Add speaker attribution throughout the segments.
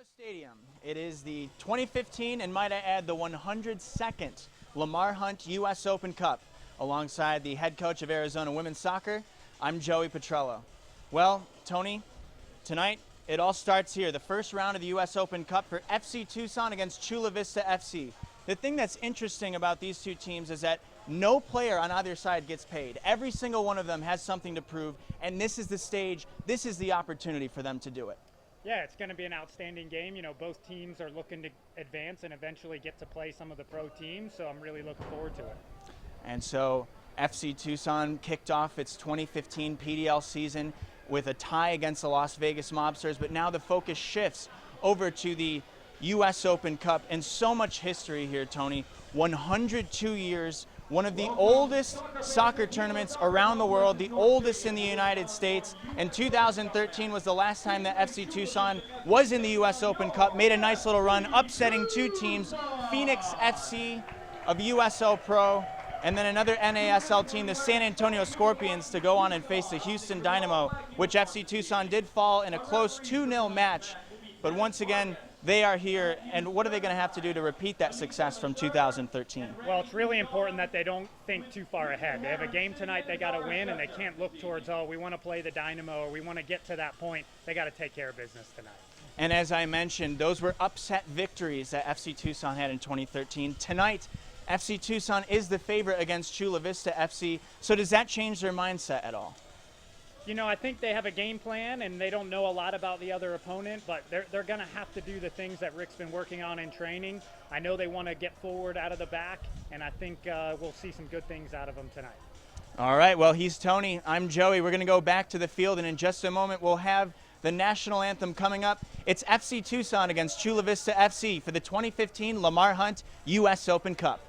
Speaker 1: Stadium. It is the 2015 and might I add the 102nd Lamar Hunt U.S. Open Cup. Alongside the head coach of Arizona women's soccer, I'm Joey Petrello. Well, Tony, tonight it all starts here. The first round of the U.S. Open Cup for FC Tucson against Chula Vista FC. The thing that's interesting about these two teams is that no player on either side gets paid. Every single one of them has something to prove, and this is the stage, this is the opportunity for them to do it.
Speaker 2: Yeah, it's going to be an outstanding game. You know, both teams are looking to advance and eventually get to play some of the pro teams, so I'm really looking forward to it.
Speaker 1: And so FC Tucson kicked off its 2015 PDL season with a tie against the Las Vegas Mobsters, but now the focus shifts over to the U.S. Open Cup, and so much history here, Tony. 102 years, one of the oldest soccer tournaments around the world, the oldest in the United States. And 2013 was the last time that FC Tucson was in the U.S. Open Cup, made a nice little run, upsetting two teams, Phoenix FC of USL Pro, and then another NASL team, the San Antonio Scorpions, to go on and face the Houston Dynamo, which FC Tucson did fall in a close 2-0 match. But once again, they are here, and what are they going to have to do to repeat that success from 2013?
Speaker 2: Well, it's really important that they don't think too far ahead. They have a game tonight they got to win, and they can't look towards, oh, we want to play the Dynamo, or we want to get to that point. They got to take care of business tonight.
Speaker 1: And as I mentioned, those were upset victories that FC Tucson had in 2013. Tonight, FC Tucson is the favorite against Chula Vista FC, so does that change their mindset at all?
Speaker 2: You know, I think they have a game plan, and they don't know a lot about the other opponent, but they're going to have to do the things that Rick's been working on in training. I know they want to get forward out of the back, and I think we'll see some good things out of them tonight.
Speaker 1: All right, well, he's Tony. I'm Joey. We're going to go back to the field, and in just a moment, we'll have the national anthem coming up. It's FC Tucson against Chula Vista FC for the 2015 Lamar Hunt U.S. Open Cup.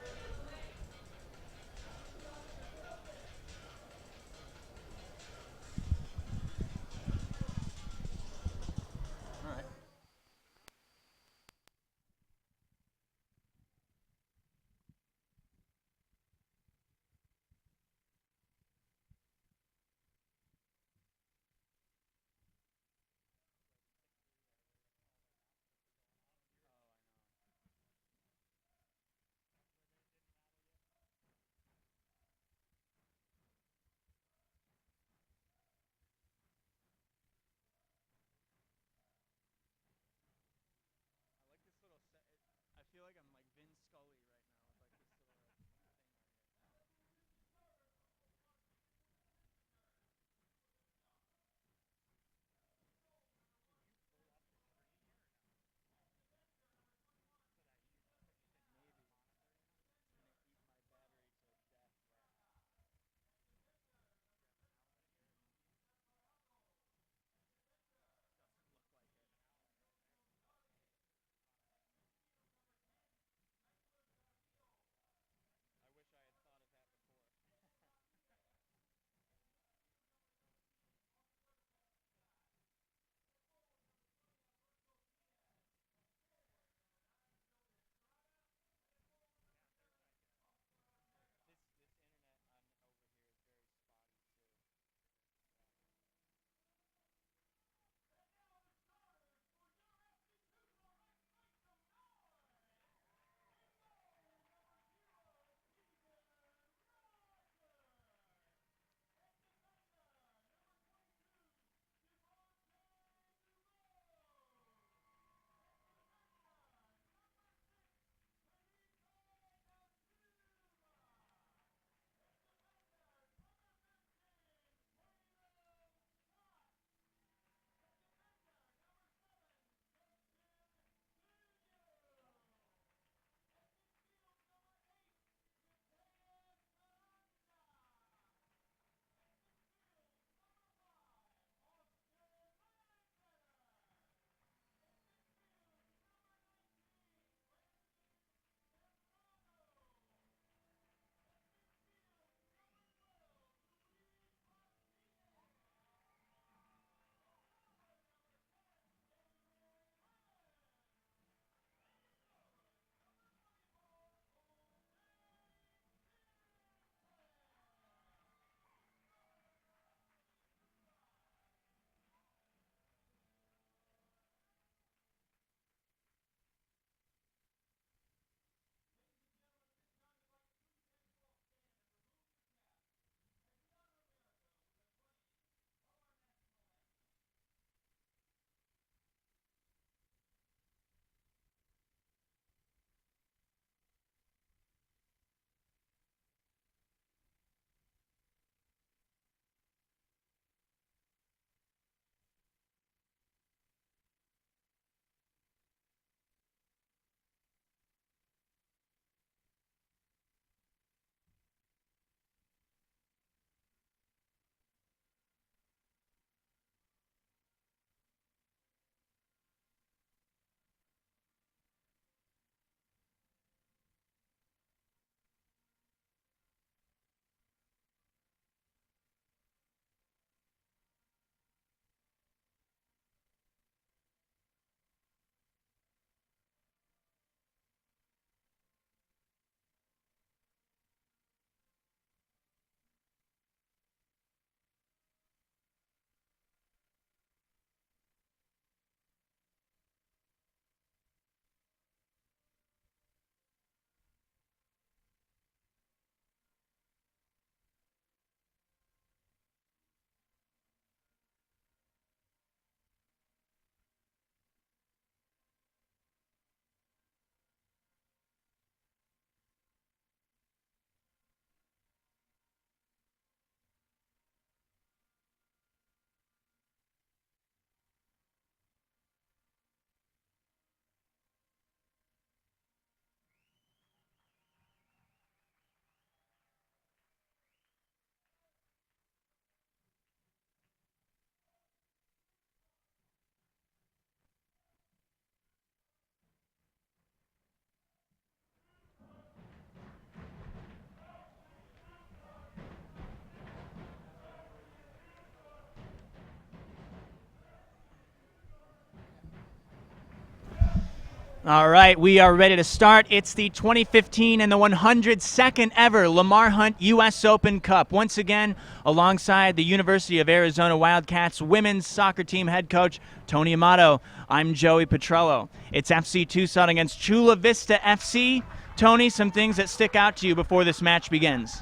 Speaker 1: All right, we are ready to start. It's the 2015 and the 102nd ever Lamar Hunt U.S. Open Cup. Once again, alongside the University of Arizona Wildcats women's soccer team head coach Tony Amato, I'm Joey Petrello. It's FC Tucson against Chula Vista FC. Tony, some things that stick out to you before this match begins.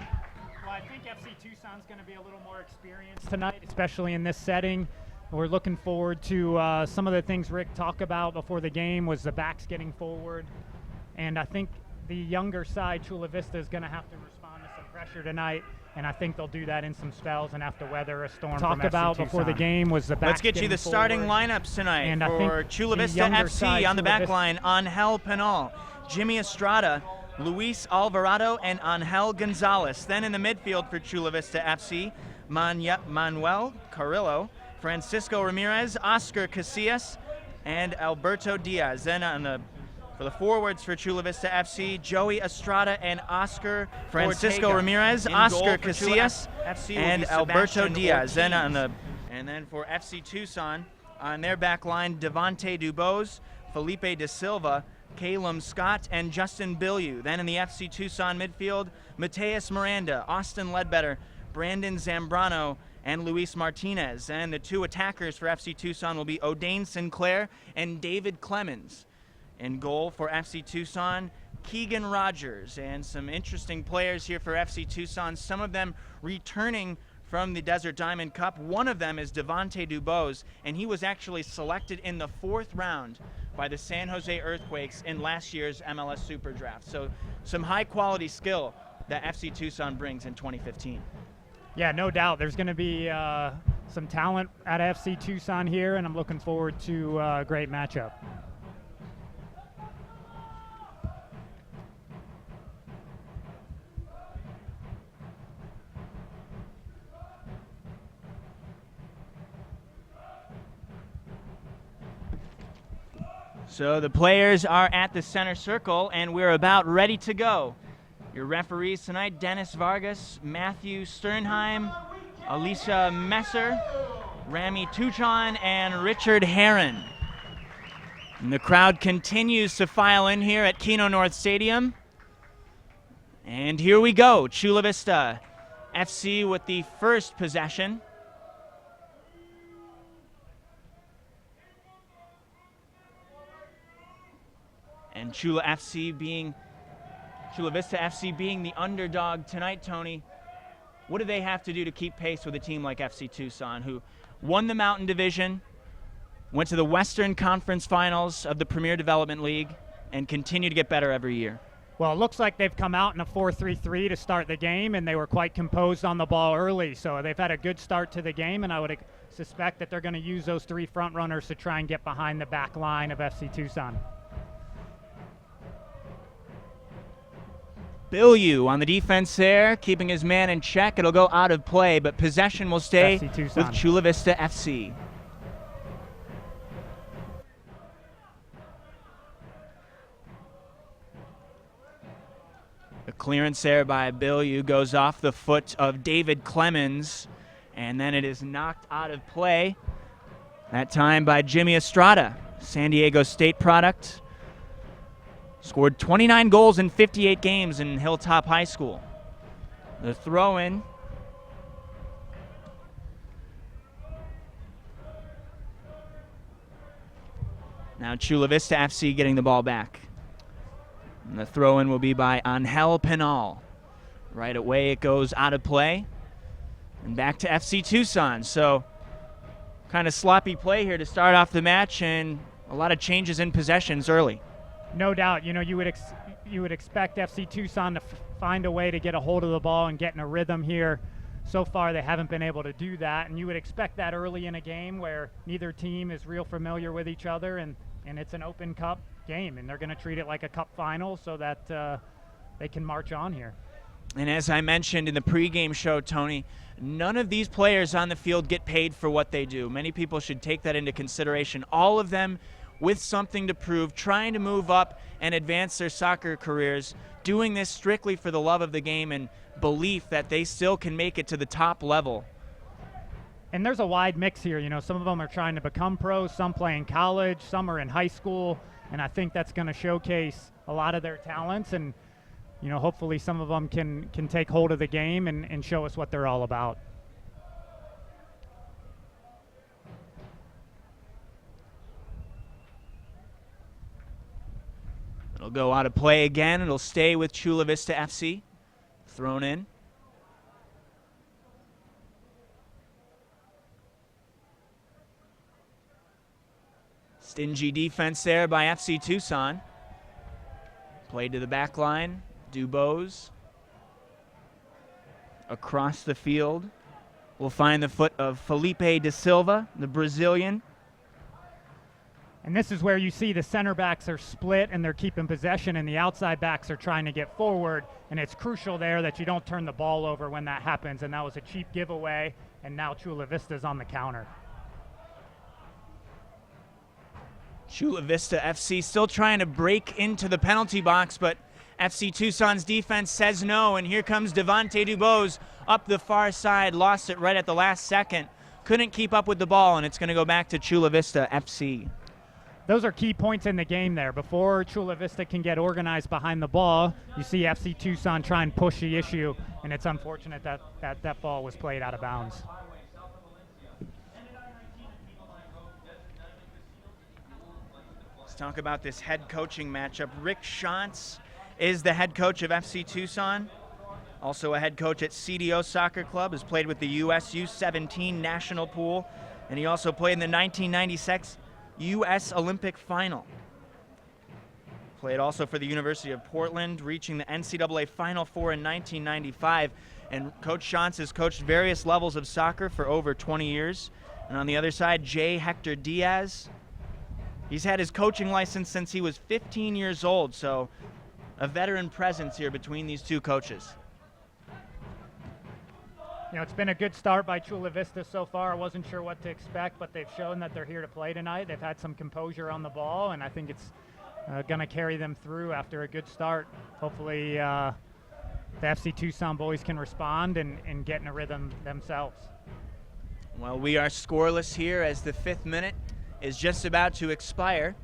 Speaker 2: Well, I think FC Tucson's going to be a little more experienced tonight, especially in this setting. We're looking forward to some of the things Rick talked about before the game was the backs getting forward. And I think the younger side, Chula Vista, is going to have to respond to some pressure tonight. And I think they'll do that in some spells and have to weather a storm. Talked about before the game was the backs.
Speaker 1: Let's get you the starting lineups tonight
Speaker 2: and
Speaker 1: for Chula Vista FC. On the back line, Angel Penal, Jimmy Estrada, Luis Alvarado, and Angel Gonzalez. Then in the midfield for Chula Vista FC, Manuel Carrillo, Francisco Ramirez, Oscar Casillas, and Alberto Diaz. Then for the forwards for Chula Vista FC, Joey Estrada and Oscar Francisco Ortega. Ramirez, Oscar Casillas, and Alberto Diaz. And then for FC Tucson, on their back line, Devontae Dubose, Felipe De Silva, Calum Scott, and Justin Bilyeu. Then in the FC Tucson midfield, Mateus Miranda, Austin Ledbetter, Brandon Zambrano, and Luis Martinez. And the two attackers for FC Tucson will be O'Dane Sinclair and David Clemens. In goal for FC Tucson, Keegan Rogers. And some interesting players here for FC Tucson, some of them returning from the Desert Diamond Cup. One of them is Devontae Dubose, and he was actually selected in the 4th round by the San Jose Earthquakes in last year's MLS Super Draft. So some high-quality skill that FC Tucson brings in 2015.
Speaker 2: Yeah, no doubt. There's going to be some talent at FC Tucson here, and I'm looking forward to a great matchup.
Speaker 1: So the players are at the center circle, and we're about ready to go. Your referees tonight, Dennis Vargas, Matthew Sternheim, Alicia Messer, Rami Tuchon, and Richard Herron. And the crowd continues to file in here at Keno North Stadium. And here we go, Chula Vista FC with the first possession. And Chula Vista FC being the underdog tonight, Tony, what do they have to do to keep pace with a team like FC Tucson, who won the Mountain Division, went to the Western Conference Finals of the Premier Development League, and continue to get better every year?
Speaker 2: Well, it looks like they've come out in a 4-3-3 to start the game, and they were quite composed on the ball early. So they've had a good start to the game, and I would suspect that they're going to use those 3 front runners to try and get behind the back line of FC Tucson.
Speaker 1: Bilyeu on the defense there, keeping his man in check. It'll go out of play, but possession will stay with Chula Vista FC. The clearance there by Bilyeu goes off the foot of David Clemens, and then it is knocked out of play, that time by Jimmy Estrada, San Diego State product. Scored 29 goals in 58 games in Hilltop High School. The throw-in. Now Chula Vista FC getting the ball back. And the throw-in will be by Angel Penal. Right away it goes out of play. And back to FC Tucson. So kind of sloppy play here to start off the match, and a lot of changes in possessions early.
Speaker 2: No doubt, you know, you would expect FC Tucson to find a way to get a hold of the ball and get in a rhythm here. So far, they haven't been able to do that, and you would expect that early in a game where neither team is real familiar with each other, and it's an Open Cup game, and they're going to treat it like a Cup final so that they can march on here.
Speaker 1: And as I mentioned in the pregame show, Tony, none of these players on the field get paid for what they do. Many people should take that into consideration. All of them with something to prove, trying to move up and advance their soccer careers, doing this strictly for the love of the game and belief that they still can make it to the top level.
Speaker 2: And there's a wide mix here. You know, some of them are trying to become pros, some play in college, some are in high school, and I think that's going to showcase a lot of their talents, and hopefully some of them can take hold of the game and show us what they're all about.
Speaker 1: It'll go out of play again. It'll stay with Chula Vista FC. Thrown in. Stingy defense there by FC Tucson. Played to the back line. Dubose. Across the field. We'll find the foot of Felipe da Silva, the Brazilian.
Speaker 2: And this is where you see the center backs are split and they're keeping possession, and the outside backs are trying to get forward, and it's crucial there that you don't turn the ball over when that happens, and that was a cheap giveaway, and now Chula Vista's on the counter.
Speaker 1: Chula Vista FC still trying to break into the penalty box, but FC Tucson's defense says no, and here comes Devontae Dubose up the far side, lost it right at the last second, couldn't keep up with the ball, and it's going to go back to Chula Vista FC.
Speaker 2: Those are key points in the game there. Before Chula Vista can get organized behind the ball, you see FC Tucson try and push the issue, and it's unfortunate that ball was played out of bounds.
Speaker 1: Let's talk about this head coaching matchup. Rick Shantz is the head coach of FC Tucson, also a head coach at CDO Soccer Club, has played with the US U17 national pool, and he also played in the 1996 U.S. Olympic final. Played also for the University of Portland, reaching the NCAA Final Four in 1995. And Coach Shantz has coached various levels of soccer for over 20 years. And on the other side, J. Hector Diaz. He's had his coaching license since he was 15 years old, so a veteran presence here between these two coaches.
Speaker 2: It's been a good start by Chula Vista so far. I wasn't sure what to expect, but they've shown that they're here to play tonight. They've had some composure on the ball, and I think it's going to carry them through after a good start. Hopefully the FC Tucson boys can respond and get in a rhythm themselves.
Speaker 1: Well, we are scoreless here as the 5th minute is just about to expire.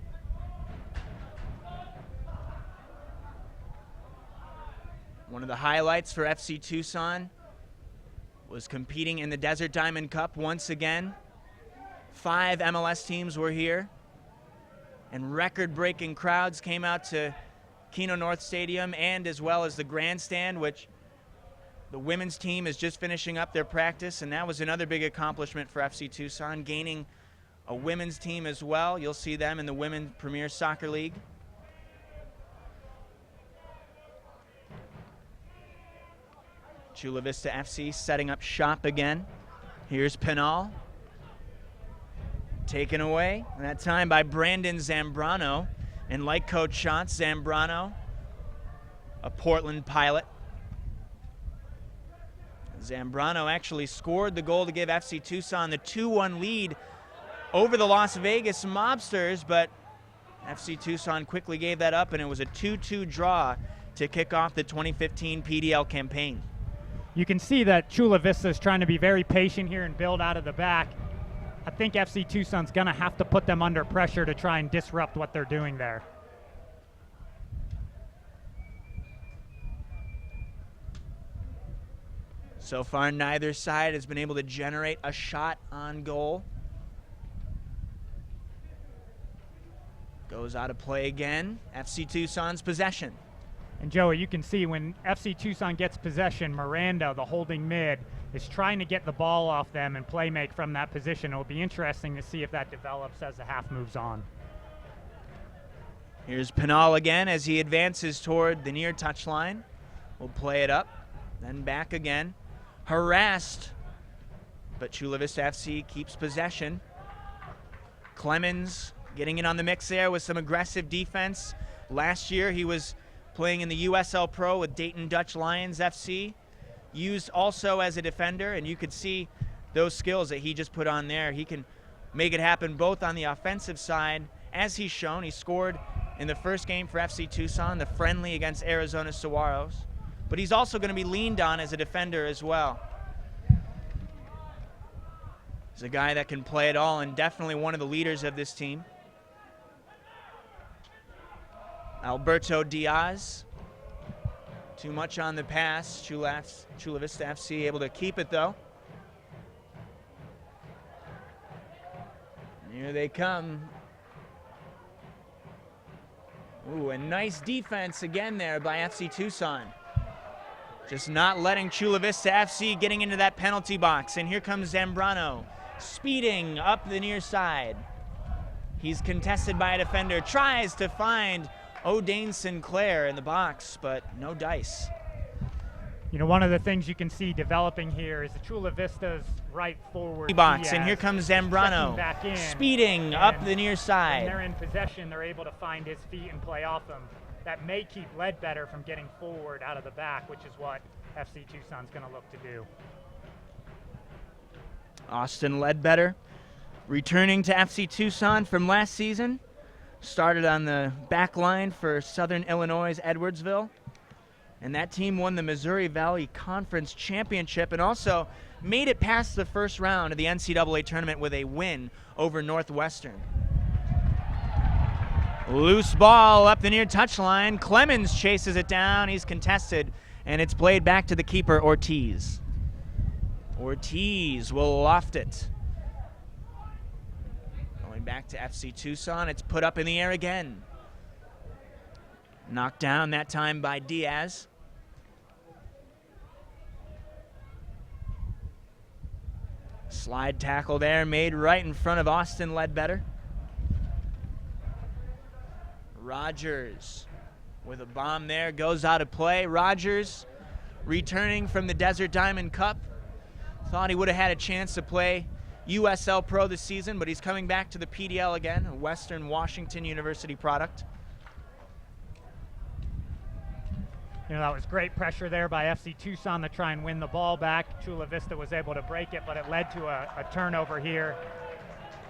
Speaker 1: One of the highlights for FC Tucson was competing in the Desert Diamond Cup once again. 5 MLS teams were here, and record-breaking crowds came out to Keno North Stadium, and as well as the grandstand, which the women's team is just finishing up their practice, and that was another big accomplishment for FC Tucson, gaining a women's team as well. You'll see them in the Women's Premier Soccer League. Chula Vista FC setting up shop again. Here's Pinal. Taken away, that time by Brandon Zambrano. And like Coach Shantz, Zambrano, a Portland pilot. Zambrano actually scored the goal to give FC Tucson the 2-1 lead over the Las Vegas Mobsters, but FC Tucson quickly gave that up, and it was a 2-2 draw to kick off the 2015 PDL campaign.
Speaker 2: You can see that Chula Vista is trying to be very patient here and build out of the back. I think FC Tucson's going to have to put them under pressure to try and disrupt what they're doing there.
Speaker 1: So far, neither side has been able to generate a shot on goal. Goes out of play again. FC Tucson's possession.
Speaker 2: And Joey, you can see when FC Tucson gets possession, Miranda, the holding mid, is trying to get the ball off them and play make from that position. It'll be interesting to see if that develops as the half moves on.
Speaker 1: Here's Pinal again as he advances toward the near touchline. We'll play it up, then back again. Harassed, but Chula Vista FC keeps possession. Clemens getting in on the mix there with some aggressive defense. Last year he was playing in the USL Pro with Dayton Dutch Lions FC, used also as a defender, and you could see those skills that he just put on there. He can make it happen both on the offensive side, as he's shown. He scored in the first game for FC Tucson, the friendly against Arizona Saguaros, but he's also going to be leaned on as a defender as well. He's a guy that can play it all and definitely one of the leaders of this team. Alberto Diaz. Too much on the pass. Chula Vista FC able to keep it though. And here they come. Ooh, a nice defense again there by FC Tucson. Just not letting Chula Vista FC getting into that penalty box. And here comes Zambrano, speeding up the near side. He's contested by a defender, tries to find O'Dane Sinclair in the box, but no dice.
Speaker 2: You know, one of the things you can see developing here is the Chula Vista's right forward
Speaker 1: box, and here comes Zambrano, speeding up the near side.
Speaker 2: When they're in possession, they're able to find his feet and play off them. That may keep Ledbetter from getting forward out of the back, which is what FC Tucson's going to look to do.
Speaker 1: Austin Ledbetter returning to FC Tucson from last season. Started on the back line for Southern Illinois' Edwardsville. And that team won the Missouri Valley Conference Championship and also made it past the first round of the NCAA tournament with a win over Northwestern. Loose ball up the near touchline. Clemens chases it down. He's contested, and it's played back to the keeper, Ortiz. Ortiz will loft it. Going back to FC Tucson. It's put up in the air again. Knocked down that time by Diaz. Slide tackle there made right in front of Austin Ledbetter. Rogers with a bomb there, goes out of play. Rogers returning from the Desert Diamond Cup. Thought he would have had a chance to play USL Pro this season, but he's coming back to the PDL again, a Western Washington University product.
Speaker 2: You know, that was great pressure there by FC Tucson to try and win the ball back. Chula Vista was able to break it, but it led to a turnover here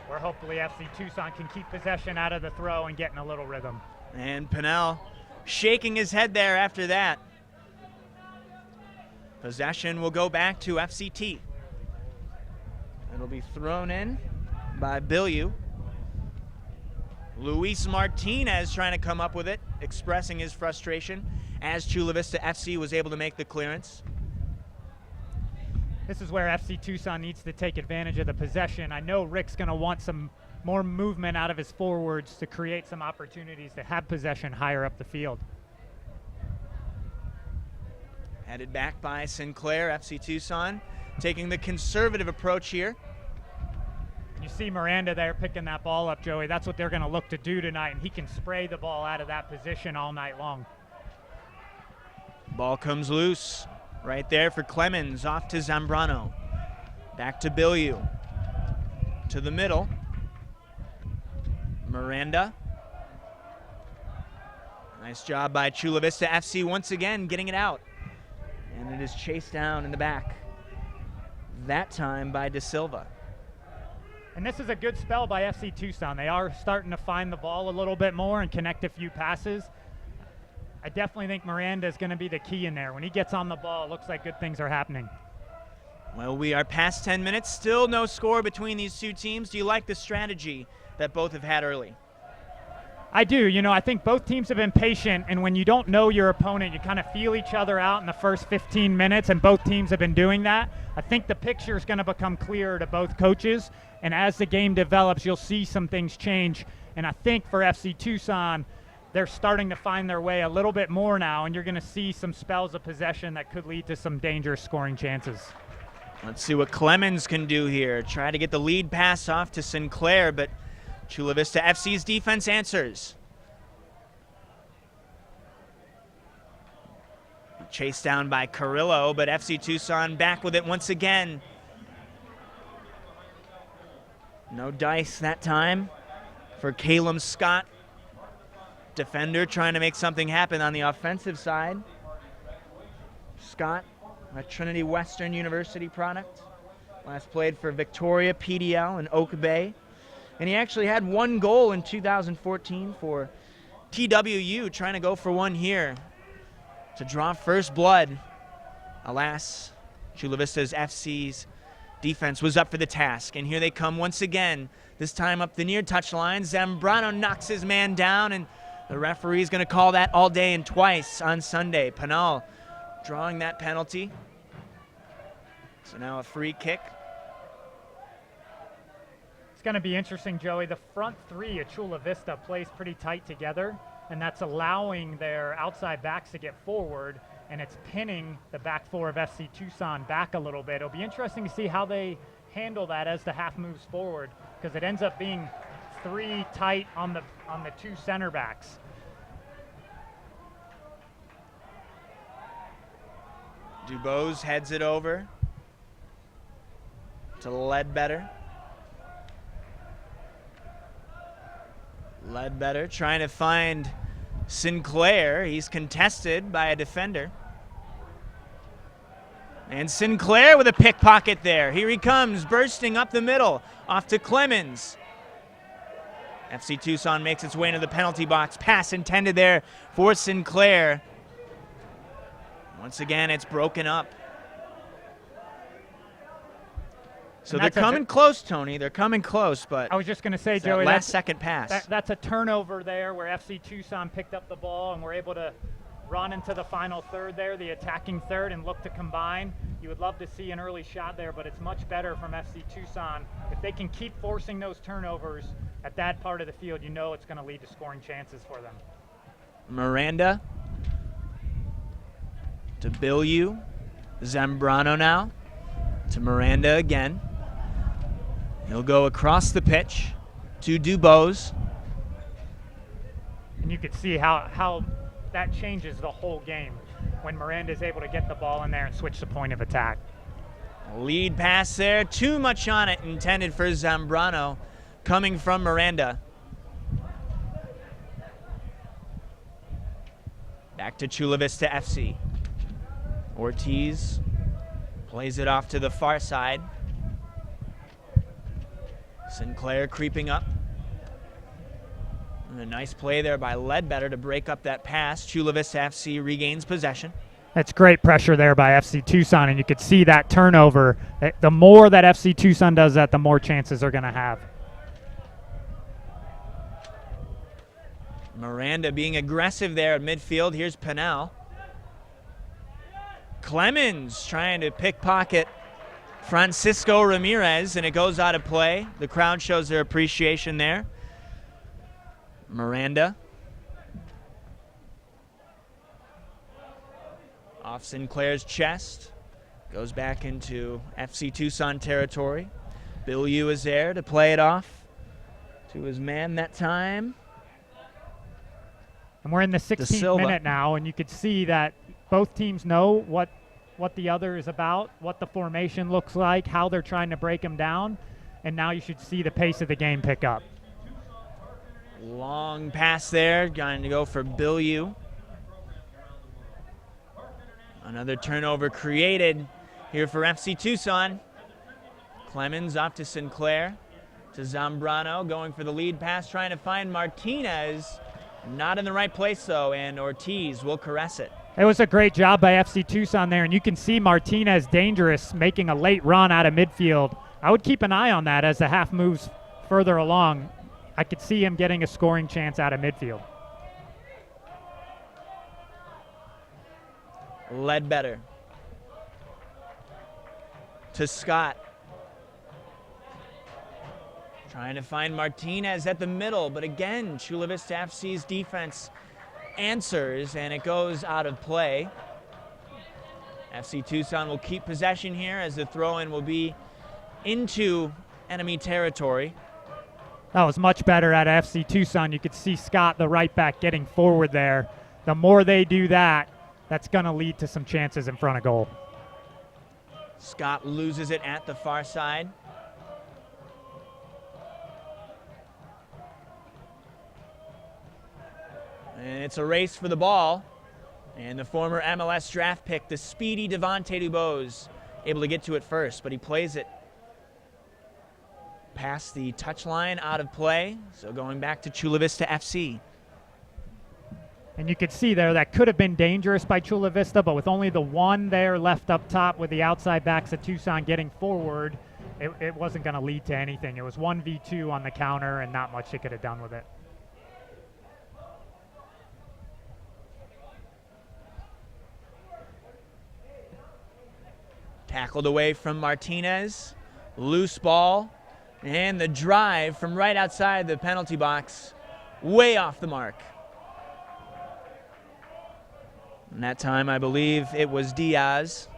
Speaker 2: where hopefully FC Tucson can keep possession out of the throw and get in a little rhythm.
Speaker 1: And Pinnell shaking his head there after that. Possession will go back to FCT. It'll be thrown in by Billiou. Luis Martinez trying to come up with it, expressing his frustration as Chula Vista FC was able to make the clearance.
Speaker 2: This is where FC Tucson needs to take advantage of the possession. I know Rick's going to want some more movement out of his forwards to create some opportunities to have possession higher up the field.
Speaker 1: Headed back by Sinclair, FC Tucson taking the conservative approach here.
Speaker 2: You see Miranda there picking that ball up, Joey. That's what they're going to look to do tonight, and he can spray the ball out of that position all night long.
Speaker 1: Ball comes loose right there for Clemens, off to Zambrano. Back to Billiou. To the middle. Miranda. Nice job by Chula Vista FC once again getting it out. And it is chased down in the back. That time by De Silva.
Speaker 2: And this is a good spell by FC Tucson. They are starting to find the ball a little bit more and connect a few passes. I definitely think Miranda is going to be the key in there. When he gets on the ball, it looks like good things are happening.
Speaker 1: Well, we are past 10 minutes. Still no score between these two teams. Do you like the strategy that both have had early?
Speaker 2: I do. You know, I think both teams have been patient, and when you don't know your opponent, you kind of feel each other out in the first 15 minutes, and both teams have been doing that. I think the picture is going to become clearer to both coaches, and as the game develops, you'll see some things change. And I think for FC Tucson, they're starting to find their way a little bit more now, and you're going to see some spells of possession that could lead to some dangerous scoring chances.
Speaker 1: Let's see what Clemens can do here. Try to get the lead pass off to Sinclair, but Chula Vista FC's defense answers. Chased down by Carrillo, but FC Tucson back with it once again. No dice that time for Caleb Scott. Defender trying to make something happen on the offensive side. Scott, a Trinity Western University product. Last played for Victoria, PDL, and Oak Bay. And he actually had one goal in 2014 for TWU, trying to go for one here to draw first blood. Alas, Chula Vista's FC's defense was up for the task, and here they come once again, this time up the near touchline. Zambrano knocks his man down, and The referee's going to call that all day and twice on Sunday. Penal drawing that penalty. So now a free kick.
Speaker 2: It's going to be interesting, Joey. The front three at Chula Vista plays pretty tight together, and that's allowing their outside backs to get forward, and it's pinning the back four of FC Tucson back a little bit. It'll be interesting to see how they handle that as the half moves forward, because it ends up being three tight on the two center backs.
Speaker 1: Dubose heads it over to Ledbetter. Ledbetter trying to find Sinclair. He's contested by a defender. And Sinclair with a pickpocket there. Here he comes, bursting up the middle, off to Clemens. FC Tucson makes its way into the penalty box. Pass intended there for Sinclair. Once again, it's broken up. So they're coming close, Tony. They're coming close, but
Speaker 2: I was just going to say, Joey,
Speaker 1: last second pass.
Speaker 2: That's a turnover there where FC Tucson picked up the ball and were able to run into the final third there, the attacking third, and look to combine. You would love to see an early shot there, but it's much better from FC Tucson. If they can keep forcing those turnovers at that part of the field, you know it's going to lead to scoring chances for them.
Speaker 1: Miranda to Bilyeu. Zambrano now to Miranda again. He'll go across the pitch to Dubose.
Speaker 2: And you could see how that changes the whole game when Miranda's able to get the ball in there and switch the point of attack.
Speaker 1: Lead pass there, too much on it, intended for Zambrano, coming from Miranda. Back to Chula Vista FC. Ortiz plays it off to the far side. Sinclair creeping up. And a nice play there by Ledbetter to break up that pass. Chula Vista FC regains possession.
Speaker 2: That's great pressure there by FC Tucson, and you could see that turnover. The more that FC Tucson does that, the more chances they're going to have.
Speaker 1: Miranda being aggressive there at midfield. Here's Penal. Clemens trying to pickpocket Francisco Ramirez, and it goes out of play. The crowd shows their appreciation there. Miranda. Off Sinclair's chest. Goes back into FC Tucson territory. Bilyeu is there to play it off to his man that time.
Speaker 2: And we're in the 16th minute now, and you could see that both teams know what the other is about, what the formation looks like, how they're trying to break them down, and now you should see the pace of the game pick up.
Speaker 1: Long pass there, going to go for Bilyeu. Another turnover created here for FC Tucson. Clemens off to Sinclair, to Zambrano, going for the lead pass, trying to find Martinez. Not in the right place, though, and Ortiz will caress it.
Speaker 2: It was a great job by FC Tucson there, and you can see Martinez dangerous, making a late run out of midfield. I would keep an eye on that as the half moves further along. I could see him getting a scoring chance out of midfield.
Speaker 1: Ledbetter to Scott. Trying to find Martinez at the middle, but again, Chula Vista FC's defense answers, and it goes out of play. FC Tucson will keep possession here as the throw-in will be into enemy territory.
Speaker 2: That was much better at FC Tucson. You could see Scott, the right back, getting forward there. The more they do that, that's going to lead to some chances in front of goal.
Speaker 1: Scott loses it at the far side. And it's a race for the ball. And the former MLS draft pick, the speedy Devontae Dubose, able to get to it first, but he plays it past the touchline, out of play. So going back to Chula Vista FC.
Speaker 2: And you could see there that could have been dangerous by Chula Vista, but with only the one there left up top with the outside backs of Tucson getting forward, it wasn't going to lead to anything. It was 1v2 on the counter and not much they could have done with it.
Speaker 1: Tackled away from Martinez. Loose ball. And the drive from right outside the penalty box. Way off the mark. And that time, I believe it was Diaz.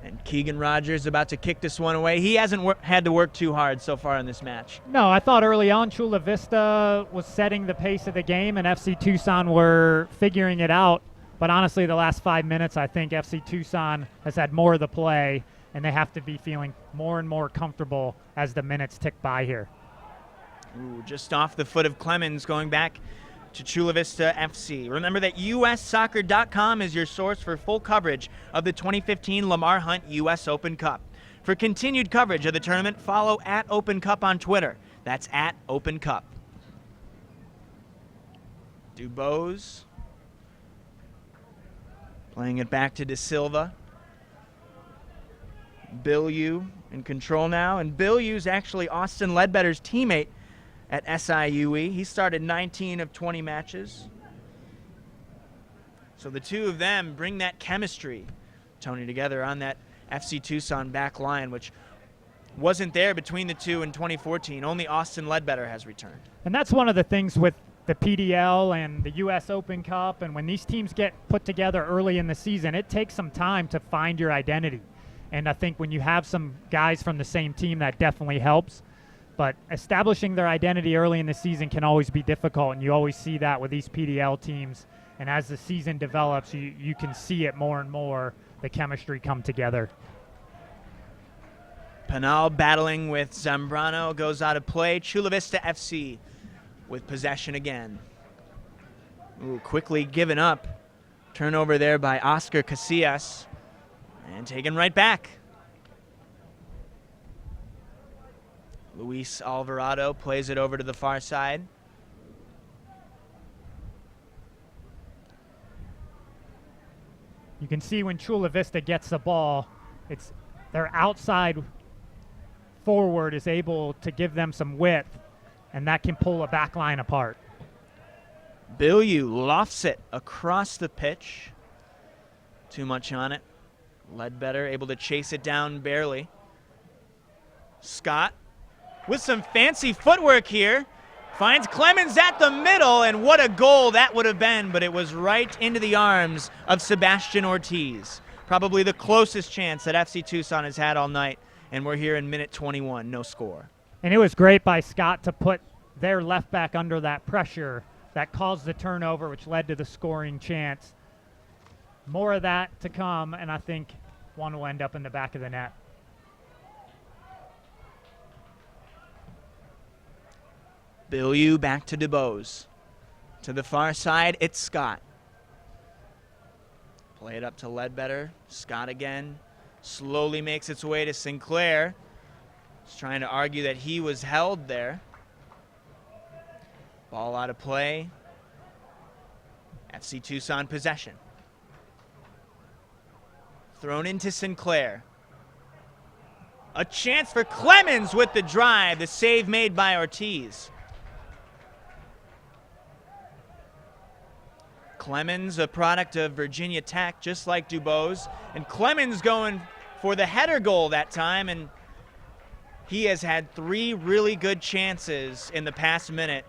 Speaker 1: And Keegan Rogers about to kick this one away. He hasn't had to work too hard so far in this match.
Speaker 2: No, I thought early on Chula Vista was setting the pace of the game and FC Tucson were figuring it out. But honestly, the last 5 minutes, I think FC Tucson has had more of the play, and they have to be feeling more and more comfortable as the minutes tick by here.
Speaker 1: Ooh, just off the foot of Clemens, going back to Chula Vista FC. Remember that USsoccer.com is your source for full coverage of the 2015 Lamar Hunt U.S. Open Cup. For continued coverage of the tournament, follow @OpenCup on Twitter. That's @OpenCup. Dubose playing it back to De Silva. Bilyeu in control now, and Bilyeu's actually Austin Ledbetter's teammate at SIUE. He started 19 of 20 matches. So the two of them bring that chemistry, Tony, together on that FC Tucson back line, which wasn't there between the two in 2014. Only Austin Ledbetter has returned.
Speaker 2: And that's one of the things with the PDL and the U.S. Open Cup, and when these teams get put together early in the season, it takes some time to find your identity. And I think when you have some guys from the same team, that definitely helps. But establishing their identity early in the season can always be difficult, and you always see that with these PDL teams. And as the season develops, you can see it more and more, the chemistry come together.
Speaker 1: Penal battling with Zambrano goes out of play. Chula Vista FC with possession again. Ooh, quickly given up. Turnover there by Oscar Casillas. And taken right back. Luis Alvarado plays it over to the far side.
Speaker 2: You can see when Chula Vista gets the ball, it's their outside forward is able to give them some width, and that can pull a back line apart.
Speaker 1: Bilyeu lofts it across the pitch. Too much on it. Ledbetter able to chase it down barely. Scott with some fancy footwork here. Finds Clemens at the middle, and what a goal that would have been, but it was right into the arms of Sebastian Ortiz. Probably the closest chance that FC Tucson has had all night, and we're here in minute 21, no score.
Speaker 2: And it was great by Scott to put their left back under that pressure that caused the turnover, which led to the scoring chance. More of that to come, and I think one will end up in the back of the net.
Speaker 1: Bilyeu back to DeBose. To the far side, it's Scott. Play it up to Ledbetter. Scott again. Slowly makes its way to Sinclair. He's trying to argue that he was held there. Ball out of play. FC Tucson possession. Thrown into Sinclair. A chance for Clemens with the drive. The save made by Ortiz. Clemens, a product of Virginia Tech, just like Dubose. And Clemens going for the header goal that time, and he has had 3 really good chances in the past minute.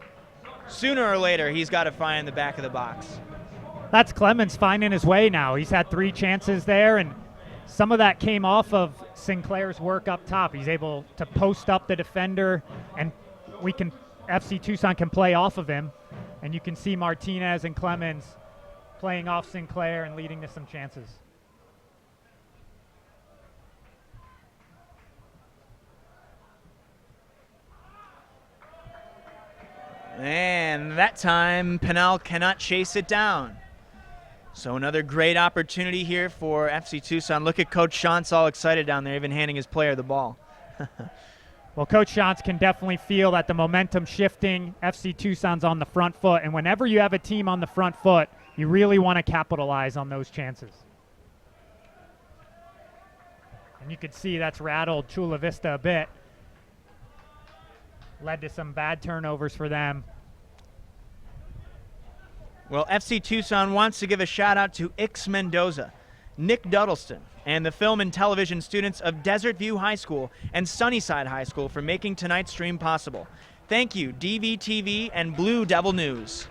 Speaker 1: Sooner or later, he's got to find the back of the box.
Speaker 2: That's Clemens finding his way now. He's had 3 chances there, and some of that came off of Sinclair's work up top. He's able to post up the defender, and FC Tucson can play off of him. And you can see Martinez and Clemens playing off Sinclair and leading to some chances.
Speaker 1: And that time, Penal cannot chase it down. So another great opportunity here for FC Tucson. Look at Coach Shantz all excited down there, even handing his player the ball.
Speaker 2: Well, Coach Shantz can definitely feel that the momentum shifting. FC Tucson's on the front foot, and whenever you have a team on the front foot, you really want to capitalize on those chances. And you can see that's rattled Chula Vista a bit. Led to some bad turnovers for them.
Speaker 1: Well, FC Tucson wants to give a shout out to Ix Mendoza, Nick Duddleston, and the film and television students of Desert View High School and Sunnyside High School for making tonight's stream possible. Thank you, DVTV and Blue Devil News.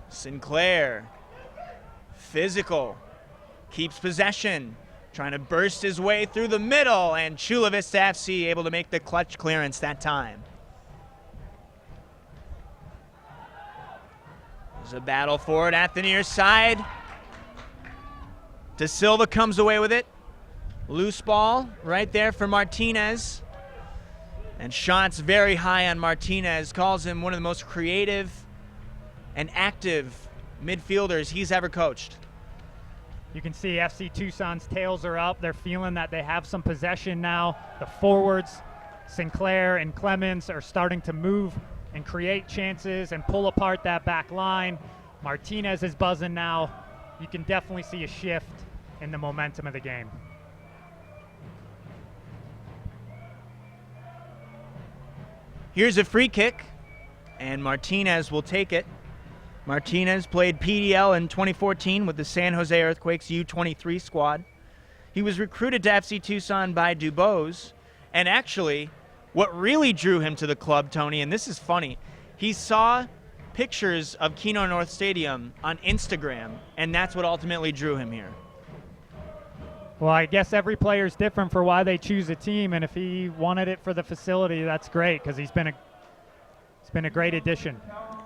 Speaker 1: Sinclair, physical, keeps possession, trying to burst his way through the middle, and Chula Vista FC able to make the clutch clearance that time. There's a battle for it at the near side. De Silva comes away with it. Loose ball right there for Martinez. And shots very high on Martinez. Calls him one of the most creative and active midfielders he's ever coached.
Speaker 2: You can see FC Tucson's tails are up. They're feeling that they have some possession now. The forwards, Sinclair and Clemens, are starting to move and create chances and pull apart that back line. Martinez is buzzing now. You can definitely see a shift in the momentum of the game.
Speaker 1: Here's a free kick, and Martinez will take it. Martinez played PDL in 2014 with the San Jose Earthquakes U23 squad. He was recruited to FC Tucson by Dubose, and actually, what really drew him to the club, Tony, and this is funny, he saw pictures of Keno North Stadium on Instagram, and that's what ultimately drew him here.
Speaker 2: Well, I guess every player is different for why they choose a team, and if he wanted it for the facility, that's great, because he's been a great addition.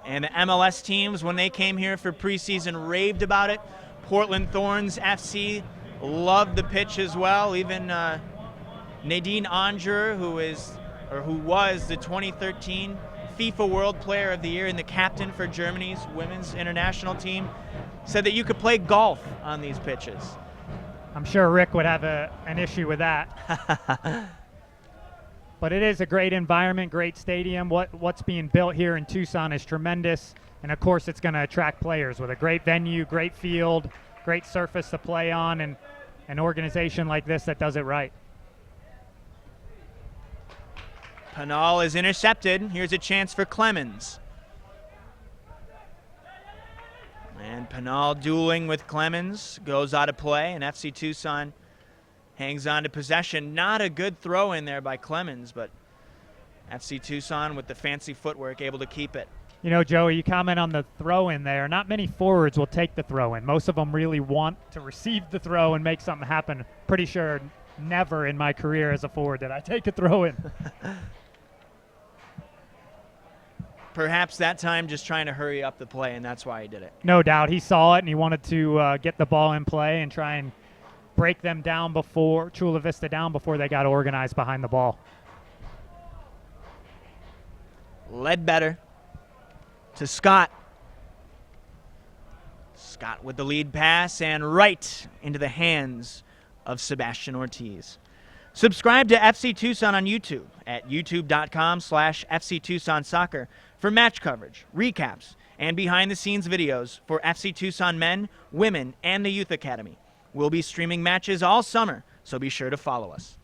Speaker 1: And the MLS teams, when they came here for preseason, raved about it. Portland Thorns FC loved the pitch as well. Even Nadine Angerer, who was the 2013 FIFA World Player of the Year and the captain for Germany's women's international team, said that you could play golf on these pitches.
Speaker 2: I'm sure Rick would have an issue with that. But it is a great environment, great stadium. What's being built here in Tucson is tremendous. And of course, it's going to attract players with a great venue, great field, great surface to play on, and an organization like this that does it right.
Speaker 1: Pinal is intercepted. Here's a chance for Clemens. And Pinal dueling with Clemens goes out of play, and FC Tucson hangs on to possession. Not a good throw in there by Clemens, but FC Tucson with the fancy footwork able to keep it.
Speaker 2: You know, Joey, you comment on the throw in there. Not many forwards will take the throw in. Most of them really want to receive the throw and make something happen. Pretty sure never in my career as a forward did I take a throw in.
Speaker 1: Perhaps that time just trying to hurry up the play, and that's why he did it.
Speaker 2: No doubt. He saw it, and he wanted to get the ball in play and try and break them down before, Chula Vista down before they got organized behind the ball.
Speaker 1: Ledbetter to Scott. Scott with the lead pass and right into the hands of Sebastian Ortiz. Subscribe to FC Tucson on YouTube at youtube.com/FC Tucson Soccer for match coverage, recaps, and behind-the-scenes videos for FC Tucson men, women, and the Youth Academy. We'll be streaming matches all summer, so be sure to follow us.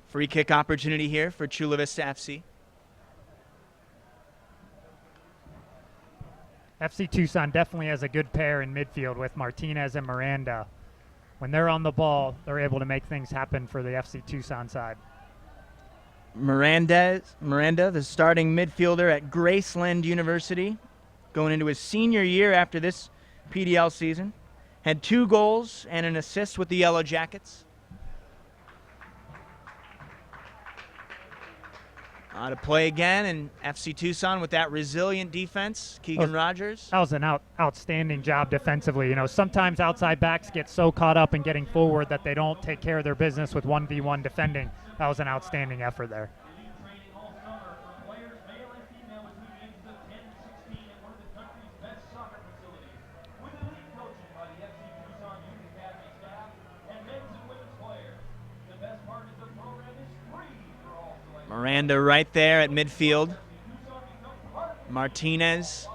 Speaker 1: Free kick opportunity here for Chula Vista FC.
Speaker 2: FC Tucson definitely has a good pair in midfield with Martinez and Miranda. When they're on the ball, they're able to make things happen for the FC Tucson side.
Speaker 1: Miranda, the starting midfielder at Graceland University, going into his senior year after this PDL season, had 2 goals and an assist with the Yellow Jackets. To play again, and FC Tucson with that resilient defense. Keegan Rogers.
Speaker 2: That was an outstanding job defensively. You know, sometimes outside backs get so caught up in getting forward that they don't take care of their business with 1v1 defending. That was an outstanding effort there.
Speaker 1: Miranda right there at midfield. Martinez.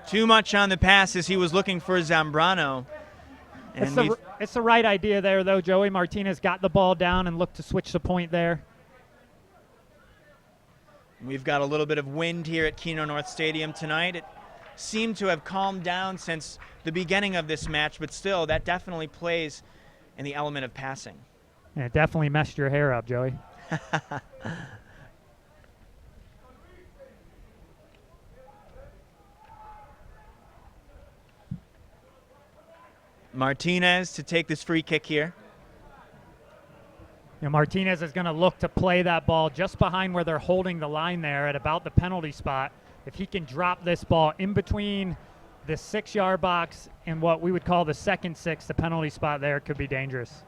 Speaker 1: Too much on the pass as he was looking for Zambrano. And
Speaker 2: it's the right idea there, though. Joey Martinez got the ball down and looked to switch the point there.
Speaker 1: We've got a little bit of wind here at Keno North Stadium tonight. It seemed to have calmed down since the beginning of this match, but still, that definitely plays in the element of passing.
Speaker 2: And it definitely messed your hair up, Joey.
Speaker 1: Martinez to take this free kick here.
Speaker 2: You know, Martinez is going to look to play that ball just behind where they're holding the line there at about the penalty spot. If he can drop this ball in between the 6-yard box and what we would call the second 6, the penalty spot there, could be dangerous.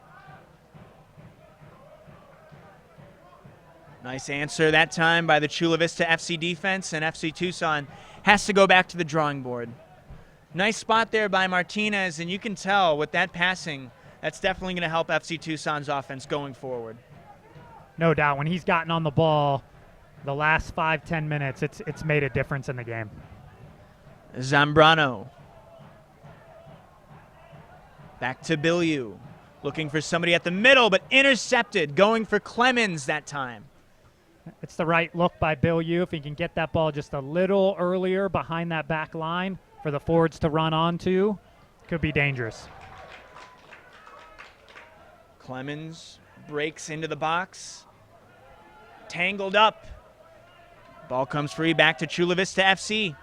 Speaker 1: Nice answer that time by the Chula Vista FC defense, and FC Tucson has to go back to the drawing board. Nice spot there by Martinez, and you can tell with that passing, that's definitely going to help FC Tucson's offense going forward.
Speaker 2: No doubt. When he's gotten on the ball the last 5-10 minutes, it's made a difference in the game.
Speaker 1: Zambrano. Back to Biliu. Looking for somebody at the middle, but intercepted. Going for Clemens that time.
Speaker 2: It's the right look by Biliu. If he can get that ball just a little earlier behind that back line for the forwards to run onto, could be dangerous.
Speaker 1: Clemens breaks into the box. Tangled up. Ball comes free back to Chula Vista FC.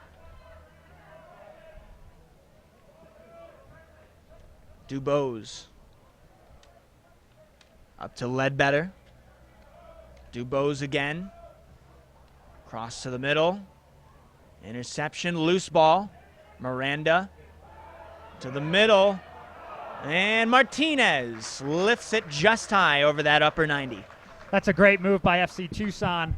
Speaker 1: Dubose. Up to Ledbetter. Dubose again. Cross to the middle. Interception, loose ball. Miranda to the middle. And Martinez lifts it just high over that upper 90.
Speaker 2: That's a great move by FC Tucson.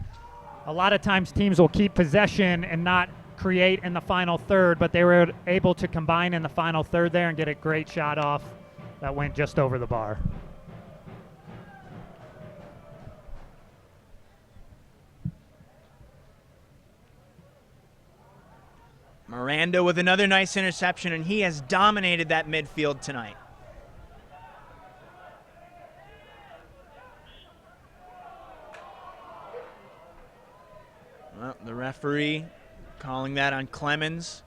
Speaker 2: A lot of times teams will keep possession and not create in the final third, but they were able to combine in the final third there and get a great shot off that went just over the bar.
Speaker 1: Miranda with another nice interception, and he has dominated that midfield tonight. Well, the referee calling that on Clemens.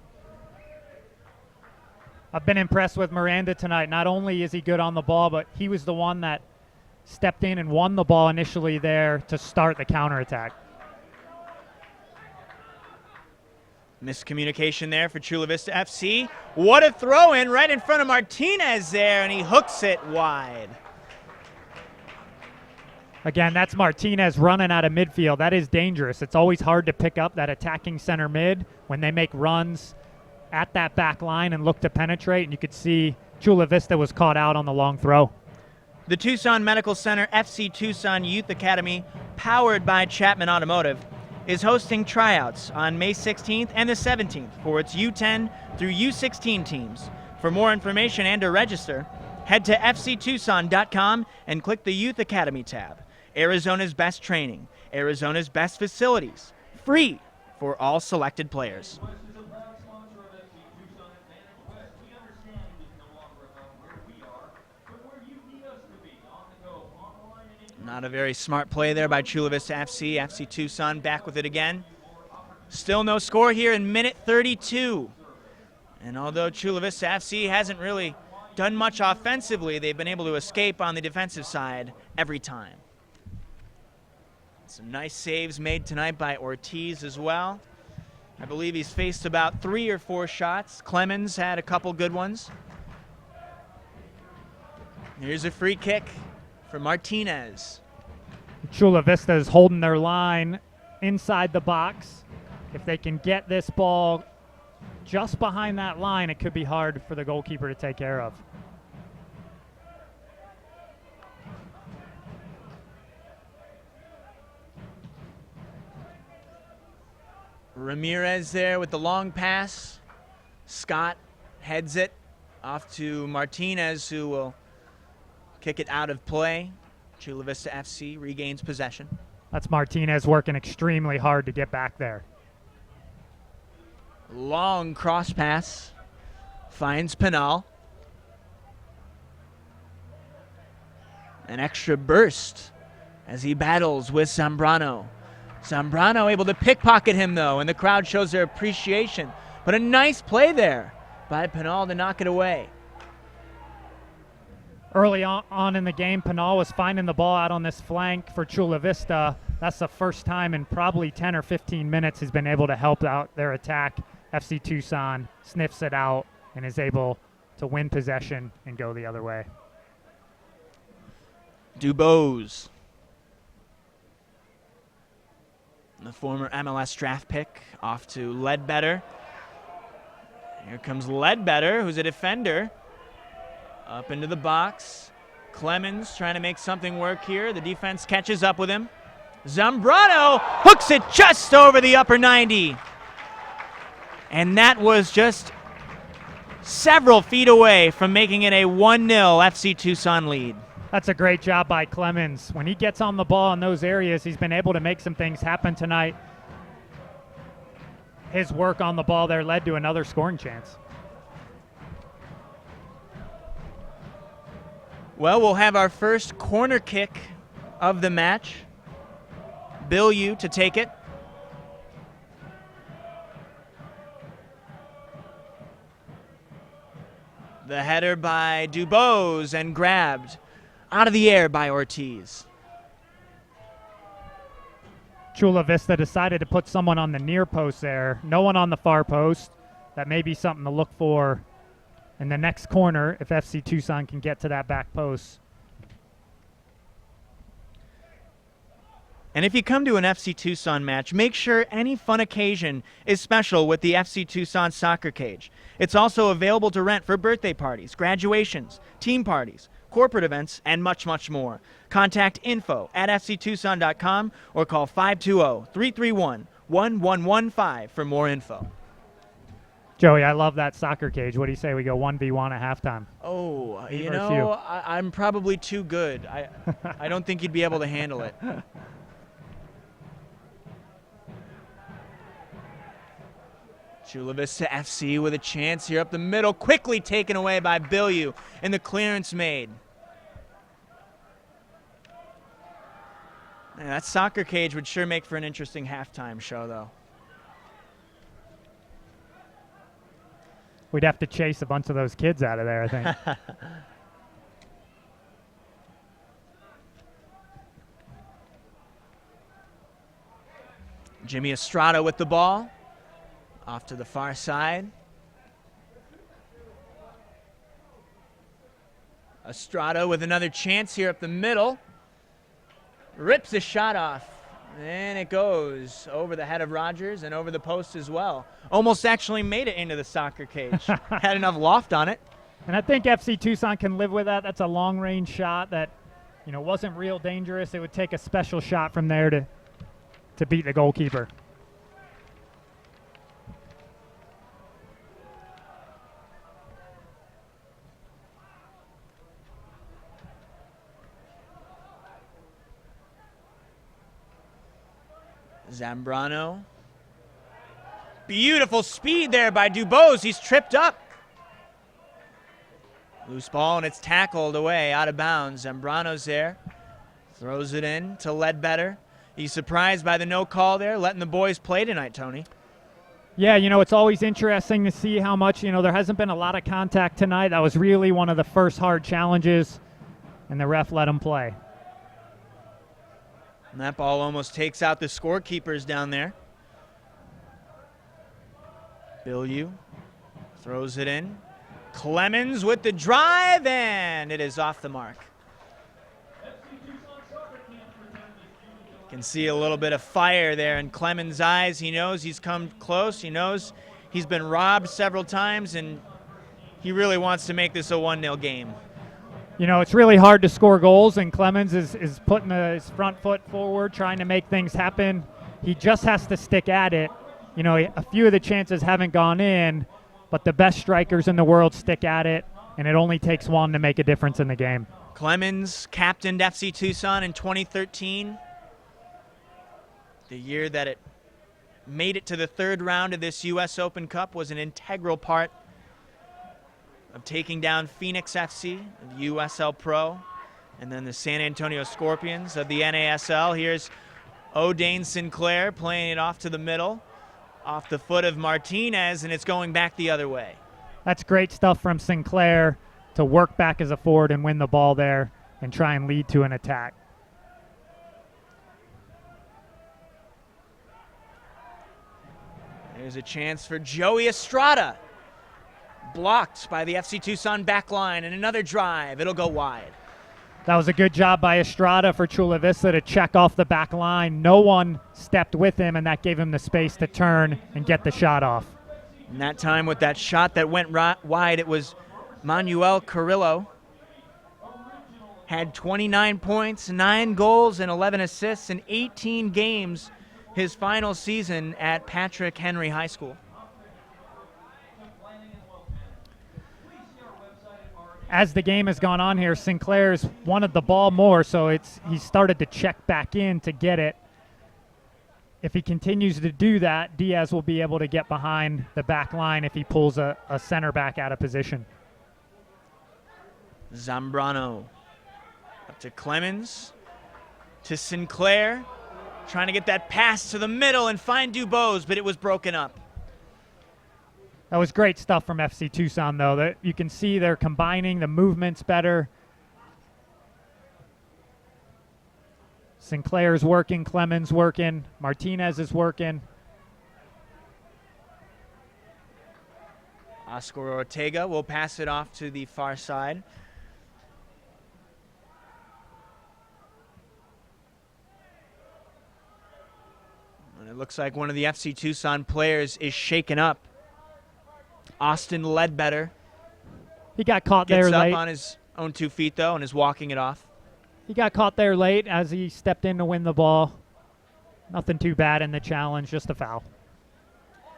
Speaker 2: I've been impressed with Miranda tonight. Not only is he good on the ball, but he was the one that stepped in and won the ball initially there to start the counterattack.
Speaker 1: Miscommunication there for Chula Vista FC. What a throw in right in front of Martinez there, and he hooks it wide.
Speaker 2: Again, that's Martinez running out of midfield. That is dangerous. It's always hard to pick up that attacking center mid when they make runs at that back line and look to penetrate, and you could see Chula Vista was caught out on the long throw.
Speaker 1: The Tucson Medical Center FC Tucson Youth Academy, powered by Chapman Automotive, is hosting tryouts on May 16th and the 17th for its U10 through U16 teams. For more information and to register, head to fctucson.com and click the Youth Academy tab. Arizona's best training, Arizona's best facilities, free for all selected players. Not a very smart play there by Chula Vista FC. FC Tucson back with it again. Still no score here in minute 32. And although Chula Vista FC hasn't really done much offensively, they've been able to escape on the defensive side every time. Some nice saves made tonight by Ortiz as well. I believe he's faced about 3 or 4 shots. Clemens had a couple good ones. Here's a free kick for Martinez.
Speaker 2: Chula Vista is holding their line inside the box. If they can get this ball just behind that line, it could be hard for the goalkeeper to take care of.
Speaker 1: Ramirez there with the long pass. Scott heads it off to Martinez, who will kick it out of play. Chula Vista FC regains possession.
Speaker 2: That's Martinez working extremely hard to get back there.
Speaker 1: Long cross pass. Finds Pinal. An extra burst as he battles with Zambrano. Zambrano able to pickpocket him, though, and the crowd shows their appreciation. But a nice play there by Pinal to knock it away.
Speaker 2: Early on in the game, Pinal was finding the ball out on this flank for Chula Vista. That's the first time in probably 10 or 15 minutes he's been able to help out their attack. FC Tucson sniffs it out and is able to win possession and go the other way.
Speaker 1: Dubose, the former MLS draft pick, off to Ledbetter. Here comes Ledbetter, who's a defender. Up into the box. Clemens trying to make something work here. The defense catches up with him. Zambrano hooks it just over the upper 90. And that was just several feet away from making it a 1-0 FC Tucson lead.
Speaker 2: That's a great job by Clemens. When he gets on the ball in those areas, he's been able to make some things happen tonight. His work on the ball there led to another scoring chance.
Speaker 1: Well, we'll have our first corner kick of the match. Bilyeu to take it. The header by Dubose and grabbed out of the air by Ortiz.
Speaker 2: Chula Vista decided to put someone on the near post there. No one on the far post. That may be something to look for in the next corner if FC Tucson can get to that back post.
Speaker 1: And if you come to an FC Tucson match, make sure any fun occasion is special with the FC Tucson soccer cage. It's also available to rent for birthday parties, graduations, team parties, corporate events, and much, much more. Contact info@fctucson.com or call 520-331-1115 for more info.
Speaker 2: Joey, I love that soccer cage. What do you say we go 1v1 at halftime?
Speaker 1: Oh,
Speaker 2: Me
Speaker 1: you
Speaker 2: versus
Speaker 1: know,
Speaker 2: you.
Speaker 1: I'm probably too good. I don't think you'd be able to handle it. Chula Vista FC with a chance here up the middle, quickly taken away by Bilyeu, and the clearance made. Man, that soccer cage would sure make for an interesting halftime show, though.
Speaker 2: We'd have to chase a bunch of those kids out of there, I think.
Speaker 1: Jimmy Estrada with the ball. Off to the far side. Estrada with another chance here up the middle. Rips a shot off. And it goes over the head of Rogers and over the post as well. Almost actually made it into the soccer cage. Had enough loft on it.
Speaker 2: And I think FC Tucson can live with that. That's a long-range shot that, wasn't real dangerous. It would take a special shot from there to beat the goalkeeper.
Speaker 1: Zambrano. Beautiful speed there by Dubose. He's tripped up. Loose ball, and it's tackled away out of bounds. Zambrano's there. Throws it in to Ledbetter. He's surprised by the no call there, letting the boys play tonight, Tony.
Speaker 2: Yeah, it's always interesting to see how much, there hasn't been a lot of contact tonight. That was really one of the first hard challenges, and the ref let him play.
Speaker 1: And that ball almost takes out the scorekeepers down there. Bilyeu throws it in. Clemens with the drive, and it is off the mark. Can see a little bit of fire there in Clemens' eyes. He knows he's come close. He knows he's been robbed several times, and he really wants to make this a 1-0 game.
Speaker 2: It's really hard to score goals, and Clemens is putting his front foot forward, trying to make things happen. He just has to stick at it. A few of the chances haven't gone in, but the best strikers in the world stick at it, and it only takes one to make a difference in the game.
Speaker 1: Clemens captained FC Tucson in 2013, the year that it made it to the third round of this U.S. Open Cup, was an integral part of taking down Phoenix FC, the USL Pro, and then the San Antonio Scorpions of the NASL. Here's O'Dane Sinclair playing it off to the middle, off the foot of Martinez, and it's going back the other way.
Speaker 2: That's great stuff from Sinclair to work back as a forward and win the ball there and try and lead to an attack.
Speaker 1: There's a chance for Joey Estrada. Blocked by the FC Tucson back line, and another drive. It'll go wide.
Speaker 2: That was a good job by Estrada for Chula Vista to check off the back line. No one stepped with him, and that gave him the space to turn and get the shot off.
Speaker 1: And that time with that shot that went wide, it was Manuel Carrillo. Had 29 points, 9 goals, and 11 assists in 18 games his final season at Patrick Henry High School.
Speaker 2: As the game has gone on here, Sinclair's wanted the ball more, so he started to check back in to get it. If he continues to do that, Diaz will be able to get behind the back line if he pulls a center back out of position.
Speaker 1: Zambrano up to Clemens, to Sinclair, trying to get that pass to the middle and find Dubose, but it was broken up.
Speaker 2: That was great stuff from FC Tucson, though. That you can see they're combining the movements better. Sinclair's working, Clemens working, Martinez is working.
Speaker 1: Oscar Ortega will pass it off to the far side. And it looks like one of the FC Tucson players is shaken up. Austin Ledbetter.
Speaker 2: He got caught there late.
Speaker 1: Gets up on his own 2 feet, though, and is walking it off.
Speaker 2: He got caught there late as he stepped in to win the ball. Nothing too bad in the challenge, just a foul.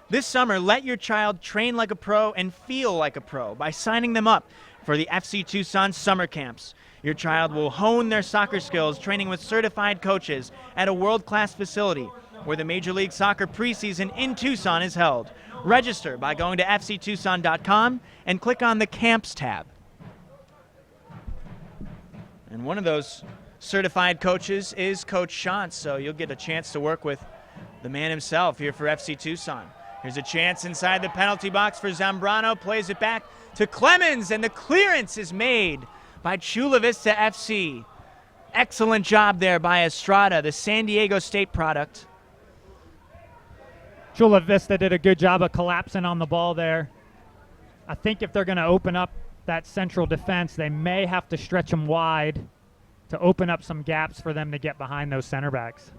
Speaker 1: This summer, let your child train like a pro and feel like a pro by signing them up for the FC Tucson summer camps. Your child will hone their soccer skills training with certified coaches at a world-class facility where the Major League Soccer preseason in Tucson is held. Register by going to fctucson.com and click on the Camps tab. And one of those certified coaches is Coach Shantz, so you'll get a chance to work with the man himself here for FC Tucson. Here's a chance inside the penalty box for Zambrano, plays it back to Clemens, and the clearance is made by Chula Vista FC. Excellent job there by Estrada, the San Diego State product.
Speaker 2: Chula Vista did a good job of collapsing on the ball there. I think if they're going to open up that central defense, they may have to stretch them wide to open up some gaps for them to get behind those center backs.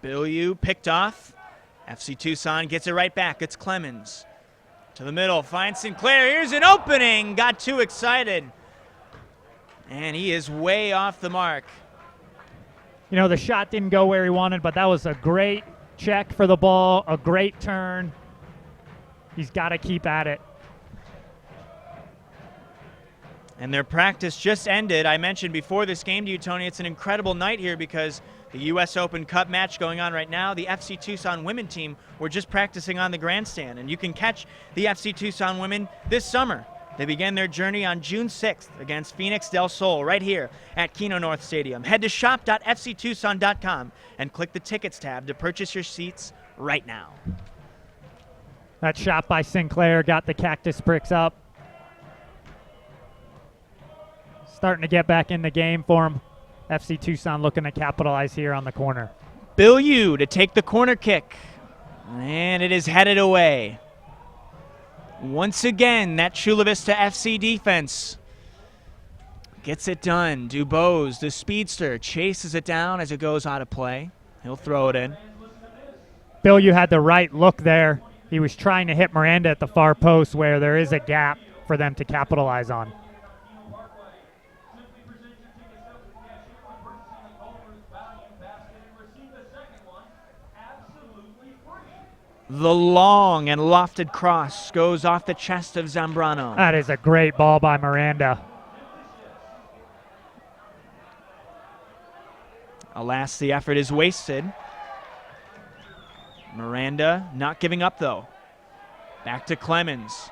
Speaker 1: Bilyeu picked off. FC Tucson gets it right back. It's Clemens. To the middle, finds Sinclair. Here's an opening. Got too excited. And he is way off the mark.
Speaker 2: You know, the shot didn't go where he wanted, but that was a great check for the ball, a great turn. He's got to keep at it.
Speaker 1: And their practice just ended. I mentioned before this game to you, Tony, it's an incredible night here because the U.S. Open Cup match going on right now, the FC Tucson women team were just practicing on the grandstand, and you can catch the FC Tucson women this summer. They began their journey on June 6th against Phoenix del Sol right here at Keno North Stadium. Head to shop.fctucson.com and click the tickets tab to purchase your seats right now.
Speaker 2: That shot by Sinclair got the cactus bricks up. Starting to get back in the game for him. FC Tucson looking to capitalize here on the corner.
Speaker 1: Bilyeu to take the corner kick. And it is headed away. Once again, that Chula Vista FC defense gets it done. Dubose, the speedster, chases it down as it goes out of play. He'll throw it in.
Speaker 2: Bilyeu had the right look there. He was trying to hit Miranda at the far post where there is a gap for them to capitalize on.
Speaker 1: The long and lofted cross goes off the chest of Zambrano.
Speaker 2: That is a great ball by Miranda.
Speaker 1: Alas, the effort is wasted. Miranda not giving up, though. Back to Clemens.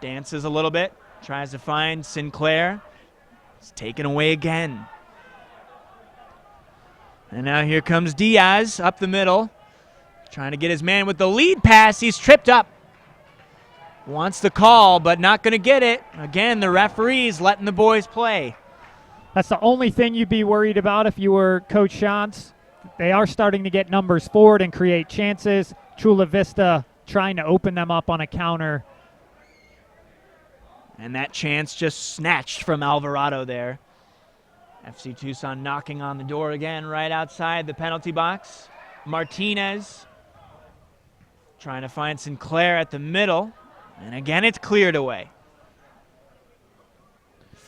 Speaker 1: Dances a little bit. Tries to find Sinclair. It's taken away again. And now here comes Diaz up the middle. Trying to get his man with the lead pass. He's tripped up. Wants the call, but not going to get it. Again, the referee's letting the boys play.
Speaker 2: That's the only thing you'd be worried about if you were Coach Shantz. They are starting to get numbers forward and create chances. Chula Vista trying to open them up on a counter.
Speaker 1: And that chance just snatched from Alvarado there. FC Tucson knocking on the door again right outside the penalty box. Martinez trying to find Sinclair at the middle. And again, it's cleared away.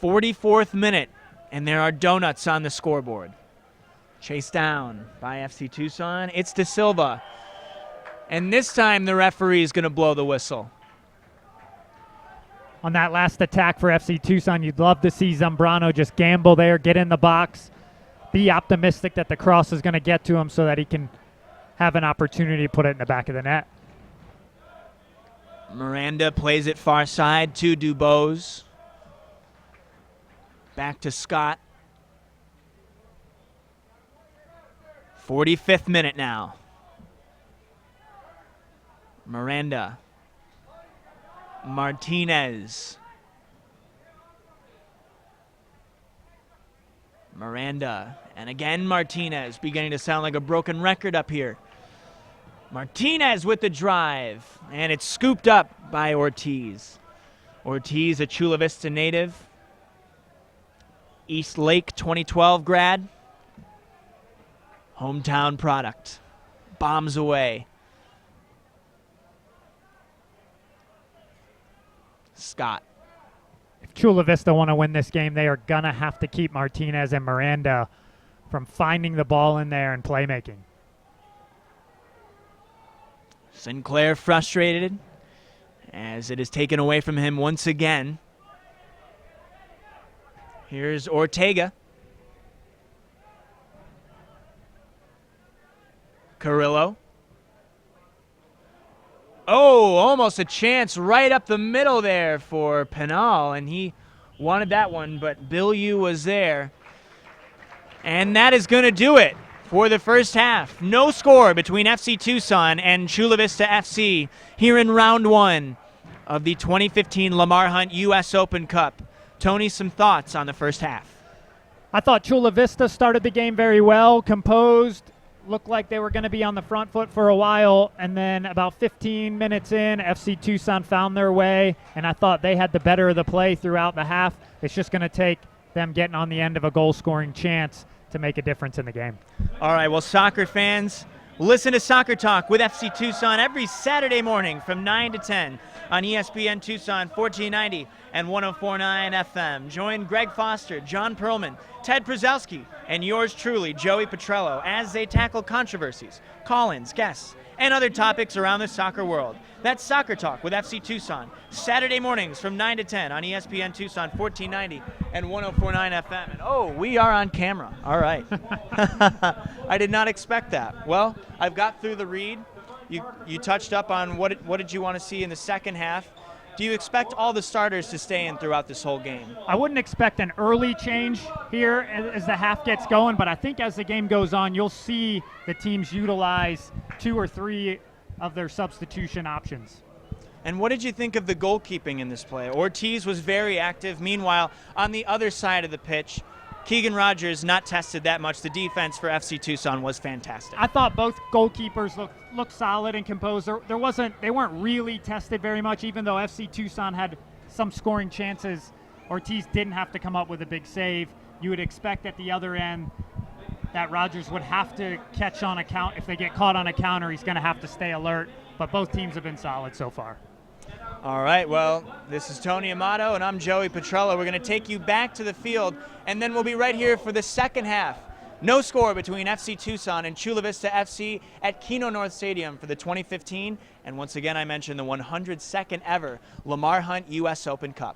Speaker 1: 44th minute, and there are donuts on the scoreboard. Chased down by FC Tucson. It's De Silva. And this time the referee is going to blow the whistle.
Speaker 2: On that last attack for FC Tucson, you'd love to see Zambrano just gamble there, get in the box, be optimistic that the cross is going to get to him so that he can have an opportunity to put it in the back of the net.
Speaker 1: Miranda plays it far side to Dubose. Back to Scott. 45th minute now. Miranda. Martinez. Miranda. And again Martinez, beginning to sound like a broken record up here. Martinez with the drive, and it's scooped up by Ortiz. Ortiz, a Chula Vista native. East Lake 2012 grad. Hometown product. Bombs away. Scott.
Speaker 2: If Chula Vista want to win this game, they are going to have to keep Martinez and Miranda from finding the ball in there and playmaking.
Speaker 1: Sinclair frustrated as it is taken away from him once again. Here's Ortega. Carrillo. Oh, almost a chance right up the middle there for Penal, and he wanted that one, but Bill Yu was there. And that is going to do it for the first half. No score between FC Tucson and Chula Vista FC here in round one of the 2015 Lamar Hunt U.S. Open Cup. Tony, some thoughts on the first half?
Speaker 2: I thought Chula Vista started the game very well, composed, looked like they were going to be on the front foot for a while, and then about 15 minutes in, FC Tucson found their way, and I thought they had the better of the play throughout the half. It's just going to take them getting on the end of a goal-scoring chance to make a difference in the game.
Speaker 1: All right, well, soccer fans, listen to Soccer Talk with FC Tucson every Saturday morning from 9 to 10 on ESPN Tucson 1490 and 104.9 FM. Join Greg Foster, John Perlman, Ted Przowski, and yours truly, Joey Petrello, as they tackle controversies, call-ins, guests, and other topics around the soccer world. That's Soccer Talk with FC Tucson, Saturday mornings from 9 to 10 on ESPN Tucson 1490 and 104.9 FM. And oh, we are on camera. All right. I did not expect that. Well, I've got through the read. You touched up on what did you want to see in the second half. Do you expect all the starters to stay in throughout this whole game?
Speaker 2: I wouldn't expect an early change here as the half gets going, but I think as the game goes on, you'll see the teams utilize 2 or 3 of their substitution options.
Speaker 1: And what did you think of the goalkeeping in this play? Ortiz was very active. Meanwhile, on the other side of the pitch, Keegan Rogers not tested that much. The defense for FC Tucson was fantastic.
Speaker 2: I thought both goalkeepers looked solid and composed. They weren't really tested very much, even though FC Tucson had some scoring chances. Ortiz didn't have to come up with a big save. You would expect at the other end that Rogers would have to catch on a count. If they get caught on a counter, he's going to have to stay alert. But both teams have been solid so far.
Speaker 1: All right, well, this is Tony Amato, and I'm Joey Petrello. We're going to take you back to the field, and then we'll be right here for the second half. No score between FC Tucson and Chula Vista FC at Keno North Stadium for the 2015, and once again I mentioned the 102nd ever Lamar Hunt U.S. Open Cup.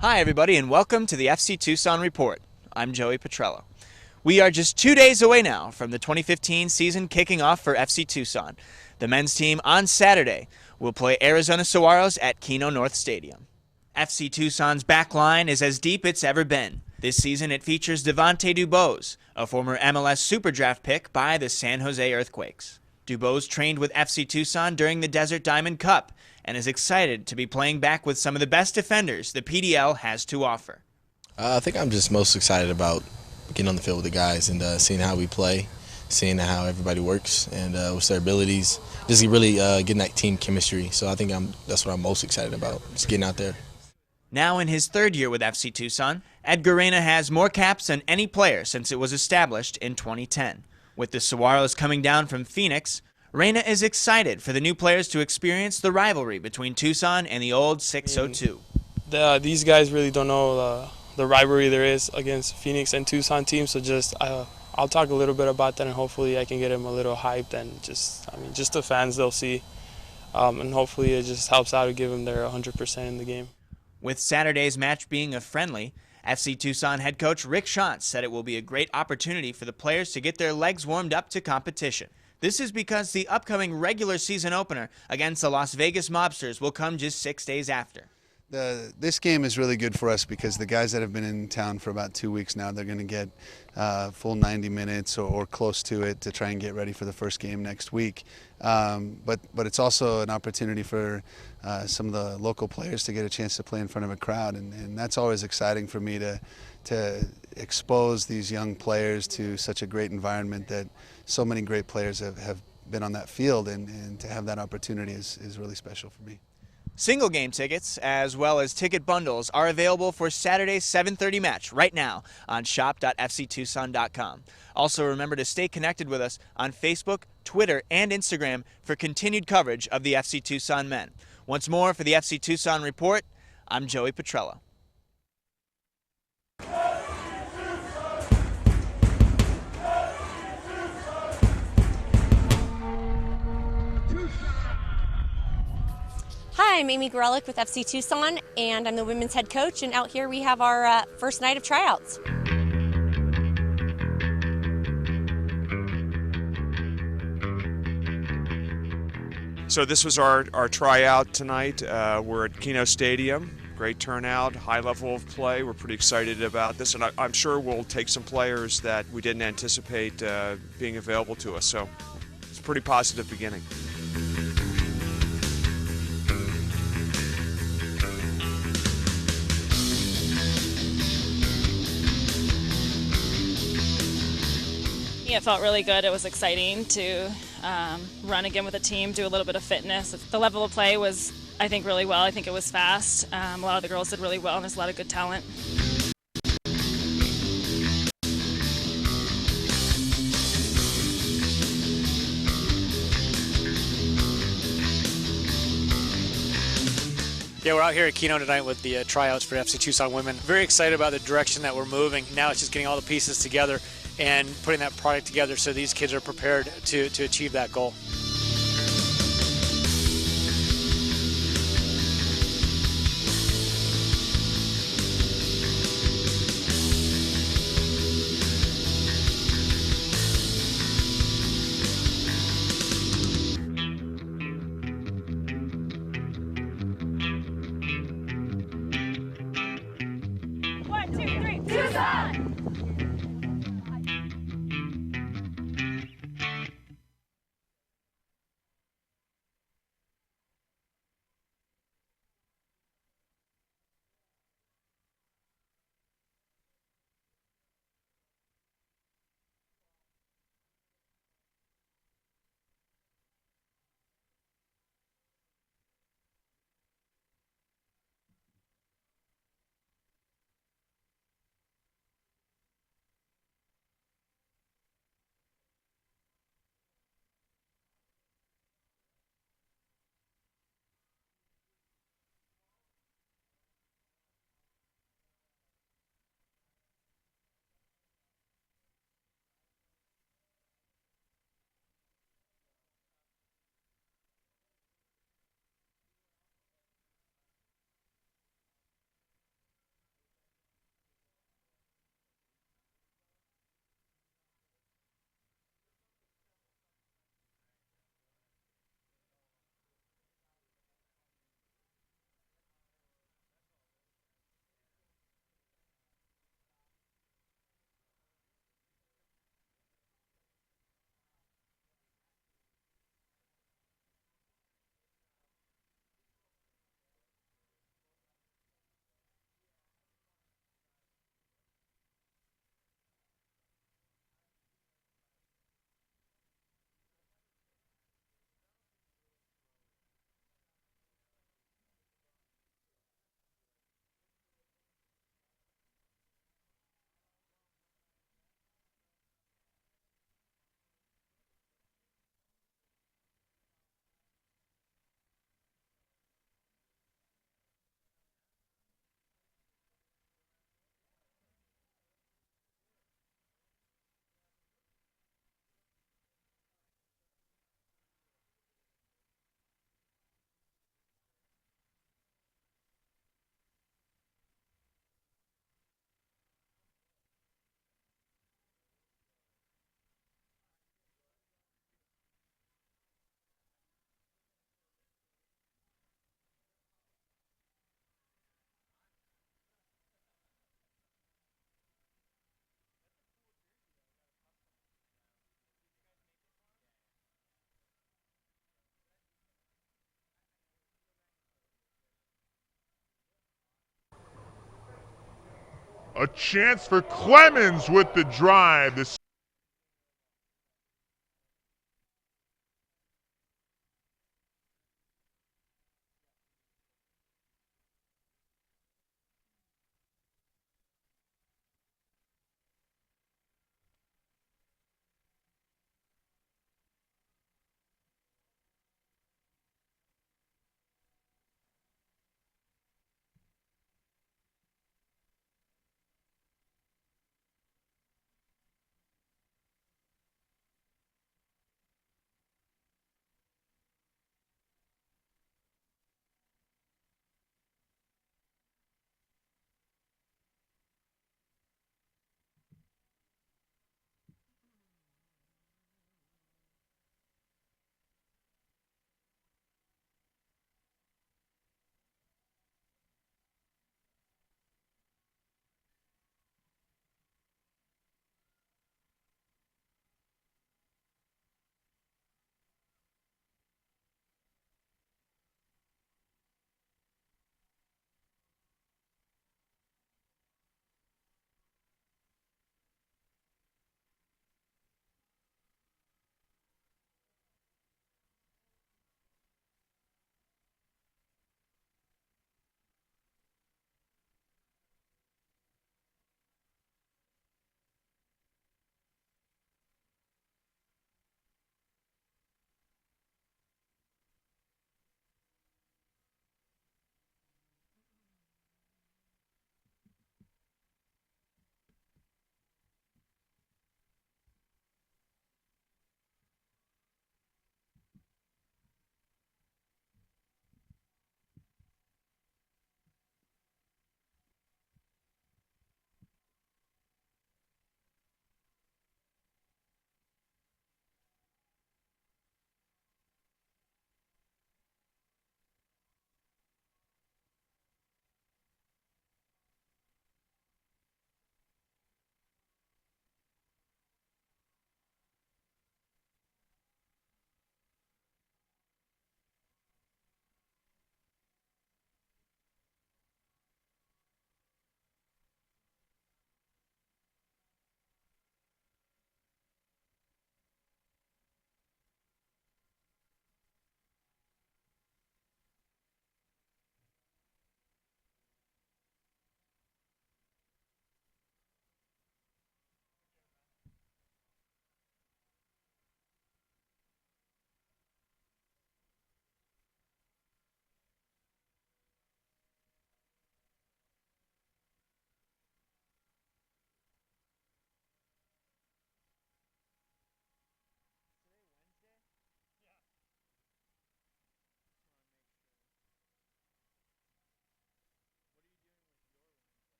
Speaker 1: Hi, everybody, and welcome to the FC Tucson Report. I'm Joey Petrello. We are just 2 days away now from the 2015 season kicking off for FC Tucson. The men's team on Saturday will play Arizona Saguaros at Keno North Stadium. FC Tucson's back line is as deep it's ever been. This season it features Devontae Dubose, a former MLS Super Draft pick by the San Jose Earthquakes. Dubose trained with FC Tucson during the Desert Diamond Cup and is excited to be playing back with some of the best defenders the PDL has to offer.
Speaker 3: I think I'm just most excited about getting on the field with the guys and seeing how we play, seeing how everybody works and what's their abilities, just really getting that team chemistry. So I think that's what I'm most excited about, just getting out there.
Speaker 1: Now in his third year with FC Tucson, Edgar Reyna has more caps than any player since it was established in 2010. With the Saguaros coming down from Phoenix, Reyna is excited for the new players to experience the rivalry between Tucson and the old 602.
Speaker 4: These guys really don't know the rivalry there is against Phoenix and Tucson teams, so just I'll talk a little bit about that, and hopefully I can get them a little hyped, and just the fans they'll see, and hopefully it just helps out to give them their 100% in the game.
Speaker 1: With Saturday's match being a friendly, FC Tucson head coach Rick Schantz said it will be a great opportunity for the players to get their legs warmed up to competition. This is because the upcoming regular season opener against the Las Vegas Mobsters will come just 6 days after.
Speaker 5: This game is really good for us because the guys that have been in town for about 2 weeks now, they're going to get full 90 minutes or close to it to try and get ready for the first game next week. But it's also an opportunity for some of the local players to get a chance to play in front of a crowd, and that's always exciting for me to expose these young players to such a great environment that so many great players have been on that field, and to have that opportunity is really special for me.
Speaker 1: Single game tickets, as well as ticket bundles, are available for Saturday's 7:30 match right now on shop.fctucson.com. Also, remember to stay connected with us on Facebook, Twitter, and Instagram for continued coverage of the FC Tucson men. Once more, for the FC Tucson Report, I'm Joey Petrello.
Speaker 6: Hi, I'm Amy Gorelick with FC Tucson, and I'm the women's head coach, and out here we have our first night of tryouts.
Speaker 7: So this was our tryout tonight. We're at Keno Stadium. Great turnout, high level of play. We're pretty excited about this, and I'm sure we'll take some players that we didn't anticipate being available to us. So it's a pretty positive beginning.
Speaker 8: It felt really good. It was exciting to run again with a team, do a little bit of fitness. The level of play was, I think, really well. I think it was fast. A lot of the girls did really well, and there's a lot of good talent.
Speaker 9: Yeah, we're out here at Keno tonight with the tryouts for FC Tucson women. Very excited about the direction that we're moving. Now it's just getting all the pieces together and putting that product together so these kids are prepared to achieve that goal.
Speaker 10: A chance for Clemens with the drive.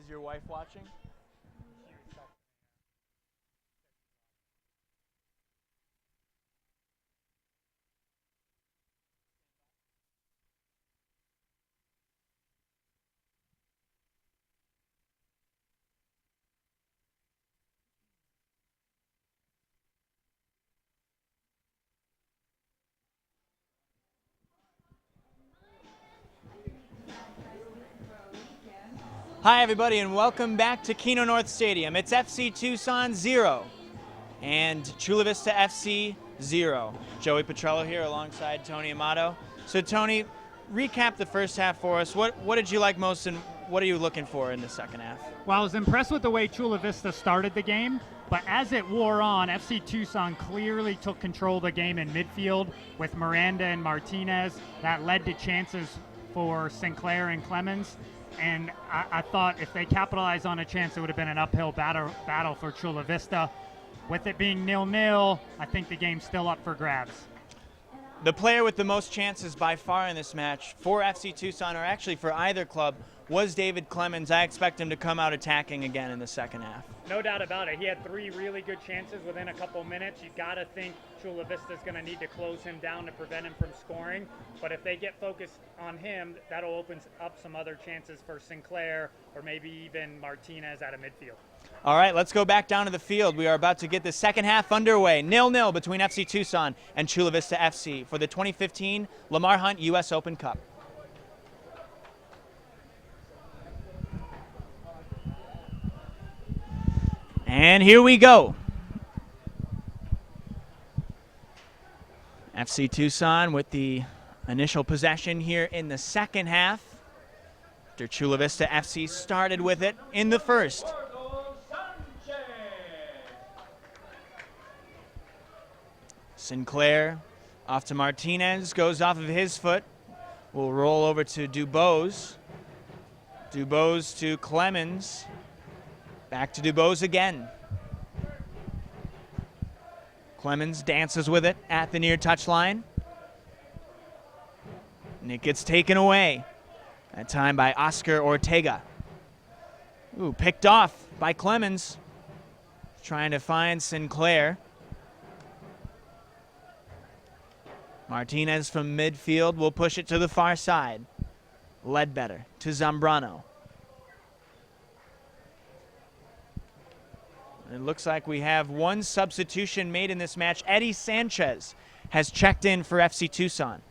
Speaker 1: Is your wife watching? Hi everybody and welcome back to Keno North Stadium. It's FC Tucson 0 and Chula Vista FC 0. Joey Petrello here alongside Tony Amato. So Tony, recap the first half for us. What did you like most and what are you looking for in the second half?
Speaker 2: Well, I was impressed with the way Chula Vista started the game, but as it wore on, FC Tucson clearly took control of the game in midfield with Miranda and Martinez. That led to chances for Sinclair and Clemens. And I thought if they capitalized on a chance, it would have been an uphill battle for Chula Vista. With it being 0-0, I think the game's still up for grabs.
Speaker 1: The player with the most chances by far in this match for FC Tucson, or actually for either club, was David Clemens. I expect him to come out attacking again in the second half.
Speaker 2: No doubt about it. He had 3 really good chances within a couple minutes. You got to think Chula Vista's going to need to close him down to prevent him from scoring. But if they get focused on him, that'll open up some other chances for Sinclair or maybe even Martinez out of midfield.
Speaker 1: All right, let's go back down to the field. We are about to get the second half underway. 0-0 between FC Tucson and Chula Vista FC for the 2015 Lamar Hunt U.S. Open Cup. And here we go. FC Tucson with the initial possession here in the second half. After Chula Vista FC started with it in the first. Sinclair off to Martinez, goes off of his foot. Will roll over to Dubose. Dubose to Clemens. Back to Dubose again. Clemens dances with it at the near touchline. And it gets taken away. That time by Oscar Ortega. Ooh, picked off by Clemens. Trying to find Sinclair. Martinez from midfield will push it to the far side. Ledbetter to Zambrano. It looks like we have one substitution made in this match. Eddie Sanchez has checked in for FC Tucson.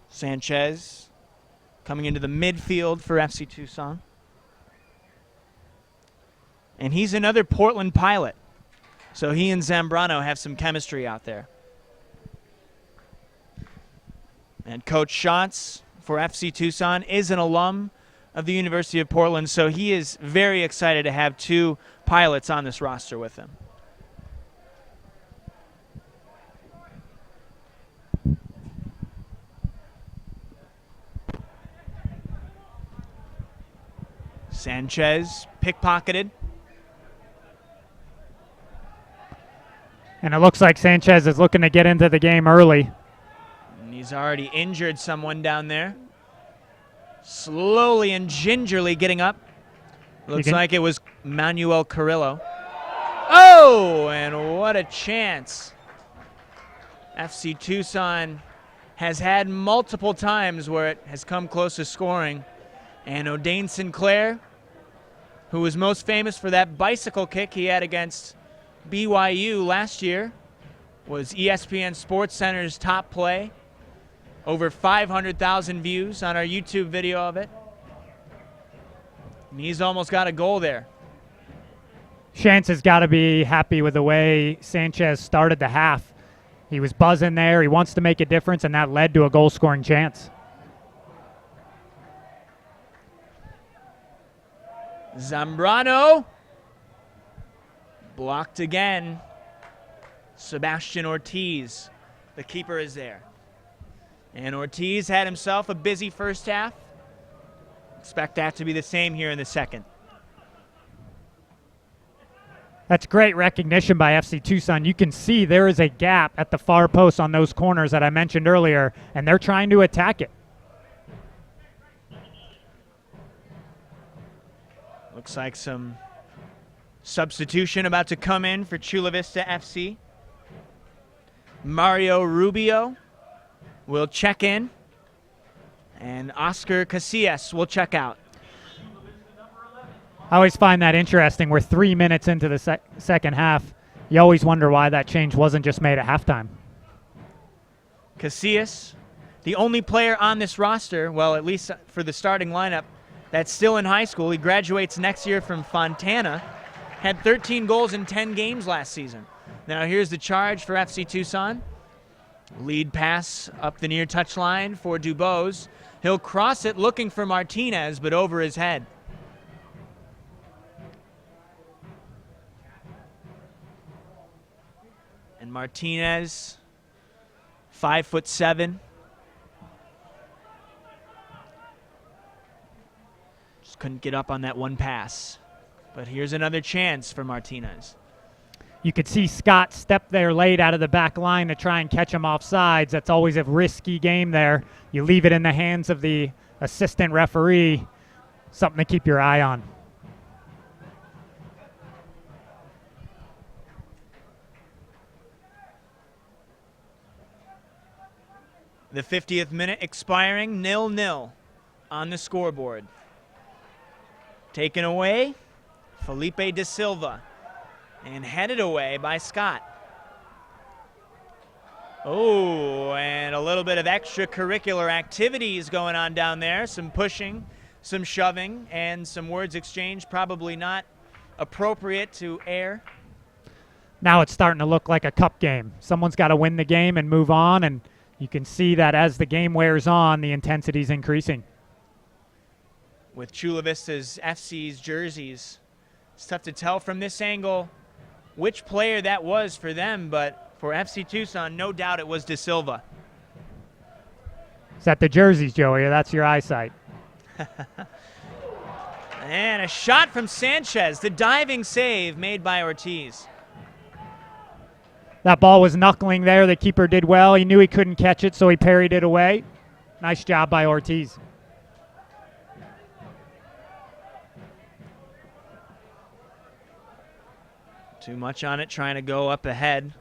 Speaker 1: Sanchez coming into the midfield for FC Tucson. And he's another Portland pilot. So he and Zambrano have some chemistry out there. And Coach Schatz for FC Tucson is an alum of the University of Portland, so he is very excited to have 2 pilots on this roster with him. Sanchez pickpocketed.
Speaker 2: And it looks like Sanchez is looking to get into the game early.
Speaker 1: And he's already injured someone down there. Slowly and gingerly getting up. Looks like it was Manuel Carrillo. Oh, and what a chance. FC Tucson has had multiple times where it has come close to scoring. And O'Dane Sinclair, who was most famous for that bicycle kick he had against BYU last year, was ESPN SportsCenter's top play. Over 500,000 views on our YouTube video of it. And he's almost got a goal there.
Speaker 2: Shantz has got to be happy with the way Sanchez started the half. He was buzzing there. He wants to make a difference, and that led to a goal-scoring chance.
Speaker 1: Zambrano. Blocked again. Sebastian Ortiz. The keeper is there. And Ortiz had himself a busy first half. Expect that to be the same here in the second.
Speaker 2: That's great recognition by FC Tucson. You can see there is a gap at the far post on those corners that I mentioned earlier, and they're trying to attack it.
Speaker 1: Looks like some substitution about to come in for Chula Vista FC. Mario Rubio will check in, and Oscar Casillas will check out.
Speaker 2: I always find that interesting. We're 3 minutes into the second half. You always wonder why that change wasn't just made at halftime.
Speaker 1: Casillas, the only player on this roster, well, at least for the starting lineup, that's still in high school. He graduates next year from Fontana. Had 13 goals in 10 games last season. Now here's the charge for FC Tucson. Lead pass up the near touchline for Dubose. He'll cross it looking for Martinez, but over his head. And Martinez, 5'7". Just couldn't get up on that one pass. But here's another chance for Martinez.
Speaker 2: You could see Scott step there late out of the back line to try and catch him off sides. That's always a risky game there. You leave it in the hands of the assistant referee. Something to keep your eye on.
Speaker 1: The 50th minute expiring, 0-0 on the scoreboard. Taken away, Felipe da Silva, and headed away by Scott. Oh, and a little bit of extracurricular activities going on down there. Some pushing, some shoving, and some words exchanged, probably not appropriate to air.
Speaker 2: Now it's starting to look like a cup game. Someone's got to win the game and move on, and you can see that as the game wears on, the intensity is increasing.
Speaker 1: With Chula Vista's FC's jerseys, it's tough to tell from this angle which player that was for them, but for FC Tucson, no doubt it was Da Silva.
Speaker 2: Is that the jerseys, Joey, or that's your eyesight?
Speaker 1: And a shot from Sanchez, the diving save made by Ortiz.
Speaker 2: That ball was knuckling there. The keeper did well. He knew he couldn't catch it, so he parried it away. Nice job by Ortiz.
Speaker 1: Too much on it, trying to go up ahead.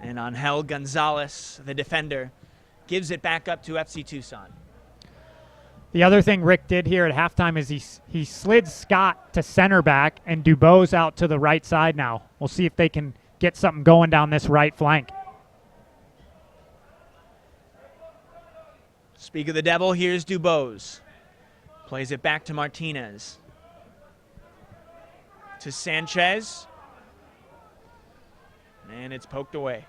Speaker 1: And Angel Gonzalez, the defender, gives it back up to FC Tucson.
Speaker 2: The other thing Rick did here at halftime is he slid Scott to center back and Dubose out to the right side now. We'll see if they can get something going down this right flank.
Speaker 1: Speak of the devil, here's Dubose. Plays it back to Martinez. To Sanchez. And it's poked away.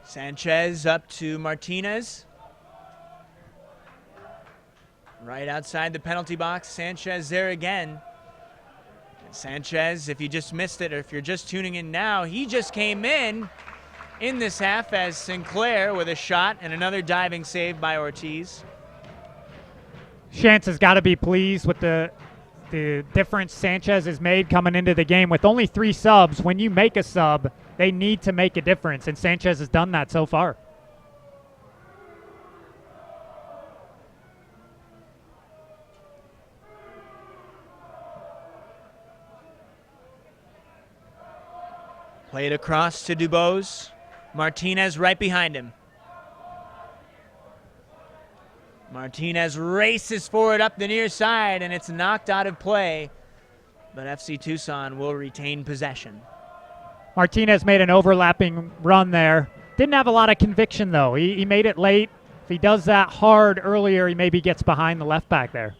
Speaker 1: Sanchez up to Martinez. Right outside the penalty box. Sanchez there again. And Sanchez, if you just missed it or if you're just tuning in now, he just came in this half as Sinclair with a shot and another diving save by Ortiz.
Speaker 2: Shantz has got to be pleased with the difference Sanchez has made coming into the game. With only 3 subs, when you make a sub, they need to make a difference, and Sanchez has done that so far.
Speaker 1: Played across to Dubose. Martinez right behind him. Martinez races forward up the near side, and it's knocked out of play. But FC Tucson will retain possession.
Speaker 2: Martinez made an overlapping run there. Didn't have a lot of conviction, though. He made it late. If he does that hard earlier, he maybe gets behind the left back there.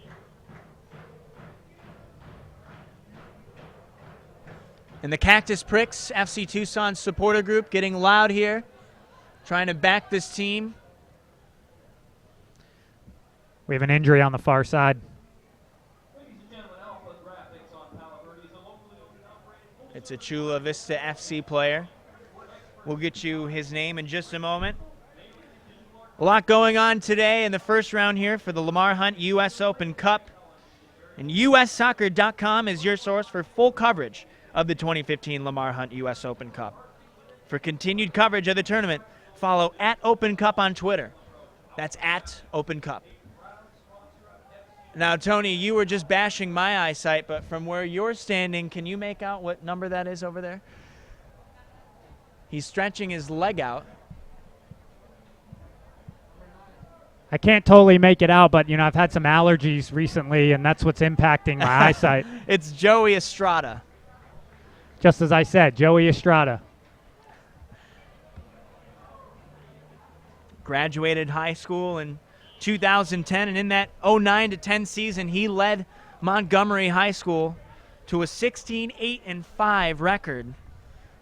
Speaker 1: And the Cactus Pricks, FC Tucson supporter group, getting loud here, trying to back this team.
Speaker 2: We have an injury on the far side.
Speaker 1: It's a Chula Vista FC player. We'll get you his name in just a moment. A lot going on today in the first round here for the Lamar Hunt U.S. Open Cup. And USsoccer.com is your source for full coverage of the 2015 Lamar Hunt U.S. Open Cup. For continued coverage of the tournament, follow @OpenCup on Twitter. That's @OpenCup. Now, Tony, you were just bashing my eyesight, but from where you're standing, can you make out what number that is over there? He's stretching his leg out.
Speaker 2: I can't totally make it out, but, I've had some allergies recently, and that's what's impacting my eyesight.
Speaker 1: It's Joey Estrada.
Speaker 2: Just as I said, Joey Estrada.
Speaker 1: Graduated high school in 2010, and in that 09 to 10 season, he led Montgomery High School to a 16-8-5 record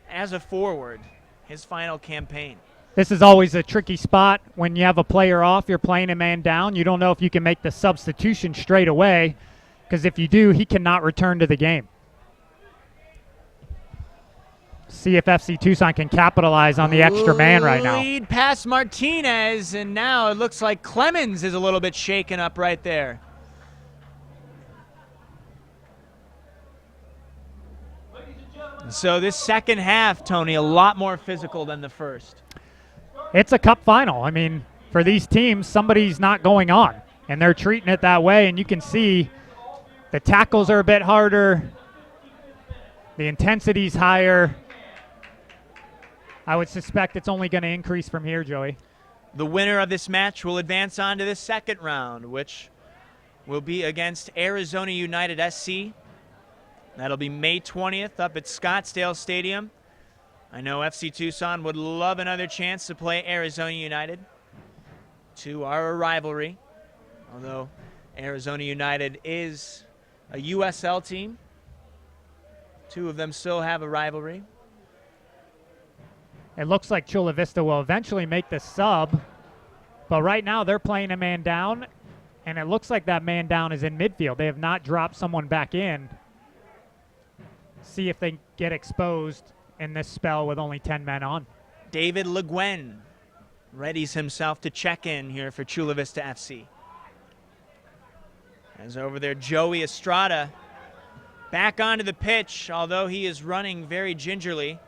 Speaker 1: as a forward, his final campaign.
Speaker 2: This is always a tricky spot when you have a player off, you're playing a man down. You don't know if you can make the substitution straight away, because if you do, he cannot return to the game. See if FC Tucson can capitalize on the extra man right now.
Speaker 1: Lead past Martinez, and now it looks like Clemens is a little bit shaken up right there. So this second half, Tony, a lot more physical than the first.
Speaker 2: It's a cup final. I mean, for these teams, somebody's not going on, and they're treating it that way, and you can see the tackles are a bit harder, the intensity's higher. I would suspect it's only going to increase from here, Joey.
Speaker 1: The winner of this match will advance on to the second round, which will be against Arizona United SC. That'll be May 20th up at Scottsdale Stadium. I know FC Tucson would love another chance to play Arizona United to our rivalry, although Arizona United is a USL team. Two of them still have a rivalry.
Speaker 2: It looks like Chula Vista will eventually make the sub, but right now they're playing a man down, and it looks like that man down is in midfield. They have not dropped someone back in. See if they get exposed in this spell with only 10 men on.
Speaker 1: David Le Guin readies himself to check in here for Chula Vista FC. As over there, Joey Estrada back onto the pitch, although he is running very gingerly.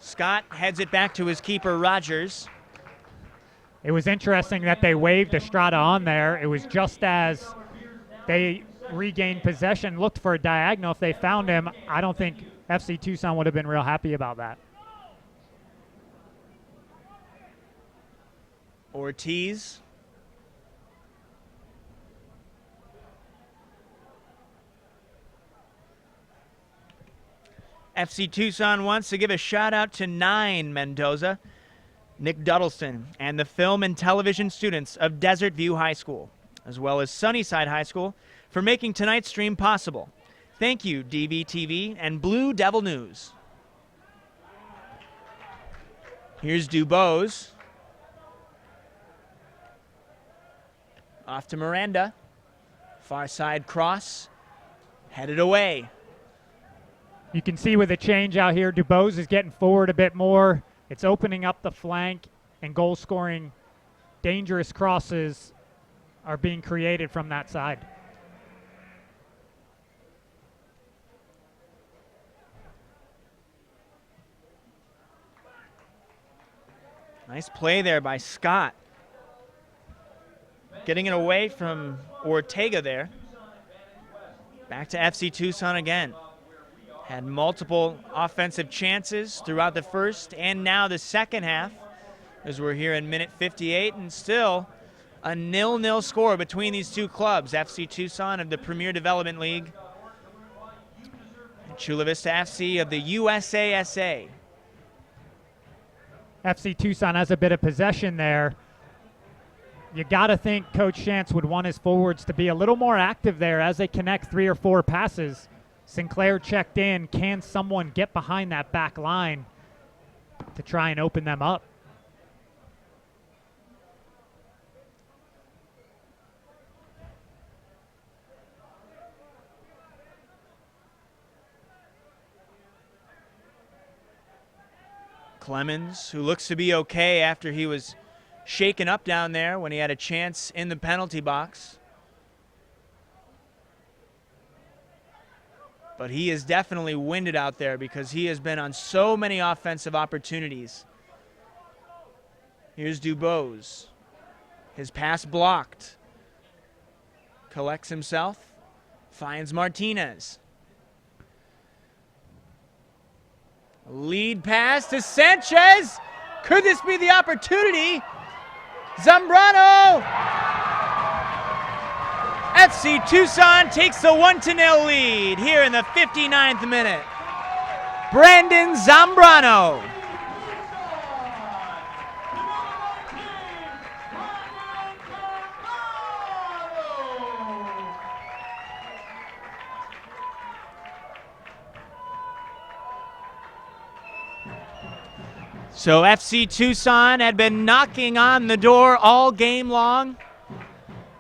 Speaker 1: Scott heads it back to his keeper, Rogers.
Speaker 2: It was interesting that they waved Estrada on there. It was just as they regained possession, looked for a diagonal. If they found him, I don't think FC Tucson would have been real happy about that.
Speaker 1: Ortiz. FC Tucson wants to give a shout out to 9 Mendoza, Nick Duddleston, and the film and television students of Desert View High School, as well as Sunnyside High School, for making tonight's stream possible. Thank you, DVTV and Blue Devil News. Here's Dubose. Off to Miranda. Far side cross. Headed away.
Speaker 2: You can see with the change out here, Dubose is getting forward a bit more. It's opening up the flank, and goal-scoring dangerous crosses are being created from that side.
Speaker 1: Nice play there by Scott. Getting it away from Ortega there. Back to FC Tucson again. Had multiple offensive chances throughout the first and now the second half, as we're here in minute 58, and still a 0-0 score between these two clubs, FC Tucson of the Premier Development League and Chula Vista FC of the USASA.
Speaker 2: FC Tucson has a bit of possession there. You got to think Coach Shantz would want his forwards to be a little more active there as they connect 3 or 4 passes. Sinclair checked in. Can someone get behind that back line to try and open them up?
Speaker 1: Clemens, who looks to be okay after he was shaken up down there when he had a chance in the penalty box. But he is definitely winded out there because he has been on so many offensive opportunities. Here's Dubose. His pass blocked. Collects himself. Finds Martinez. Lead pass to Sanchez. Could this be the opportunity? Zambrano! FC Tucson takes the 1-0 lead here in the 59th minute. Brandon Zambrano. So FC Tucson had been knocking on the door all game long.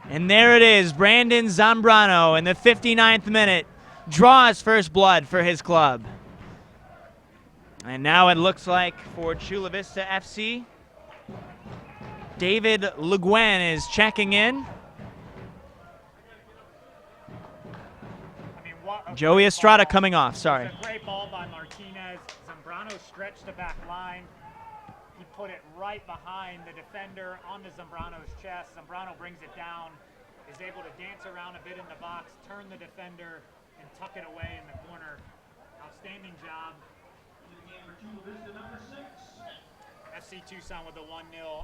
Speaker 1: And there it is, Brandon Zambrano in the 59th minute draws first blood for his club. And now it looks like for Chula Vista FC, David Le Guin is checking in. Joey Estrada coming off, sorry.
Speaker 2: It's a great ball by Martinez. Zambrano stretched the back line. He put it right behind the defender onto Zambrano's chest. Zambrano brings it down, is able to dance around a bit in the box, turn the defender, and tuck it away in the corner. Outstanding job. FC Tucson with a 1-0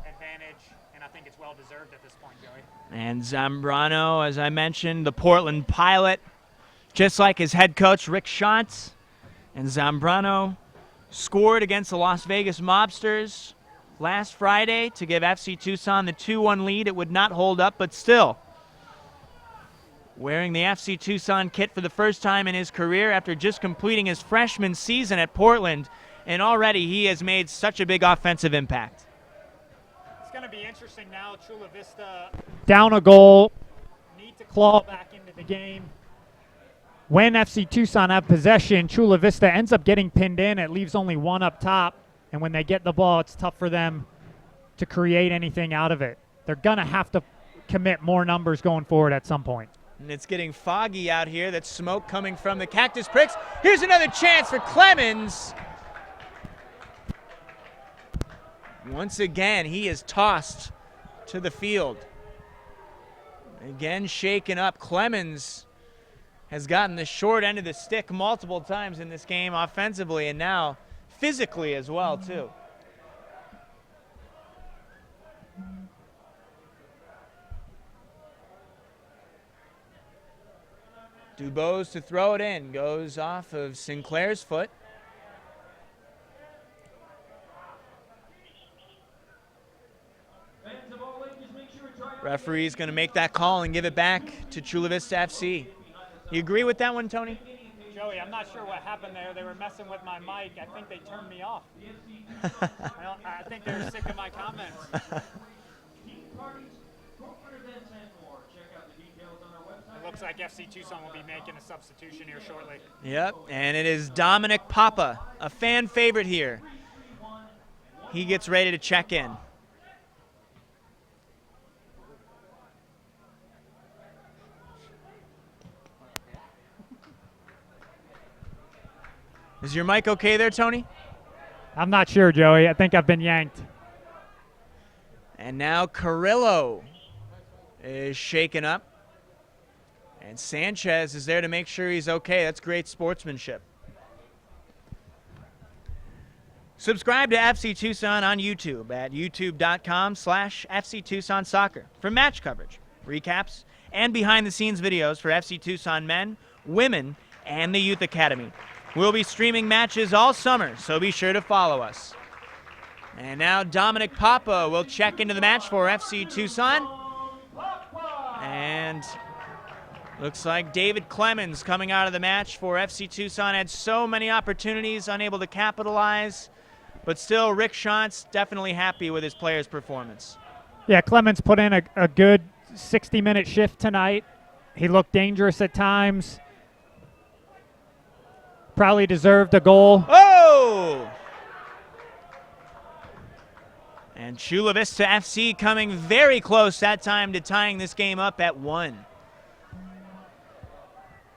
Speaker 2: advantage, and I think it's well deserved at this point, Joey.
Speaker 1: And Zambrano, as I mentioned, the Portland Pilot, just like his head coach, Rick Schantz. And Zambrano scored against the Las Vegas Mobsters last Friday to give FC Tucson the 2-1 lead. It would not hold up, but still. Wearing the FC Tucson kit for the first time in his career after just completing his freshman season at Portland, and already he has made such a big offensive impact.
Speaker 2: It's going to be interesting now. Chula Vista down a goal, need to claw back into the game. When FC Tucson have possession, Chula Vista ends up getting pinned in. It leaves only one up top, and when they get the ball, it's tough for them to create anything out of it. They're going to have to commit more numbers going forward at some point.
Speaker 1: And it's getting foggy out here. That's smoke coming from the Cactus Pricks. Here's another chance for Clemens. Once again, he is tossed to the field. Again, shaken up. Clemens has gotten the short end of the stick multiple times in this game offensively, and now physically as well, too. Dubose to throw it in. Goes off of Sinclair's foot. Referee's going to make that call and give it back to Chula Vista FC. You agree with that one, Tony?
Speaker 2: Joey, I'm not sure what happened there. They were messing with my mic. I think they turned me off. I think they were sick of my comments. It looks like FC Tucson will be making a substitution here shortly.
Speaker 1: Yep, and it is Dominic Papa, a fan favorite here. He gets ready to check in. Is your mic okay there, Tony?
Speaker 2: I'm not sure, Joey. I think I've been yanked.
Speaker 1: And now Carrillo is shaken up. And Sanchez is there to make sure he's okay. That's great sportsmanship. Subscribe to FC Tucson on YouTube at youtube.com/FC Tucson Soccer for match coverage, recaps, and behind-the-scenes videos for FC Tucson men, women, and the Youth Academy. We'll be streaming matches all summer, so be sure to follow us. And now Dominic Papa will check into the match for FC Tucson. And looks like David Clemens coming out of the match for FC Tucson. Had so many opportunities, unable to capitalize. But still, Rick Schantz definitely happy with his player's performance.
Speaker 2: Yeah, Clemens put in a good 60-minute shift tonight. He looked dangerous at times. Probably deserved a goal.
Speaker 1: Oh! And Chula Vista FC coming very close that time to tying this game up at 1.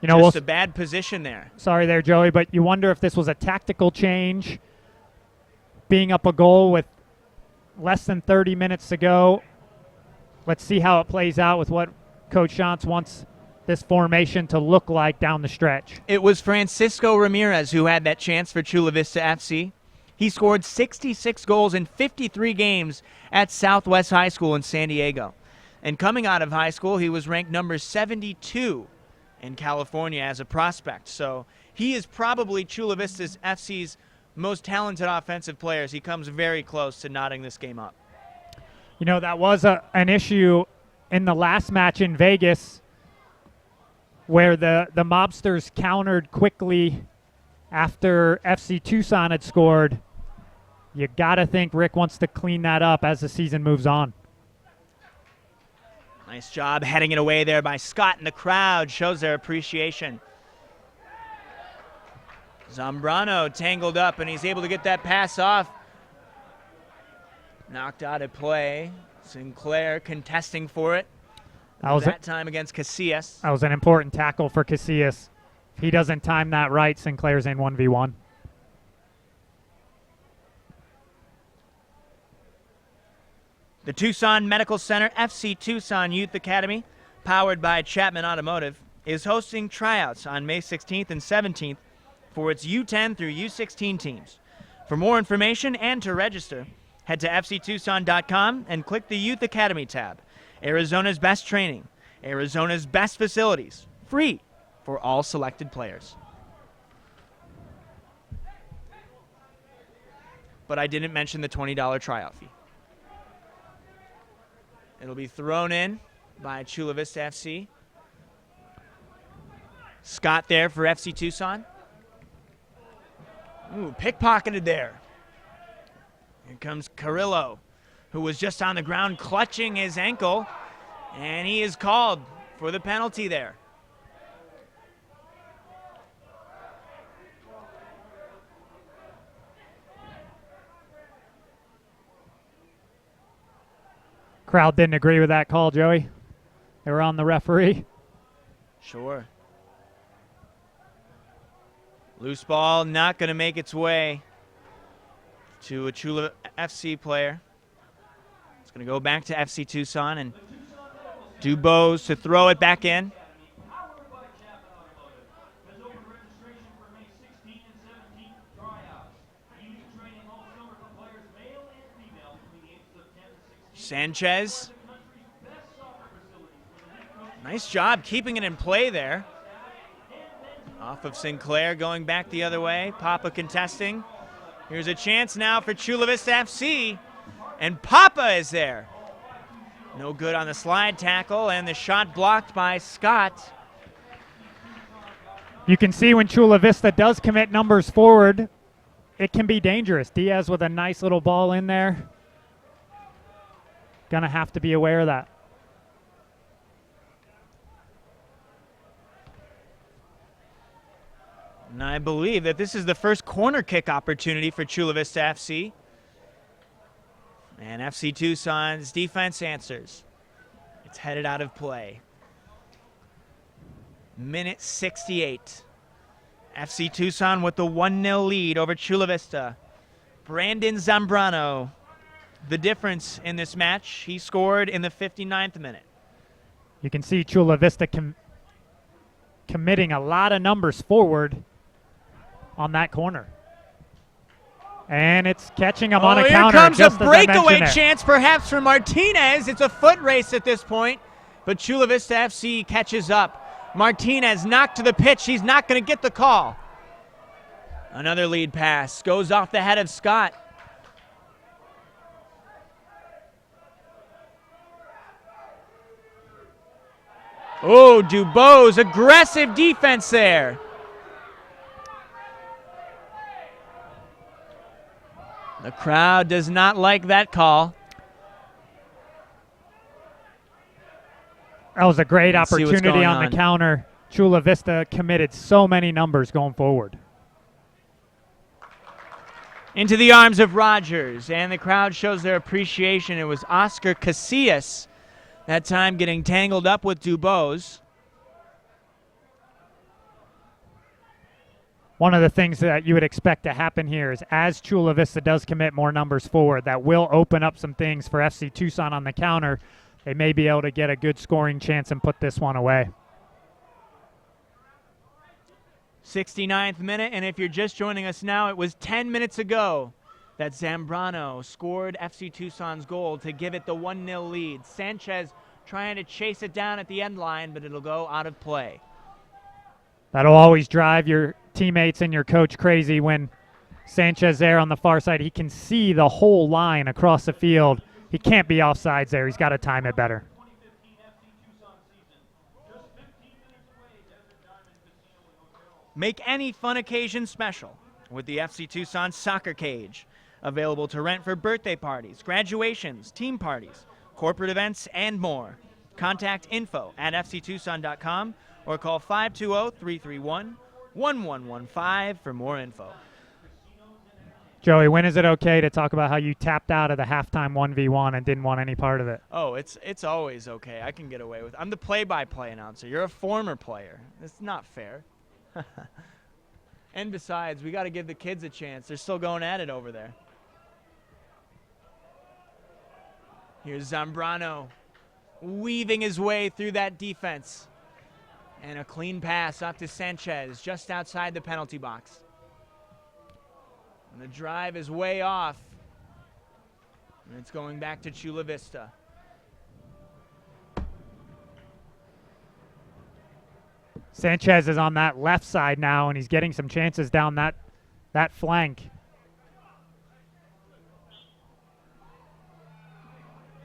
Speaker 2: You know,
Speaker 1: Just a bad position there.
Speaker 2: Sorry there, Joey, but you wonder if this was a tactical change, being up a goal with less than 30 minutes to go. Let's see how it plays out with what Coach Shantz wants this formation to look like down the stretch.
Speaker 1: It was Francisco Ramirez who had that chance for Chula Vista FC. He scored 66 goals in 53 games at Southwest High School in San Diego. And coming out of high school, he was ranked number 72 in California as a prospect. So he is probably Chula Vista FC's most talented offensive players. He comes very close to knotting this game up.
Speaker 2: You know, that was an issue in the last match in Vegas where the Mobsters countered quickly after FC Tucson had scored. You got to think Rick wants to clean that up as the season moves on.
Speaker 1: Nice job heading it away there by Scott, and the crowd shows their appreciation. Zambrano tangled up, and he's able to get that pass off. Knocked out of play. Sinclair contesting for it. That time against Casillas.
Speaker 2: That was an important tackle for Casillas. If he doesn't time that right, Sinclair's in 1v1.
Speaker 1: The Tucson Medical Center FC Tucson Youth Academy, powered by Chapman Automotive, is hosting tryouts on May 16th and 17th for its U10 through U16 teams. For more information and to register, head to fctucson.com and click the Youth Academy tab. Arizona's best training, Arizona's best facilities, free for all selected players. But I didn't mention the $20 tryout fee. It'll be thrown in by Chula Vista FC. Scott there for FC Tucson. Ooh, pickpocketed there. Here comes Carrillo, who was just on the ground clutching his ankle, and he is called for the penalty there.
Speaker 2: Crowd didn't agree with that call, Joey. They were on the referee.
Speaker 1: Sure. Loose ball not going to make its way to a Chula FC player. It's going to go back to FC Tucson and Dubose to throw it back in. Sanchez. Nice job keeping it in play there. Off of Sinclair, going back the other way. Papa contesting. Here's a chance now for Chula Vista FC. And Papa is there. No good on the slide tackle, and the shot blocked by Scott.
Speaker 2: You can see when Chula Vista does commit numbers forward, it can be dangerous. Diaz with a nice little ball in there. Gonna have to be aware of that.
Speaker 1: And I believe that this is the first corner kick opportunity for Chula Vista FC. And FC Tucson's defense answers. It's headed out of play. Minute 68. FC Tucson with the 1-0 lead over Chula Vista. Brandon Zambrano, the difference in this match. He scored in the 59th minute.
Speaker 2: You can see Chula Vista committing a lot of numbers forward on that corner. And it's catching him on a counter.
Speaker 1: Here comes a
Speaker 2: just
Speaker 1: breakaway chance perhaps for Martinez. It's a foot race at this point, but Chula Vista FC catches up. Martinez knocked to the pitch. He's not going to get the call. Another lead pass goes off the head of Scott. Oh, Dubose, aggressive defense there. The crowd does not like that call.
Speaker 2: That was a great opportunity on the counter. Chula Vista committed so many numbers going forward.
Speaker 1: Into the arms of Rogers, and the crowd shows their appreciation. It was Oscar Casillas that time getting tangled up with Dubose.
Speaker 2: One of the things that you would expect to happen here is as Chula Vista does commit more numbers forward, that will open up some things for FC Tucson on the counter. They may be able to get a good scoring chance and put this one away.
Speaker 1: 69th minute, and if you're just joining us now, it was 10 minutes ago that Zambrano scored FC Tucson's goal to give it the 1-0 lead. Sanchez trying to chase it down at the end line, but it'll go out of play.
Speaker 2: That'll always drive your teammates and your coach crazy when Sanchez there on the far side. He can see the whole line across the field. He can't be offsides there. He's got to time it better.
Speaker 1: Make any fun occasion special with the FC Tucson Soccer Cage. Available to rent for birthday parties, graduations, team parties, corporate events, and more. Contact info@fctucson.com or call 520-331-1115 for more info.
Speaker 2: Joey, when is it okay to talk about how you tapped out of the halftime 1v1 and didn't want any part of it?
Speaker 1: Oh, it's always okay. I can get away with it. I'm the play-by-play announcer. You're a former player. It's not fair. And besides, we got to give the kids a chance. They're still going at it over there. Here's Zambrano weaving his way through that defense. And a clean pass off to Sanchez just outside the penalty box. And the drive is way off. And it's going back to Chula Vista.
Speaker 2: Sanchez is on that left side now, and he's getting some chances down that flank.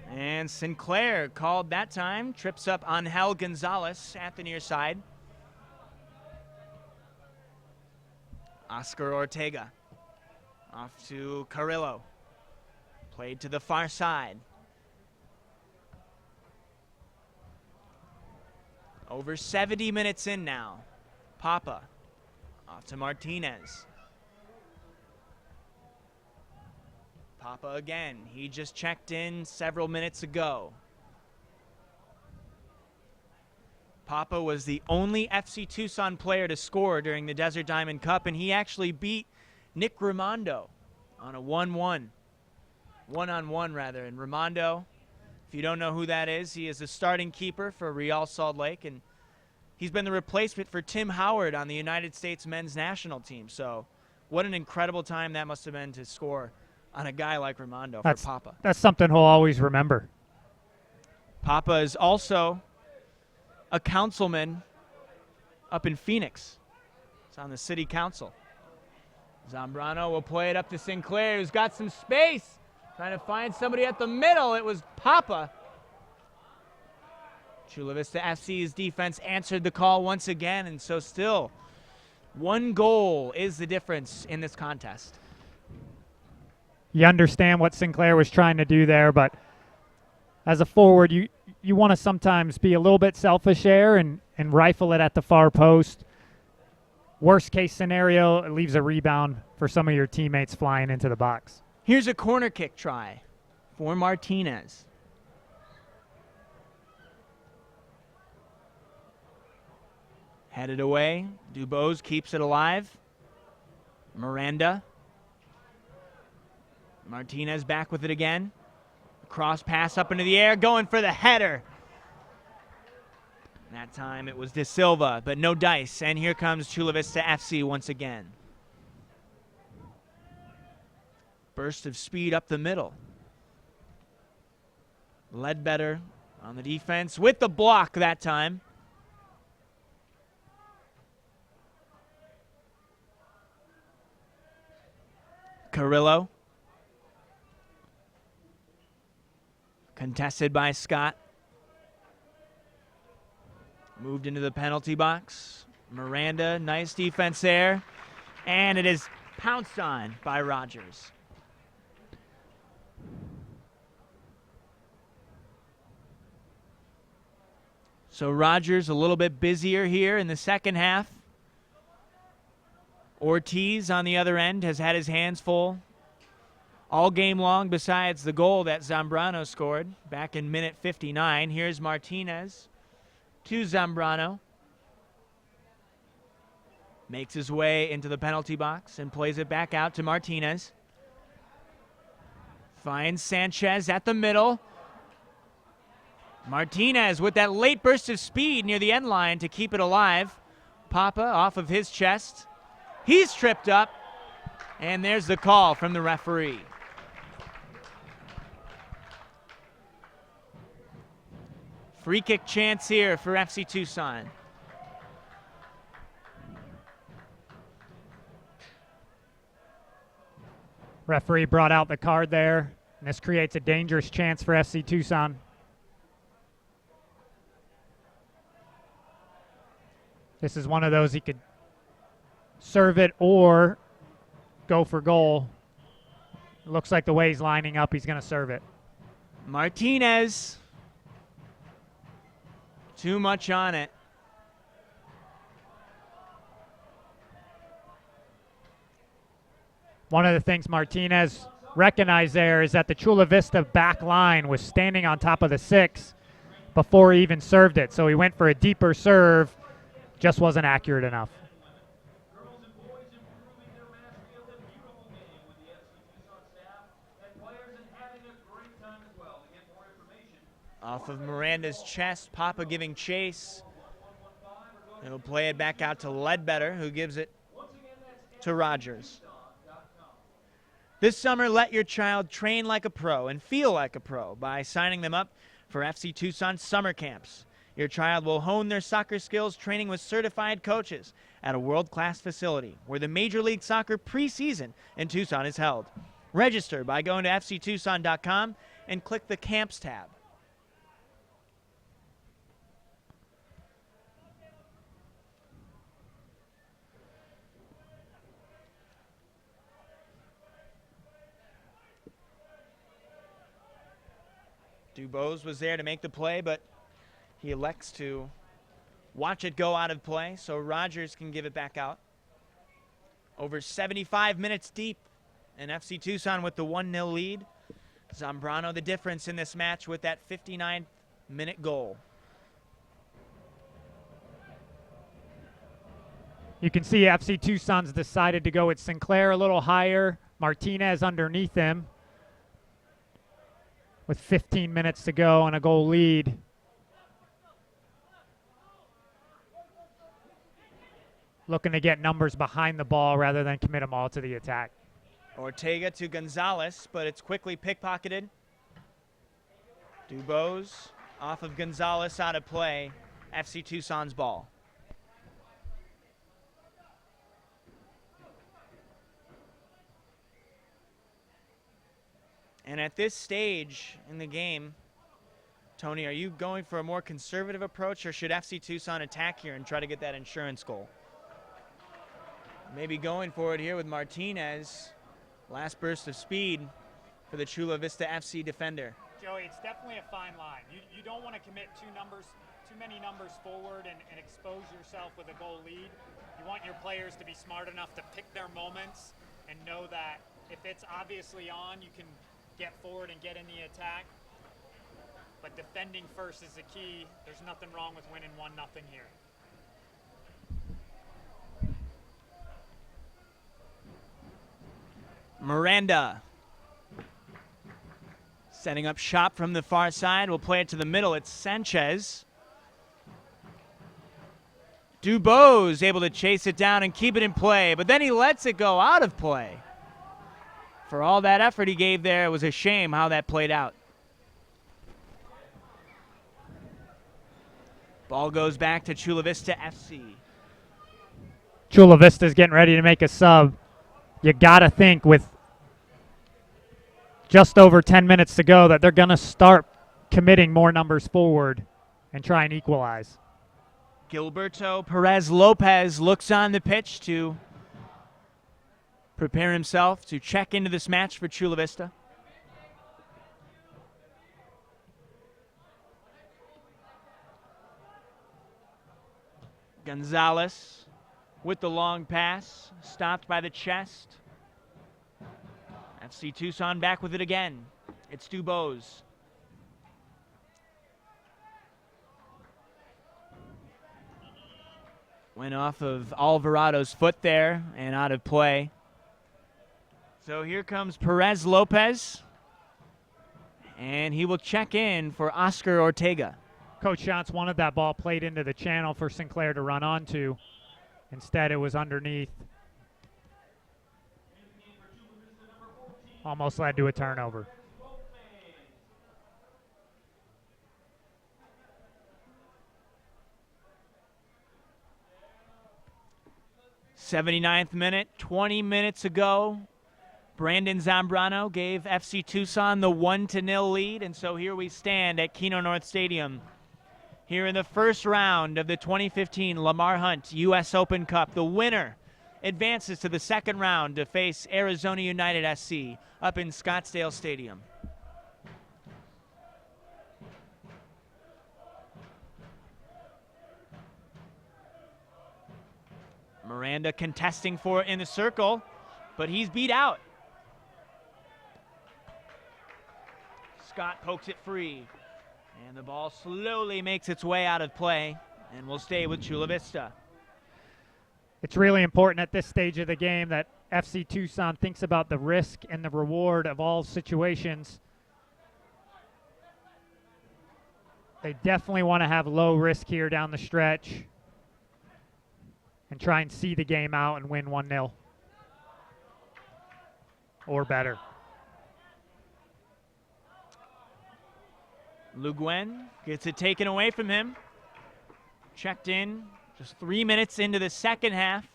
Speaker 1: And Sinclair called that time. Trips up Angel Gonzalez at the near side. Oscar Ortega off to Carrillo. Played to the far side. Over 70 minutes in now. Papa off to Martinez. Papa again. He just checked in several minutes ago. Papa was the only FC Tucson player to score during the Desert Diamond Cup, and he actually beat Nick Raimondo on a 1-1. One-on-one, rather. And Raimondo, if you don't know who that is, he is the starting keeper for Real Salt Lake, and he's been the replacement for Tim Howard on the United States men's national team. So what an incredible time that must have been to score on a guy like Raimondo for Papa.
Speaker 2: That's something he'll always remember.
Speaker 1: Papa is also a councilman up in Phoenix. It's on the city council. Zambrano will play it up to Sinclair, who's got some space. Trying to find somebody at the middle. It was Papa. Chula Vista FC's defense answered the call once again, and so still, one goal is the difference in this contest.
Speaker 2: You understand what Sinclair was trying to do there, but as a forward, you want to sometimes be a little bit selfish there and rifle it at the far post. Worst case scenario, it leaves a rebound for some of your teammates flying into the box.
Speaker 1: Here's a corner kick try for Martinez. Headed away. Dubose keeps it alive. Miranda. Martinez back with it again. Cross pass up into the air, going for the header. That time it was De Silva, but no dice. And here comes Chula Vista FC once again. Burst of speed up the middle. Ledbetter on the defense with the block that time. Carrillo. Contested by Scott. Moved into the penalty box. Miranda, nice defense there. And it is pounced on by Rogers. So Rogers a little bit busier here in the second half. Ortiz on the other end has had his hands full all game long besides the goal that Zambrano scored back in minute 59. Here's Martinez to Zambrano. Makes his way into the penalty box and plays it back out to Martinez. Finds Sanchez at the middle. Martinez with that late burst of speed near the end line to keep it alive. Papa off of his chest. He's tripped up, and there's the call from the referee. Free kick chance here for FC Tucson.
Speaker 2: Referee brought out the card there, and this creates a dangerous chance for FC Tucson. This is one of those he could serve it or go for goal. It looks like the way he's lining up, he's going to serve it.
Speaker 1: Martinez. Too much on it.
Speaker 2: One of the things Martinez recognized there is that the Chula Vista back line was standing on top of the 6 before he even served it. So he went for a deeper serve, just wasn't accurate enough.
Speaker 1: Off of Miranda's chest, Papa giving chase. He'll play it back out to Ledbetter, who gives it to Rogers. This summer, let your child train like a pro and feel like a pro by signing them up for FC Tucson summer camps. Your child will hone their soccer skills training with certified coaches at a world-class facility where the Major League Soccer preseason in Tucson is held. Register by going to fctucson.com and click the Camps tab. Dubose was there to make the play, but he elects to watch it go out of play so Rogers can give it back out. Over 75 minutes deep, and FC Tucson with the 1-0 lead. Zambrano the difference in this match with that 59-minute goal.
Speaker 2: You can see FC Tucson's decided to go with Sinclair a little higher, Martinez underneath him. With 15 minutes to go and a goal lead. Looking to get numbers behind the ball rather than commit them all to the attack.
Speaker 1: Ortega to Gonzalez, but it's quickly pickpocketed. Dubose off of Gonzalez out of play. FC Tucson's ball. And at this stage in the game, Tony, are you going for a more conservative approach, or should FC Tucson attack here and try to get that insurance goal? Maybe going for it here with Martinez. Last burst of speed for the Chula Vista FC defender.
Speaker 2: Joey, it's definitely a fine line. You don't want to commit too many numbers forward and expose yourself with a goal lead. You want your players to be smart enough to pick their moments and know that if it's obviously on, you can get forward and get in the attack. But defending first is the key. There's nothing wrong with winning 1-0 here.
Speaker 1: Miranda setting up shop from the far side. We'll play it to the middle. It's Sanchez. Dubose able to chase it down and keep it in play, but then he lets it go out of play. For all that effort he gave there, it was a shame how that played out. Ball goes back to Chula Vista FC.
Speaker 2: Chula Vista's getting ready to make a sub. You got to think with just over 10 minutes to go that they're going to start committing more numbers forward and try and equalize.
Speaker 1: Gilberto Perez Lopez looks on the pitch to prepare himself to check into this match for Chula Vista. Gonzalez with the long pass, stopped by the chest. FC Tucson back with it again. It's Dubose. Went off of Alvarado's foot there and out of play. So here comes Perez Lopez, and he will check in for Oscar Ortega.
Speaker 2: Coach Shantz wanted that ball played into the channel for Sinclair to run onto. Instead, it was underneath. Almost led to a turnover.
Speaker 1: '79th minute, 20 minutes ago, Brandon Zambrano gave FC Tucson the 1-0 lead, and so here we stand at Keno North Stadium. Here in the first round of the 2015 Lamar Hunt U.S. Open Cup, the winner advances to the second round to face Arizona United SC up in Scottsdale Stadium. Miranda contesting for it in the circle, but he's beat out. Scott pokes it free, and the ball slowly makes its way out of play and will stay with Chula Vista.
Speaker 2: It's really important at this stage of the game that FC Tucson thinks about the risk and the reward of all situations. They definitely want to have low risk here down the stretch and try and see the game out and win 1-0 or better.
Speaker 1: Luguen gets it taken away from him. Checked in just 3 minutes into the second half.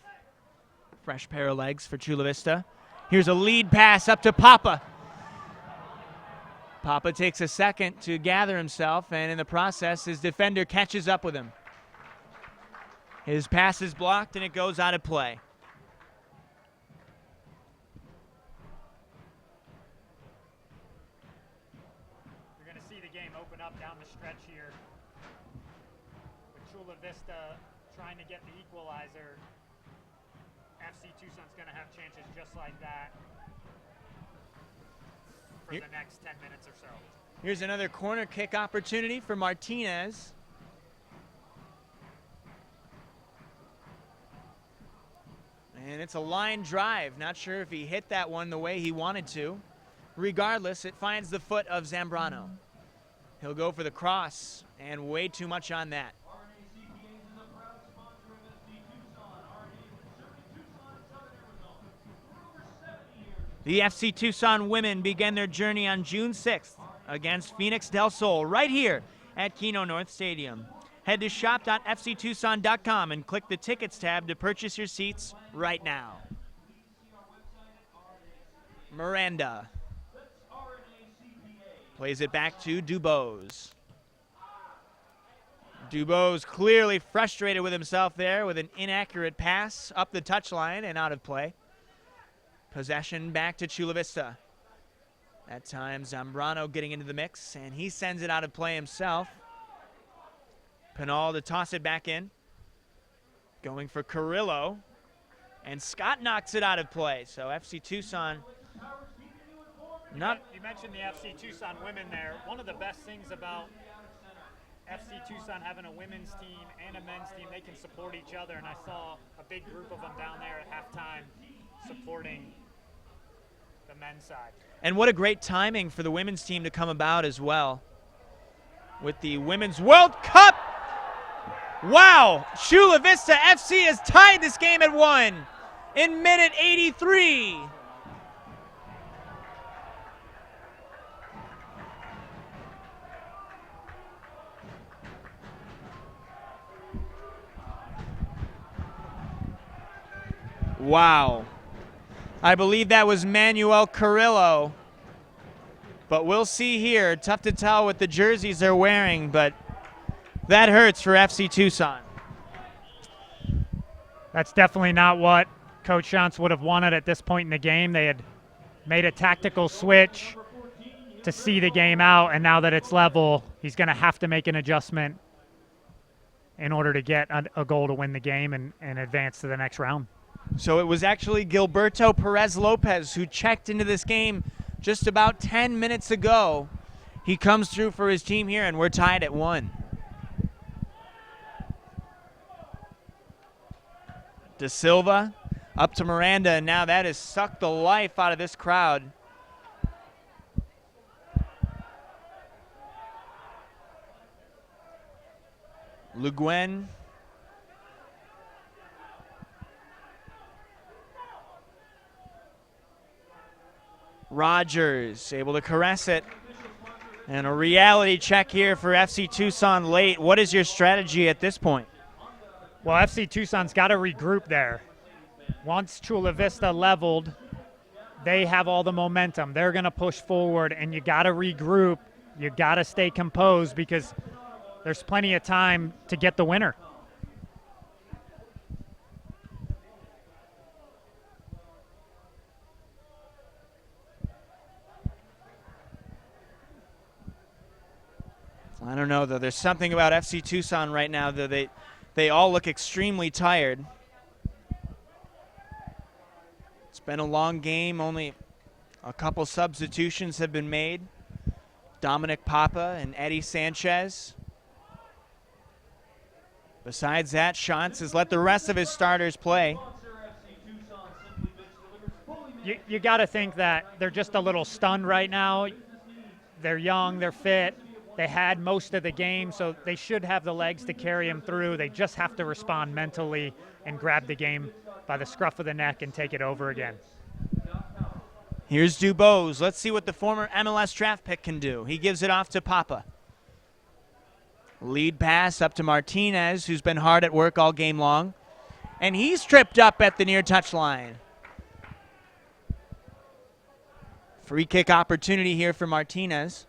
Speaker 1: Fresh pair of legs for Chula Vista. Here's a lead pass up to Papa. Papa takes a second to gather himself, and in the process, his defender catches up with him. His pass is blocked, and it goes out of play.
Speaker 2: You're going to see the game open up down the stretch here. With Chula Vista trying to get the equalizer, FC Tucson's going to have chances just like that for the next 10 minutes or so.
Speaker 1: Here's another corner kick opportunity for Martinez. And it's a line drive. Not sure if he hit that one the way he wanted to. Regardless, it finds the foot of Zambrano. He'll go for the cross, and way too much on that. The FC Tucson women began their journey on June 6th against Phoenix del Sol right here at Keno North Stadium. Head to shop.fctucson.com and click the Tickets tab to purchase your seats right now. Miranda plays it back to Dubose. Dubose clearly frustrated with himself there with an inaccurate pass up the touchline and out of play. Possession back to Chula Vista. That time Zambrano getting into the mix, and he sends it out of play himself. Pinal to toss it back in. Going for Carrillo. And Scott knocks it out of play. So FC Tucson
Speaker 2: You mentioned the FC Tucson women there. One of the best things about FC Tucson having a women's team and a men's team, they can support each other. And I saw a big group of them down there at halftime supporting the men's side.
Speaker 1: And what a great timing for the women's team to come about as well. With the Women's World Cup. Wow, Chula Vista FC has tied this game at 1 in minute 83. Wow. I believe that was Manuel Carrillo. But we'll see here. Tough to tell what the jerseys they're wearing, but that hurts for FC Tucson.
Speaker 2: That's definitely not what Coach Shantz would have wanted at this point in the game. They had made a tactical switch to see the game out, and now that it's level, he's going to have to make an adjustment in order to get a goal to win the game and advance to the next round.
Speaker 1: So it was actually Gilberto Perez Lopez who checked into this game just about 10 minutes ago. He comes through for his team here, and we're tied at 1. De Silva up to Miranda, and now that has sucked the life out of this crowd. Le Guin. Rogers able to caress it. And a reality check here for FC Tucson late. What is your strategy at this point?
Speaker 2: Well, FC Tucson's got to regroup there. Once Chula Vista leveled, they have all the momentum. They're going to push forward, and you got to regroup. You got to stay composed because there's plenty of time to get the winner.
Speaker 1: I don't know, though. There's something about FC Tucson right now that they all look extremely tired. It's been a long game. Only a couple substitutions have been made. Dominic Papa and Eddie Sanchez. Besides that, Shantz has let the rest of his starters play.
Speaker 2: You got to think that they're just a little stunned right now. They're young, they're fit. They had most of the game, so they should have the legs to carry them through. They just have to respond mentally and grab the game by the scruff of the neck and take it over again.
Speaker 1: Here's Dubose. Let's see what the former MLS draft pick can do. He gives it off to Papa. Lead pass up to Martinez, who's been hard at work all game long. And he's tripped up at the near touchline. Free kick opportunity here for Martinez.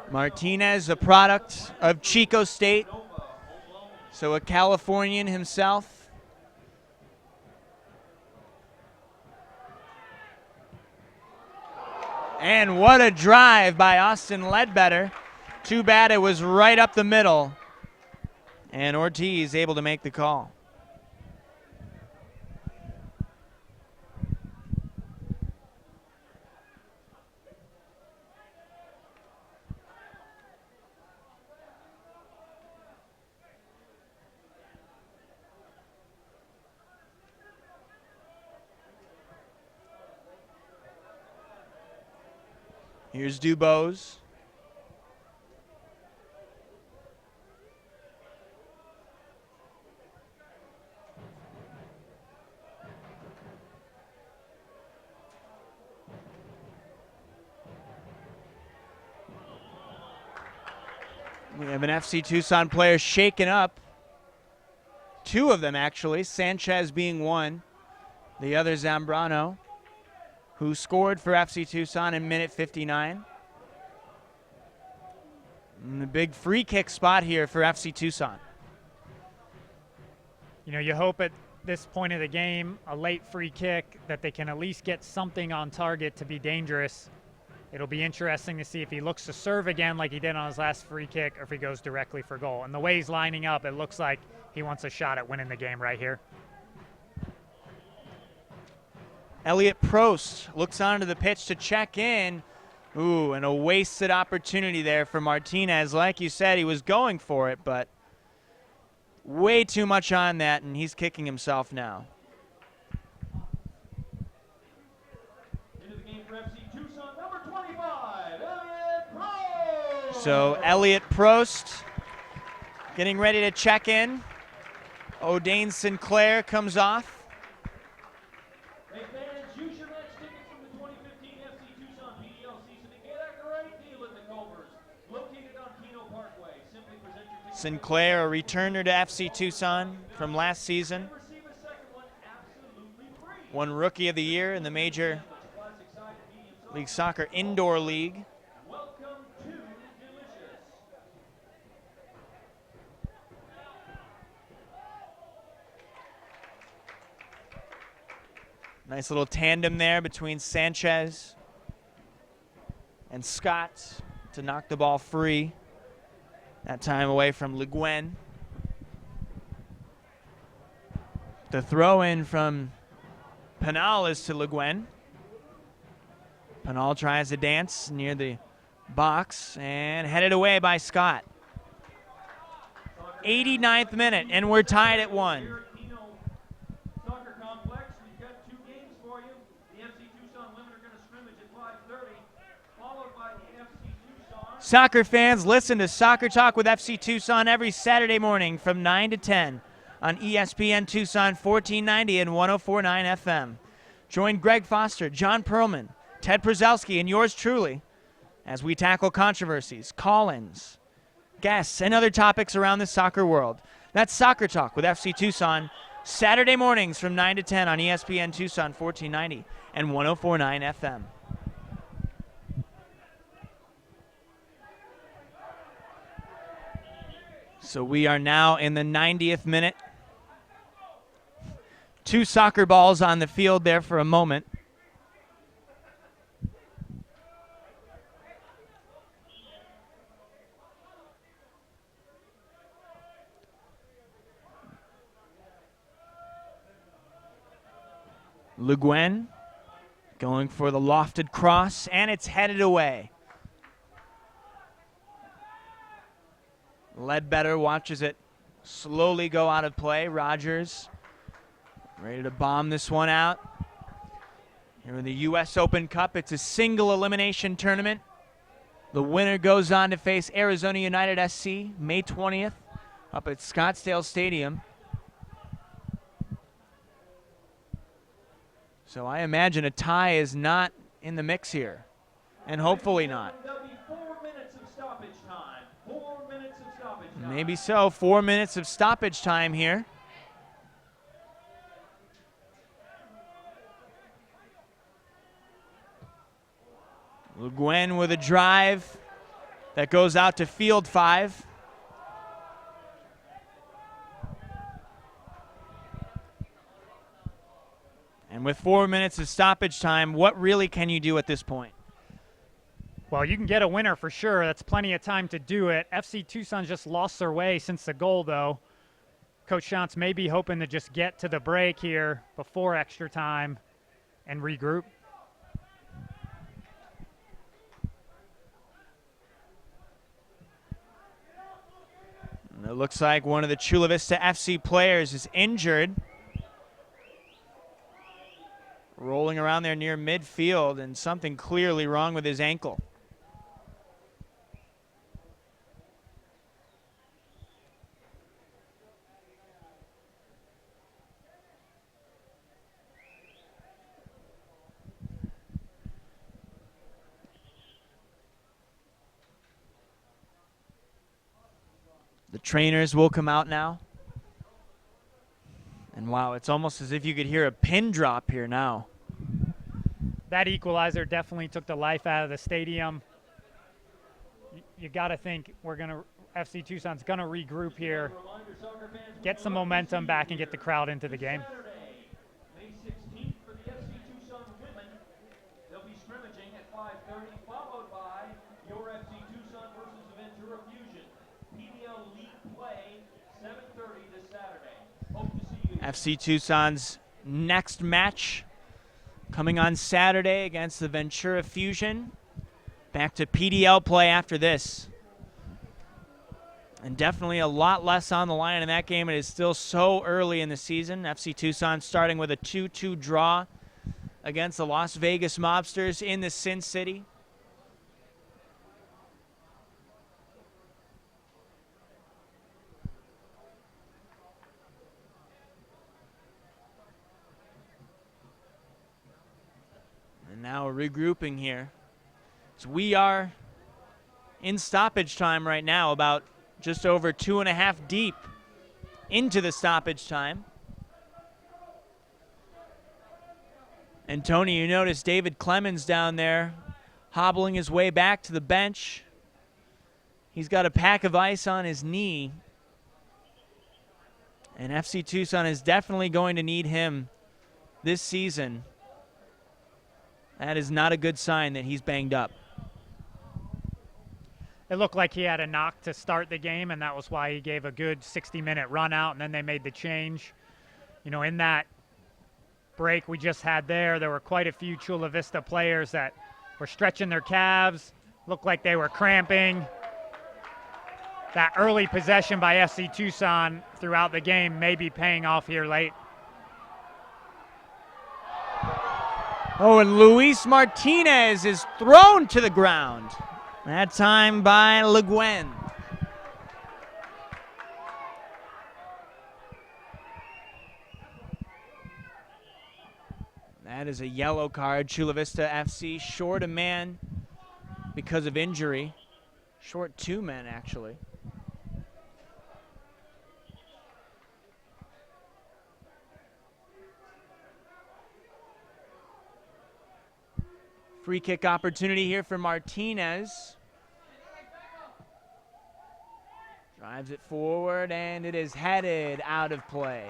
Speaker 1: Martinez, a product of Chico State, so a Californian himself. And what a drive by Austin Ledbetter. Too bad it was right up the middle. And Ortiz able to make the call. Here's Dubose. We have an FC Tucson player shaken up. Two of them, actually. Sanchez being one. The other Zambrano, who scored for FC Tucson in minute 59. And a big free kick spot here for FC Tucson.
Speaker 2: You know, you hope at this point of the game, a late free kick, that they can at least get something on target to be dangerous. It'll be interesting to see if he looks to serve again like he did on his last free kick or if he goes directly for goal. And the way he's lining up, it looks like he wants a shot at winning the game right here.
Speaker 1: Elliot Prost looks onto the pitch to check in. Ooh, and a wasted opportunity there for Martinez. Like you said, he was going for it, but way too much on that, and he's kicking himself now.
Speaker 11: Into the game for FC Tucson, number 25, Elliot Prost.
Speaker 1: So Elliot Prost getting ready to check in. O'Dane Sinclair comes off. Sinclair, a returner to FC Tucson from last season. Won Rookie of the Year in the Major League Soccer Indoor League. Nice little tandem there between Sanchez and Scott to knock the ball free. That time away from Le Guin. The throw in from Penal is to Le Guin. Penal tries to dance near the box and headed away by Scott. 89th minute, and we're tied at 1.
Speaker 11: Soccer complex, we've got 2 games for you. The FC Tucson women are going to scrimmage at 5:30, followed by the FC Tucson.
Speaker 1: Soccer fans, listen to Soccer Talk with FC Tucson every Saturday morning from 9 to 10 on ESPN Tucson 1490 and 104.9 FM. Join Greg Foster, John Perlman, Ted Przalski, and yours truly as we tackle controversies, call-ins, guests, and other topics around the soccer world. That's Soccer Talk with FC Tucson, Saturday mornings from 9 to 10 on ESPN Tucson 1490 and 104.9 FM. So we are now in the 90th minute. 2 soccer balls on the field there for a moment. Le Guin going for the lofted cross, and it's headed away. Ledbetter watches it slowly go out of play. Rogers ready to bomb this one out. Here in the U.S. Open Cup, it's a single elimination tournament. The winner goes on to face Arizona United SC May 20th up at Scottsdale Stadium. So I imagine a tie is not in the mix here, and hopefully not.
Speaker 11: There'll be 4 minutes of stoppage time. 4 minutes of stoppage time.
Speaker 1: Maybe so. 4 minutes of stoppage time here. Le Guin with a drive that goes out to field 5. And with 4 minutes of stoppage time, what really can you do at this point?
Speaker 2: Well, you can get a winner for sure. That's plenty of time to do it. FC Tucson just lost their way since the goal, though. Coach Shantz may be hoping to just get to the break here before extra time and regroup.
Speaker 1: And it looks like one of the Chula Vista FC players is injured. Rolling around there near midfield, and something clearly wrong with his ankle. The trainers will come out now. And wow, it's almost as if you could hear a pin drop here now.
Speaker 2: That equalizer definitely took the life out of the stadium. You got to think FC Tucson's going to regroup here, get some momentum back, and get the crowd into the game.
Speaker 11: May 16th for the FC Tucson women. They'll be scrimmaging at 5:30, followed by your FC Tucson versus the Ventura Fusion. PDL League play 7:30 this Saturday. Hope to see you.
Speaker 1: FC Tucson's next match coming on Saturday against the Ventura Fusion. Back to PDL play after this. And definitely a lot less on the line in that game. It is still so early in the season. FC Tucson starting with a 2-2 draw against the Las Vegas Mobsters in the Sin City. And now regrouping here. So we are in stoppage time right now, about just over 2.5 deep into the stoppage time. And Tony, you notice David Clemens down there hobbling his way back to the bench. He's got a pack of ice on his knee. And FC Tucson is definitely going to need him this season That is not a good sign that he's banged up.
Speaker 2: It looked like he had a knock to start the game, and that was why he gave a good 60-minute run out, and then they made the change. You know, in that break we just had there were quite a few Chula Vista players that were stretching their calves, looked like they were cramping. That early possession by FC Tucson throughout the game may be paying off here late.
Speaker 1: Oh, and Luis Martinez is thrown to the ground. That time by Le Guin. That is a yellow card. Chula Vista FC short a man because of injury. Short 2 men, actually. Free kick opportunity here for Martinez. Drives it forward, and it is headed out of play.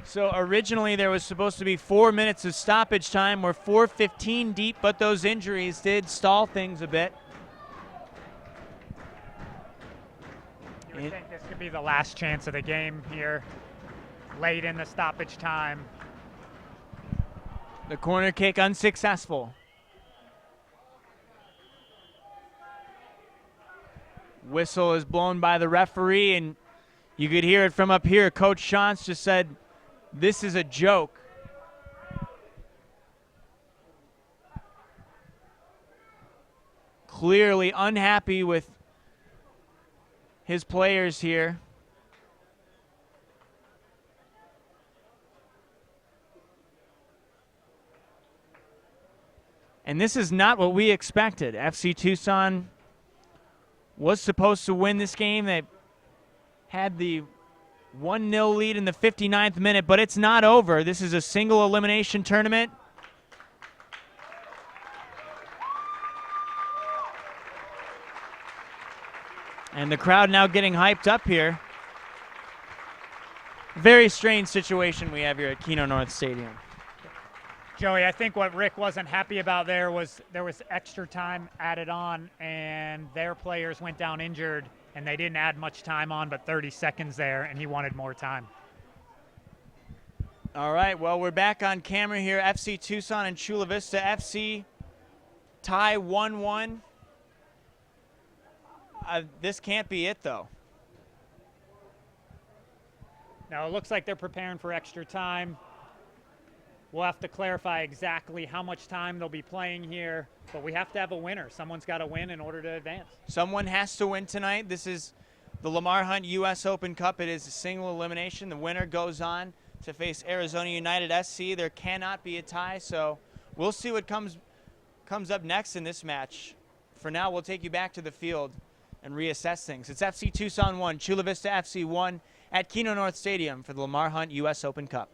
Speaker 1: So originally there was supposed to be 4 minutes of stoppage time. We're 4:15 deep, but those injuries did stall things a bit.
Speaker 2: You would think this could be the last chance of the game here, late in the stoppage time.
Speaker 1: The corner kick unsuccessful. Whistle is blown by the referee, and you could hear it from up here. Coach Shantz just said, "This is a joke." Clearly unhappy with his players here. And this is not what we expected. FC Tucson was supposed to win this game. They had the 1-0 lead in the 59th minute, but it's not over. This is a single elimination tournament. And the crowd now getting hyped up here. Very strange situation we have here at Keno North Stadium.
Speaker 2: Joey, I think what Rick wasn't happy about there was extra time added on, and their players went down injured, and they didn't add much time on, but 30 seconds there, and he wanted more time.
Speaker 1: All right, well, we're back on camera here. FC Tucson and Chula Vista FC tie 1-1. This can't be it, though.
Speaker 2: Now, it looks like they're preparing for extra time. We'll have to clarify exactly how much time they'll be playing here, but we have to have a winner. Someone's got to win in order to advance.
Speaker 1: Someone has to win tonight. This is the Lamar Hunt U.S. Open Cup. It is a single elimination. The winner goes on to face Arizona United SC. There cannot be a tie, so we'll see what comes up next in this match. For now, we'll take you back to the field and reassess things. It's FC Tucson 1, Chula Vista FC 1 at Keno North Stadium for the Lamar Hunt U.S. Open Cup.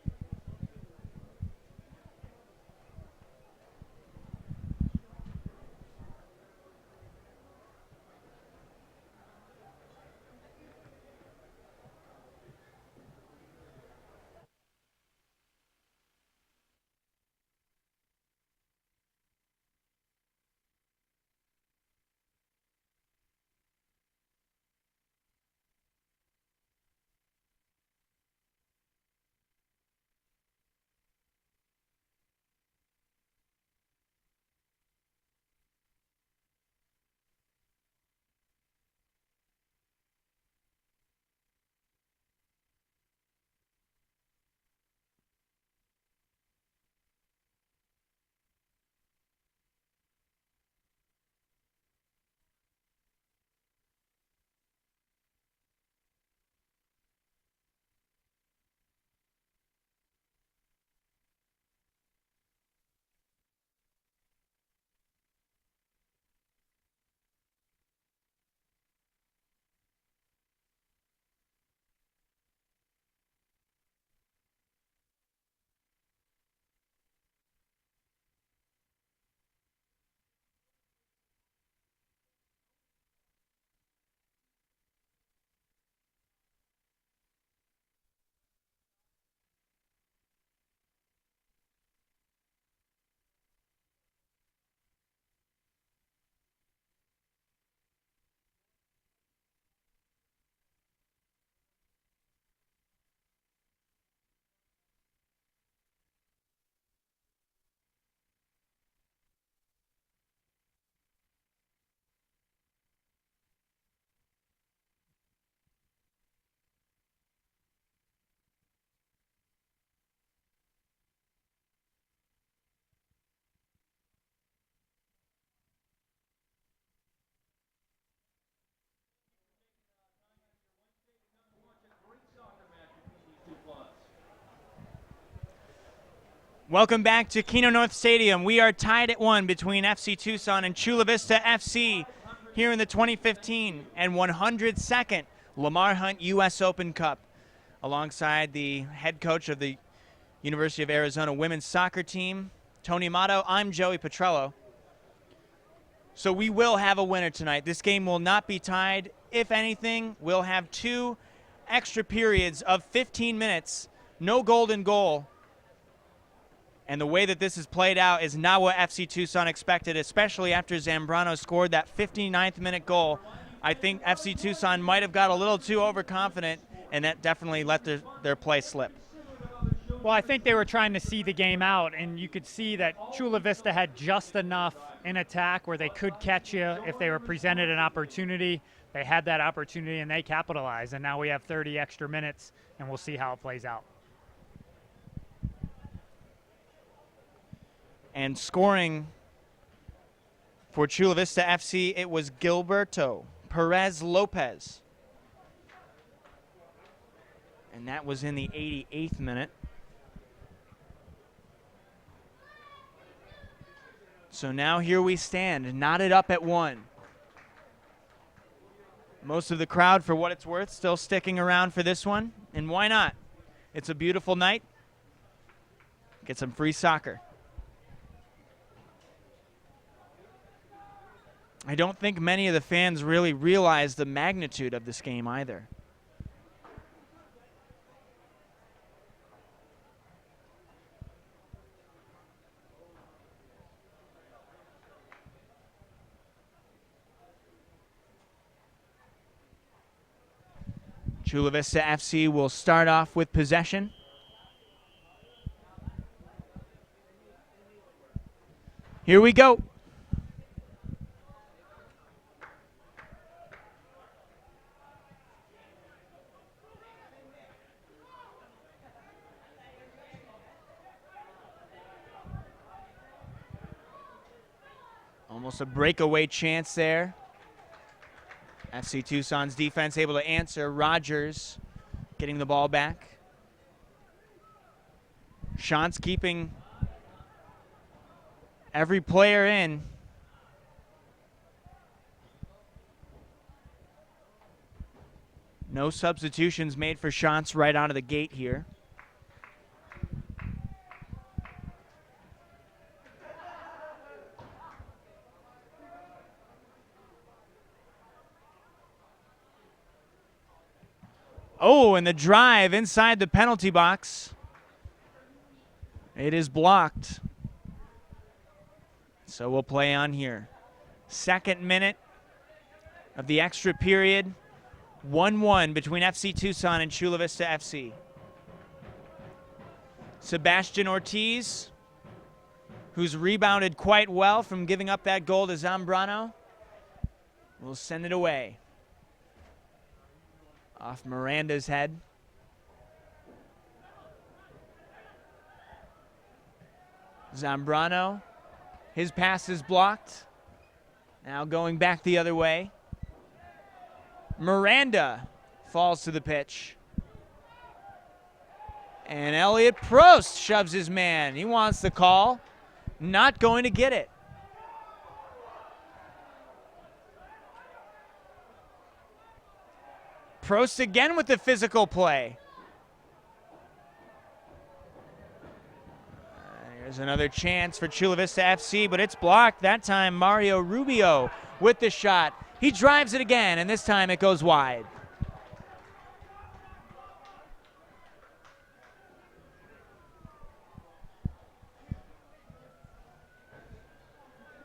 Speaker 1: Welcome back to Keno North Stadium. We are tied at 1 between FC Tucson and Chula Vista FC here in the 2015 and 102nd Lamar Hunt U.S. Open Cup. Alongside the head coach of the University of Arizona women's soccer team, Tony Amato, I'm Joey Petrello. So we will have a winner tonight. This game will not be tied. If anything, we'll have 2 extra periods of 15 minutes, no golden goal. And the way that this has played out is not what FC Tucson expected, especially after Zambrano scored that 59th minute goal. I think FC Tucson might have got a little too overconfident, and that definitely let their play slip.
Speaker 2: Well, I think they were trying to see the game out, and you could see that Chula Vista had just enough in attack where they could catch you if they were presented an opportunity. They had that opportunity, and they capitalized, and now we have 30 extra minutes, and we'll see how it plays out.
Speaker 1: And scoring for Chula Vista FC, it was Gilberto Perez Lopez. And that was in the 88th minute. So now here we stand, knotted up at 1. Most of the crowd, for what it's worth, still sticking around for this one. And why not? It's a beautiful night. Get some free soccer. I don't think many of the fans really realize the magnitude of this game either. Chula Vista FC will start off with possession. Here we go. Almost a breakaway chance there. FC Tucson's defense able to answer. Rogers getting the ball back. Shantz keeping every player in. No substitutions made for Shantz right out of the gate here. Oh, and the drive inside the penalty box. It is blocked. So we'll play on here. 2nd minute of the extra period. 1-1 between FC Tucson and Chula Vista FC. Sebastian Ortiz, who's rebounded quite well from giving up that goal to Zambrano, will send it away. Off Miranda's head. Zambrano, his pass is blocked. Now going back the other way. Miranda falls to the pitch. And Elliot Prost shoves his man. He wants the call. Not going to get it. Prost again with the physical play. Here's another chance for Chula Vista FC, but it's blocked. That time Mario Rubio with the shot. He drives it again, and this time it goes wide.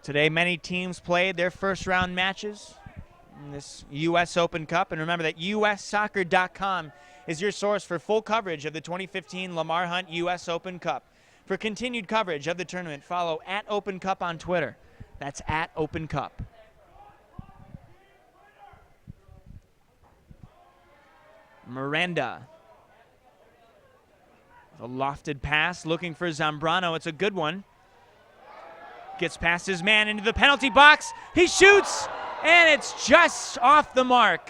Speaker 1: Today, many teams played their first round matches in this U.S. Open Cup. And remember that ussoccer.com is your source for full coverage of the 2015 Lamar Hunt U.S. Open Cup. For continued coverage of the tournament, follow @OpenCup on Twitter. That's @OpenCup. Miranda. A lofted pass looking for Zambrano. It's a good one. Gets past his man into the penalty box. He shoots, and it's just off the mark.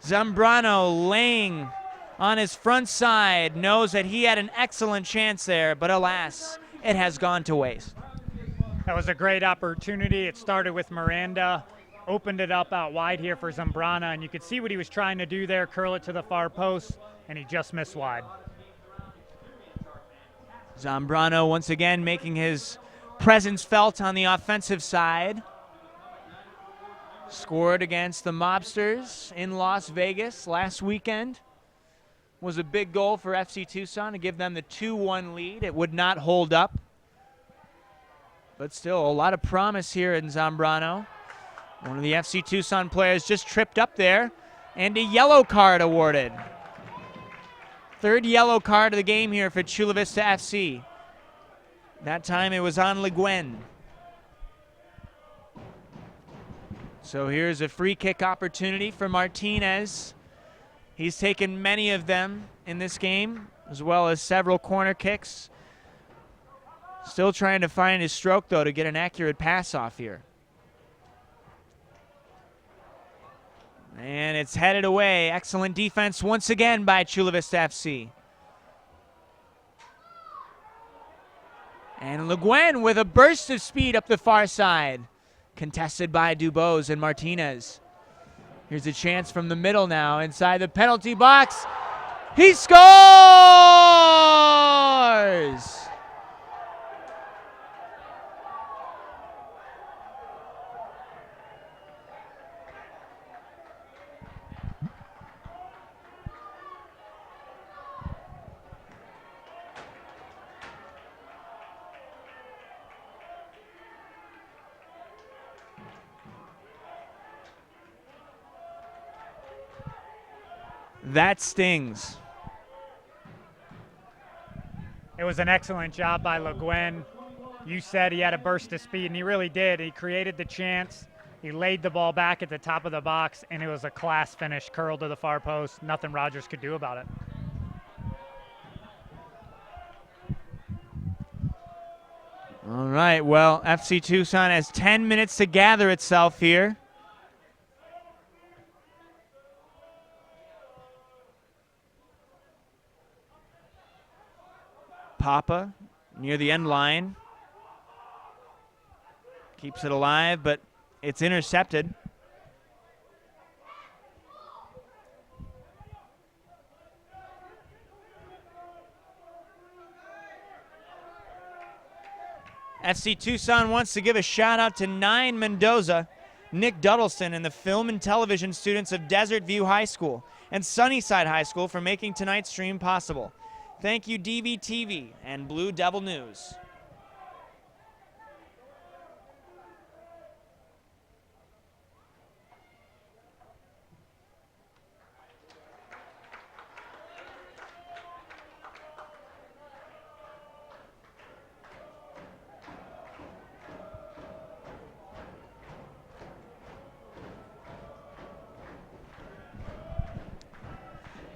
Speaker 1: Zambrano laying on his front side, knows that he had an excellent chance there, but alas, it has gone to waste.
Speaker 2: That was a great opportunity. It started with Miranda, opened it up out wide here for Zambrana, and you could see what he was trying to do there, curl it to the far post, and he just missed wide.
Speaker 1: Zambrano once again making his presence felt on the offensive side. Scored against the Mobsters in Las Vegas last weekend. Was a big goal for FC Tucson to give them the 2-1 lead. It would not hold up. But still, a lot of promise here in Zambrano. One of the FC Tucson players just tripped up there, and a yellow card awarded. Third yellow card of the game here for Chula Vista FC. That time it was on Le Guin. So here's a free kick opportunity for Martinez. He's taken many of them in this game, as well as several corner kicks. Still trying to find his stroke, though, to get an accurate pass off here. And it's headed away. Excellent defense once again by Chula Vista FC. And Le Guin with a burst of speed up the far side. Contested by Dubose and Martinez. Here's a chance from the middle now inside the penalty box. He scores! That stings.
Speaker 2: It was an excellent job by Le Guin. You said he had a burst of speed, and he really did. He created the chance. He laid the ball back at the top of the box, and it was a class finish, curled to the far post. Nothing Rogers could do about it.
Speaker 1: All right, well, FC Tucson has 10 minutes to gather itself here. Papa near the end line. Keeps it alive, but it's intercepted. FC Tucson wants to give a shout out to 9 Mendoza, Nick Duddleston, and the film and television students of Desert View High School and Sunnyside High School for making tonight's stream possible. Thank you, DVTV and Blue Devil News.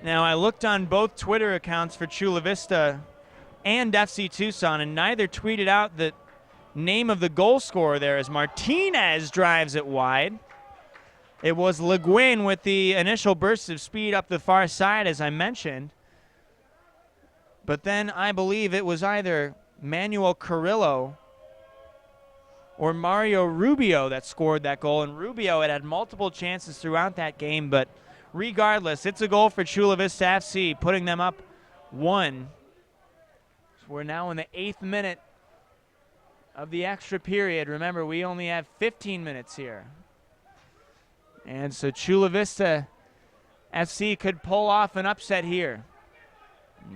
Speaker 1: Now, I looked on both Twitter accounts for Chula Vista and FC Tucson, and neither tweeted out the name of the goal scorer there as Martinez drives it wide. It was Le Guin with the initial burst of speed up the far side, as I mentioned. But then I believe it was either Manuel Carrillo or Mario Rubio that scored that goal, and Rubio had multiple chances throughout that game, but regardless, it's a goal for Chula Vista FC, putting them up 1. So we're now in the 8th minute of the extra period. Remember, we only have 15 minutes here. And so Chula Vista FC could pull off an upset here.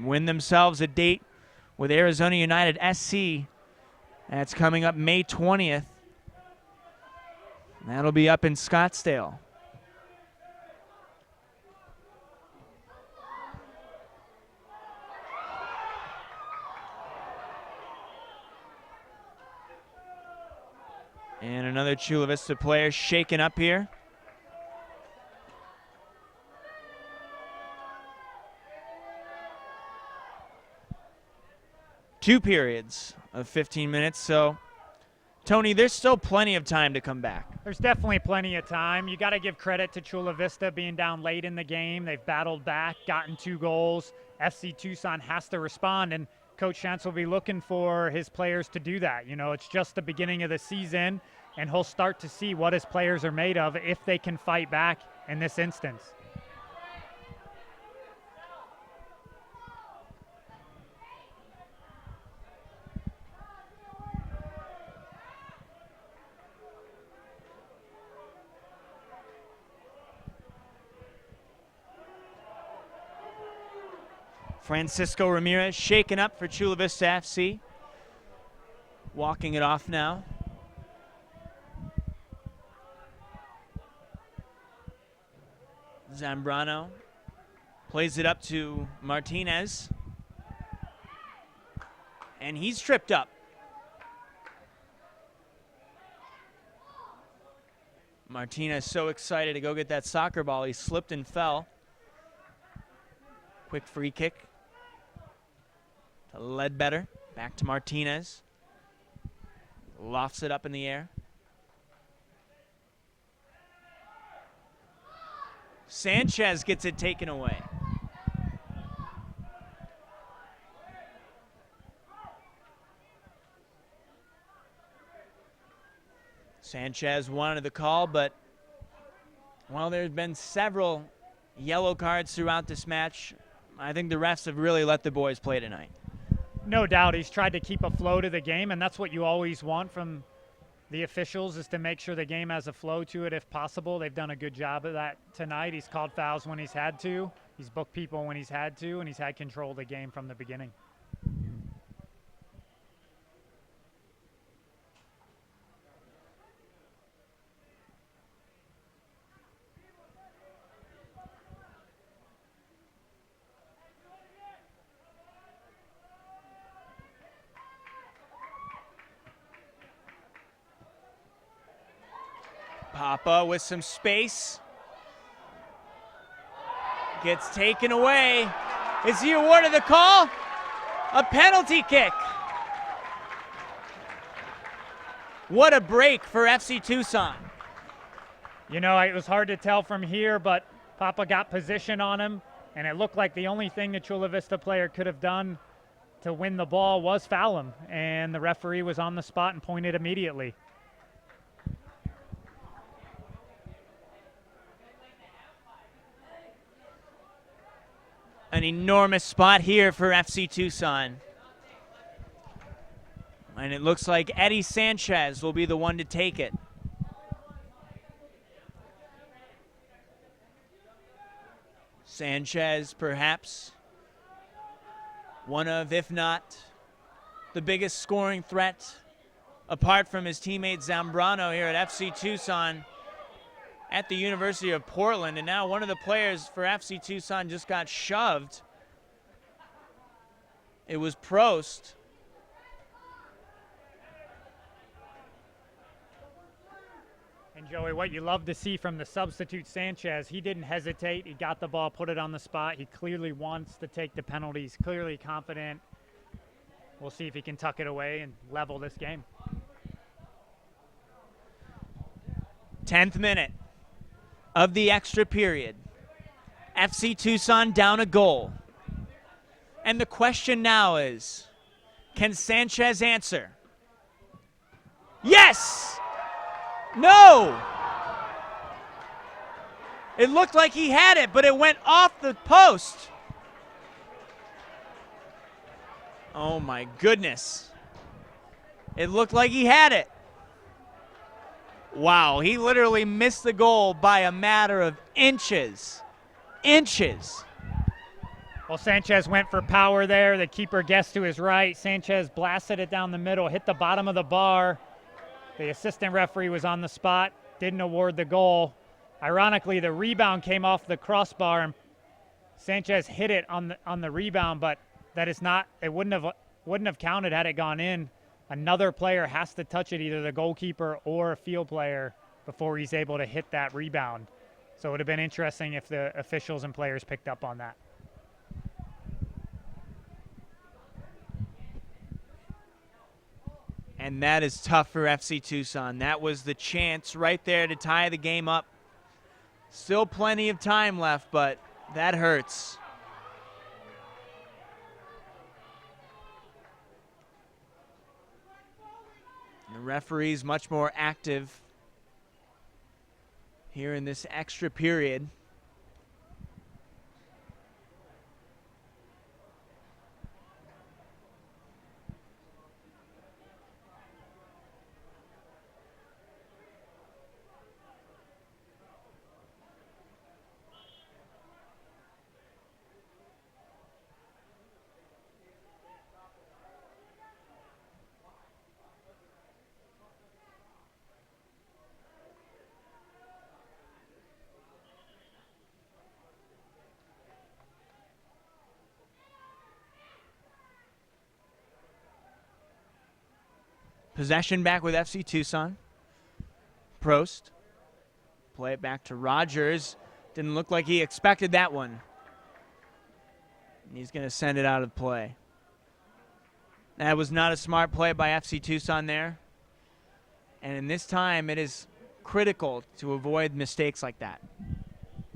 Speaker 1: Win themselves a date with Arizona United SC. That's coming up May 20th. That'll be up in Scottsdale. And another Chula Vista player shaken up here. Two periods of 15 minutes, so Tony, there's still plenty of time to come back.
Speaker 2: There's definitely plenty of time. You got to give credit to Chula Vista being down late in the game. They've battled back, gotten 2 goals. FC Tucson has to respond, and Coach Shantz will be looking for his players to do that. You know, it's just the beginning of the season, and he'll start to see what his players are made of if they can fight back in this instance.
Speaker 1: Francisco Ramirez shaken up for Chula Vista FC. Walking it off now. Zambrano plays it up to Martinez. And he's tripped up. Martinez so excited to go get that soccer ball. He slipped and fell. Quick free kick to Ledbetter. Back to Martinez. Lofts it up in the air. Sanchez gets it taken away. Sanchez wanted the call, but while there's been several yellow cards throughout this match, I think the refs have really let the boys play tonight.
Speaker 2: No doubt he's tried to keep a flow to the game, and that's what you always want from the officials, is to make sure the game has a flow to it if possible. They've done a good job of that tonight. He's called fouls when he's had to. He's booked people when he's had to, and he's had control of the game from the beginning.
Speaker 1: Papa with some space. Gets taken away. Is he awarded the call? A penalty kick. What a break for FC Tucson.
Speaker 2: You know, it was hard to tell from here, but Papa got position on him, and it looked like the only thing the Chula Vista player could have done to win the ball was foul him, and the referee was on the spot and pointed immediately.
Speaker 1: An enormous spot here for FC Tucson. And it looks like Eddie Sanchez will be the one to take it. Sanchez, perhaps one of, if not, the biggest scoring threat apart from his teammate Zambrano here at FC Tucson at the University of Portland. And now one of the players for FC Tucson just got shoved. It was Prost.
Speaker 2: And Joey, what you love to see from the substitute Sanchez, he didn't hesitate. He got the ball, put it on the spot. He clearly wants to take the penalties, clearly confident. We'll see if he can tuck it away and level this game.
Speaker 1: 10th minute of the extra period. FC Tucson down a goal. And the question now is, can Sanchez answer? Yes! No! It looked like he had it, but it went off the post. Oh my goodness. It looked like he had it. Wow, he literally missed the goal by a matter of inches. Inches.
Speaker 2: Well, Sanchez went for power there. The keeper guessed to his right. Sanchez blasted it down the middle, hit the bottom of the bar. The assistant referee was on the spot, didn't award the goal. Ironically, the rebound came off the crossbar, and Sanchez hit it on the rebound, but that is not. It wouldn't have counted had it gone in. Another player has to touch it, either the goalkeeper or a field player, before he's able to hit that rebound. So it would have been interesting if the officials and players picked up on that.
Speaker 1: And that is tough for FC Tucson. That was the chance right there to tie the game up. Still plenty of time left, but that hurts. The referee's much more active here in this extra period. Possession back with FC Tucson. Prost. Play it back to Rogers. Didn't look like he expected that one. And he's going to send it out of play. That was not a smart play by FC Tucson there. And in this time, it is critical to avoid mistakes like that.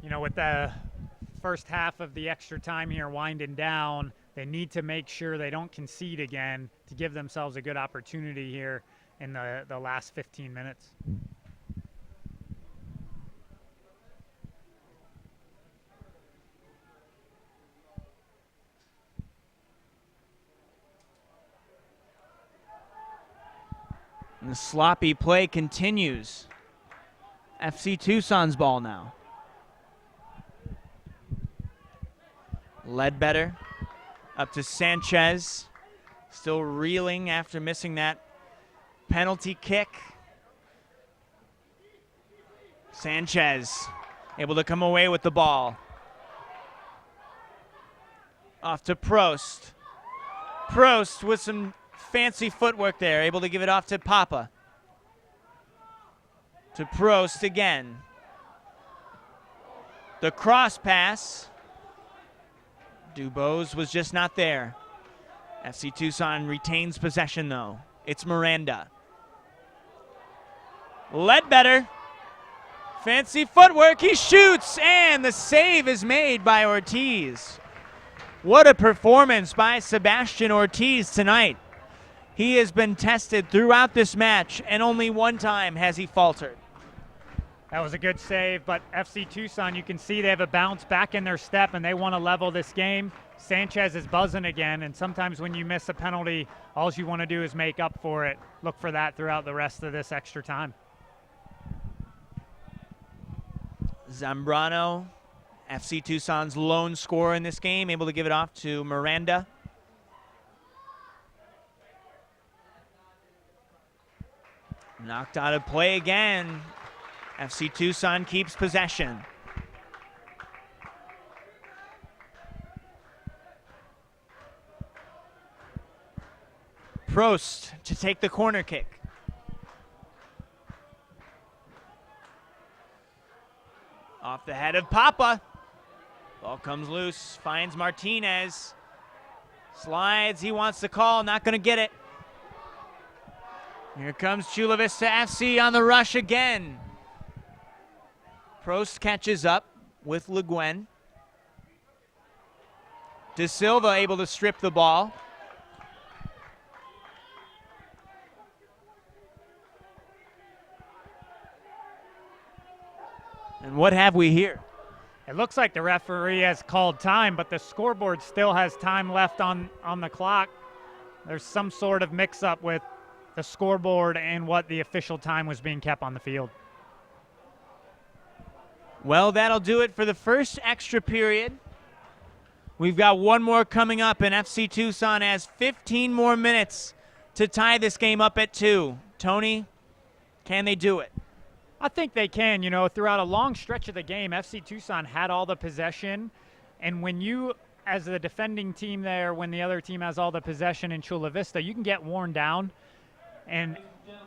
Speaker 2: You know, with the first half of the extra time here winding down, they need to make sure they don't concede again to give themselves a good opportunity here in the last 15 minutes.
Speaker 1: And the sloppy play continues. FC Tucson's ball now. Ledbetter up to Sanchez. Still reeling after missing that penalty kick. Sanchez able to come away with the ball. Off to Prost. Prost with some fancy footwork there, able to give it off to Papa. To Prost again. The cross pass. Dubose was just not there. FC Tucson retains possession though. It's Miranda. Ledbetter. Fancy footwork, he shoots, and the save is made by Ortiz. What a performance by Sebastian Ortiz tonight. He has been tested throughout this match, and only one time has he faltered.
Speaker 2: That was a good save, but FC Tucson, you can see they have a bounce back in their step, and they want to level this game. Sanchez is buzzing again, and sometimes when you miss a penalty, all you want to do is make up for it. Look for that throughout the rest of this extra time.
Speaker 1: Zambrano, FC Tucson's lone scorer in this game, able to give it off to Miranda. Knocked out of play again. FC Tucson keeps possession. Prost to take the corner kick. Off the head of Papa. Ball comes loose, finds Martinez. Slides, he wants the call, not going to get it. Here comes Chula Vista FC on the rush again. Prost catches up with Le Guin. De Silva able to strip the ball. And what have we here?
Speaker 2: It looks like the referee has called time, but the scoreboard still has time left on the clock. There's some sort of mix-up with the scoreboard and what the official time was being kept on the field.
Speaker 1: Well, that'll do it for the first extra period. We've got one more coming up, and FC Tucson has 15 more minutes to tie this game up at 2. Tony, can they do it?
Speaker 2: I think they can. You know, throughout a long stretch of the game, FC Tucson had all the possession. And when you, as the defending team there, when the other team has all the possession in Chula Vista, you can get worn down. And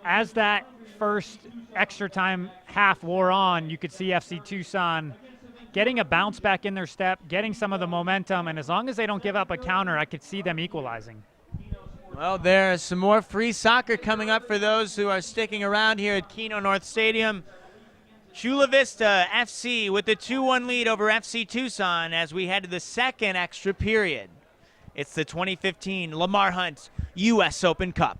Speaker 2: as that first extra time half wore on, you could see FC Tucson getting a bounce back in their step, getting some of the momentum. And as long as they don't give up a counter, I could see them equalizing.
Speaker 1: Well, there's some more free soccer coming up for those who are sticking around here at Keno North Stadium. Chula Vista FC with the 2-1 lead over FC Tucson as we head to the second extra period. It's the 2015 Lamar Hunt U.S. Open Cup.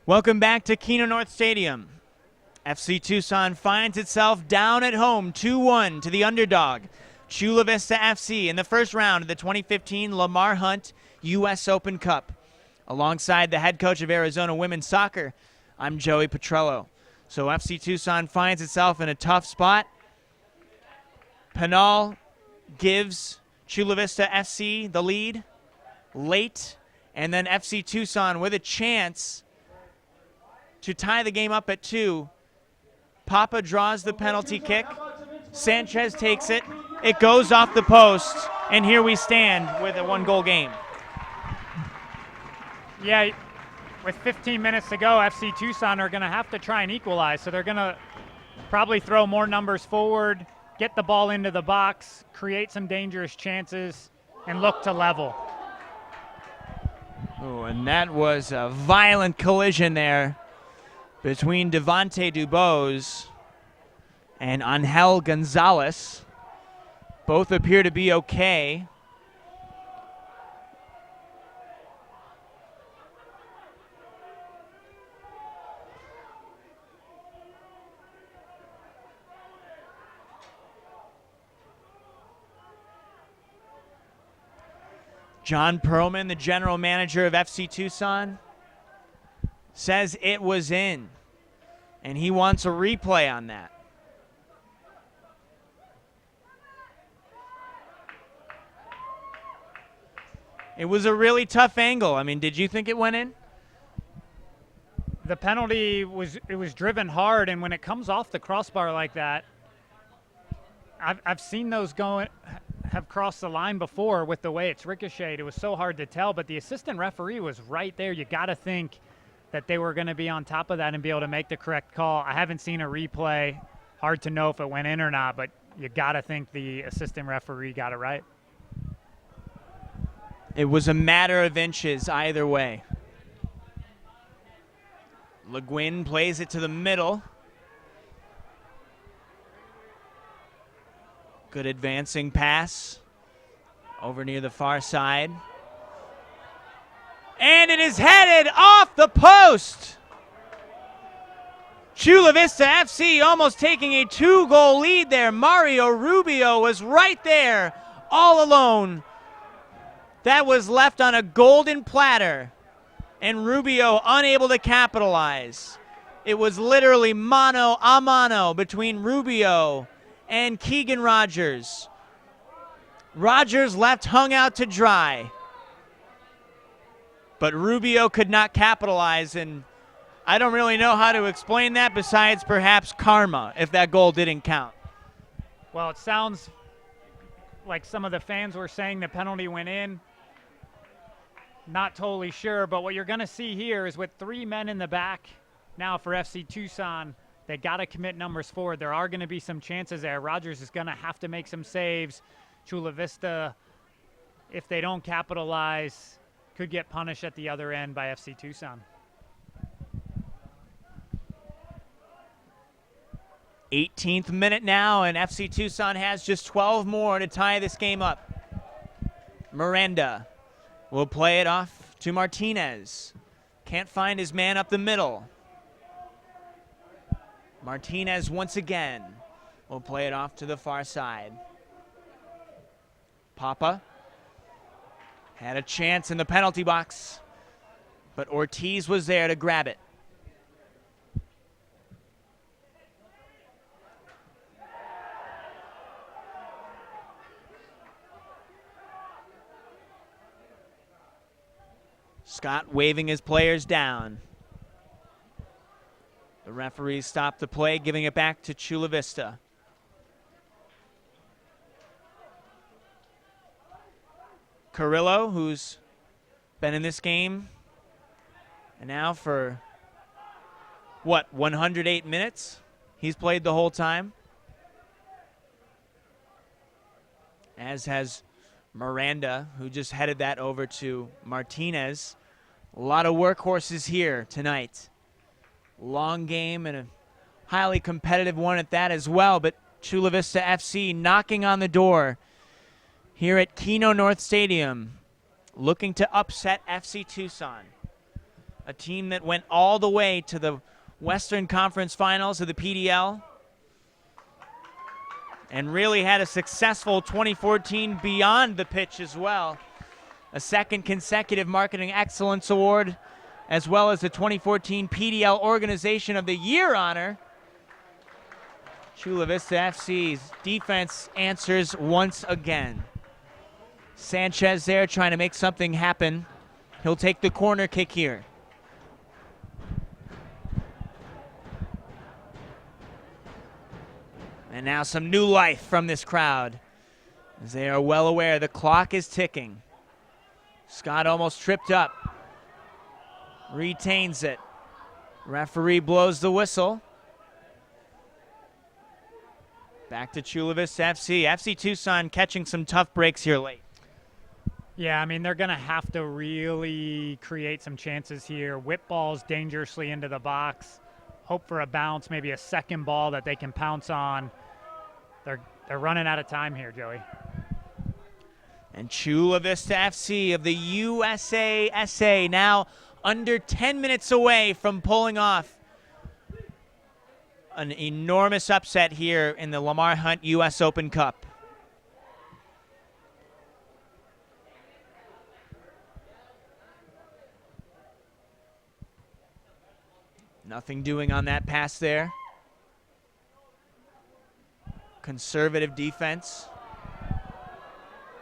Speaker 1: Welcome back to Keno North Stadium. FC Tucson finds itself down at home 2-1 to the underdog, Chula Vista FC, in the first round of the 2015 Lamar Hunt U.S. Open Cup. Alongside the head coach of Arizona Women's Soccer, I'm Joey Petrello. So FC Tucson finds itself in a tough spot. Penal gives Chula Vista FC the lead late, and then FC Tucson with a chance to tie the game up at 2. Papa draws the penalty kick. Sanchez takes it. It goes off the post, and here we stand with a 1-goal game.
Speaker 2: Yeah, with 15 minutes to go, FC Tucson are going to have to try and equalize, so they're going to probably throw more numbers forward, get the ball into the box, create some dangerous chances, and look to level.
Speaker 1: Oh, and that was a violent collision there between Devontae Dubose and Angel Gonzalez. Both appear to be okay. John Perlman, the general manager of FC Tucson, says it was in, and he wants a replay on that. It was a really tough angle. I mean, did you think it went in?
Speaker 2: The penalty was driven hard, and when it comes off the crossbar like that, I've seen those have crossed the line before with the way it's ricocheted. It was so hard to tell, but the assistant referee was right there. You got to think that they were going to be on top of that and be able to make the correct call. I haven't seen a replay. Hard to know if it went in or not, but you got to think the assistant referee got it right.
Speaker 1: It was a matter of inches either way. Le Guin plays it to the middle. Good advancing pass over near the far side. And it is headed off the post. Chula Vista FC almost taking a 2-goal lead there. Mario Rubio was right there all alone. That was left on a golden platter, and Rubio unable to capitalize. It was literally mano a mano between Rubio and Keegan Rogers. Rogers left hung out to dry, but Rubio could not capitalize, and I don't really know how to explain that besides perhaps karma, if that goal didn't count.
Speaker 2: Well, it sounds like some of the fans were saying the penalty went in. Not totally sure, but what you're going to see here is with 3 men in the back now for FC Tucson, they got to commit numbers forward. There are going to be some chances there. Rogers is going to have to make some saves. Chula Vista, if they don't capitalize, could get punished at the other end by FC Tucson.
Speaker 1: 18th minute now, and FC Tucson has just 12 more to tie this game up. Miranda will play it off to Martinez. Can't find his man up the middle. Martinez once again will play it off to the far side. Papa had a chance in the penalty box, but Ortiz was there to grab it. Scott waving his players down. The referees stopped the play, giving it back to Chula Vista. Carrillo, who's been in this game, and now for, 108 minutes? He's played the whole time. As has Miranda, who just headed that over to Martinez. A lot of workhorses here tonight. Long game and a highly competitive one at that as well, but Chula Vista FC knocking on the door here at Keno North Stadium, looking to upset FC Tucson, a team that went all the way to the Western Conference Finals of the PDL and really had a successful 2014 beyond the pitch as well. A second consecutive Marketing Excellence Award, as well as the 2014 PDL Organization of the Year honor. Chula Vista FC's defense answers once again. Sanchez there trying to make something happen. He'll take the corner kick here. And now some new life from this crowd, as they are well aware the clock is ticking. Scott almost tripped up. Retains it. Referee blows the whistle. Back to Chula Vista FC. FC Tucson catching some tough breaks here late.
Speaker 2: Yeah, I mean, they're going to have to really create some chances here. Whip balls dangerously into the box. Hope for a bounce, maybe a second ball that they can pounce on. They're running out of time here, Joey.
Speaker 1: And Chula Vista FC of the USASA now under 10 minutes away from pulling off an enormous upset here in the Lamar Hunt U.S. Open Cup. Nothing doing on that pass there. Conservative defense.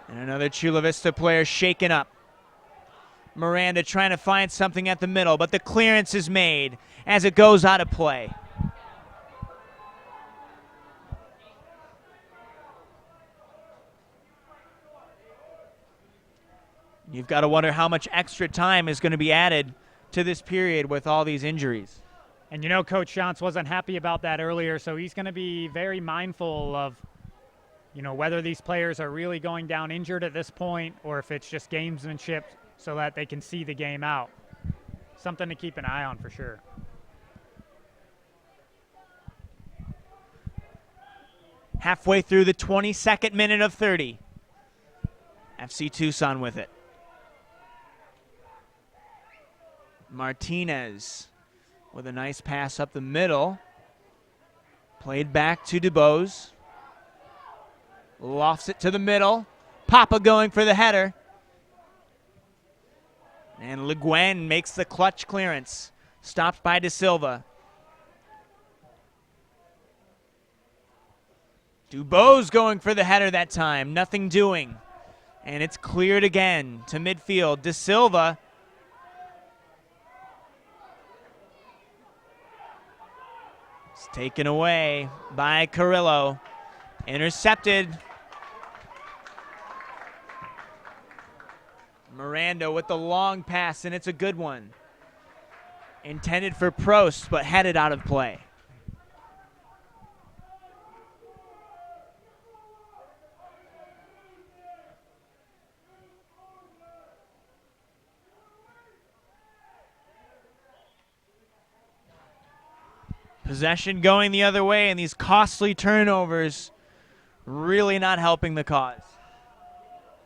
Speaker 1: And another Chula Vista player shaken up. Miranda trying to find something at the middle, but the clearance is made as it goes out of play. You've got to wonder how much extra time is going to be added to this period with all these injuries.
Speaker 2: And you know Coach Shantz wasn't happy about that earlier, so he's going to be very mindful of, whether these players are really going down injured at this point or if it's just gamesmanship so that they can see the game out. Something to keep an eye on for sure.
Speaker 1: Halfway through the 22nd minute of 30. FC Tucson with it. Martinez with a nice pass up the middle. Played back to DuBose. Lofts it to the middle. Papa going for the header. And Le Guin makes the clutch clearance. Stopped by De Silva. DuBose going for the header that time. Nothing doing. And it's cleared again to midfield. De Silva. It's taken away by Carrillo. Intercepted. Miranda with the long pass, and it's a good one. Intended for Prost, but headed out of play. Possession going the other way, and these costly turnovers really not helping the cause.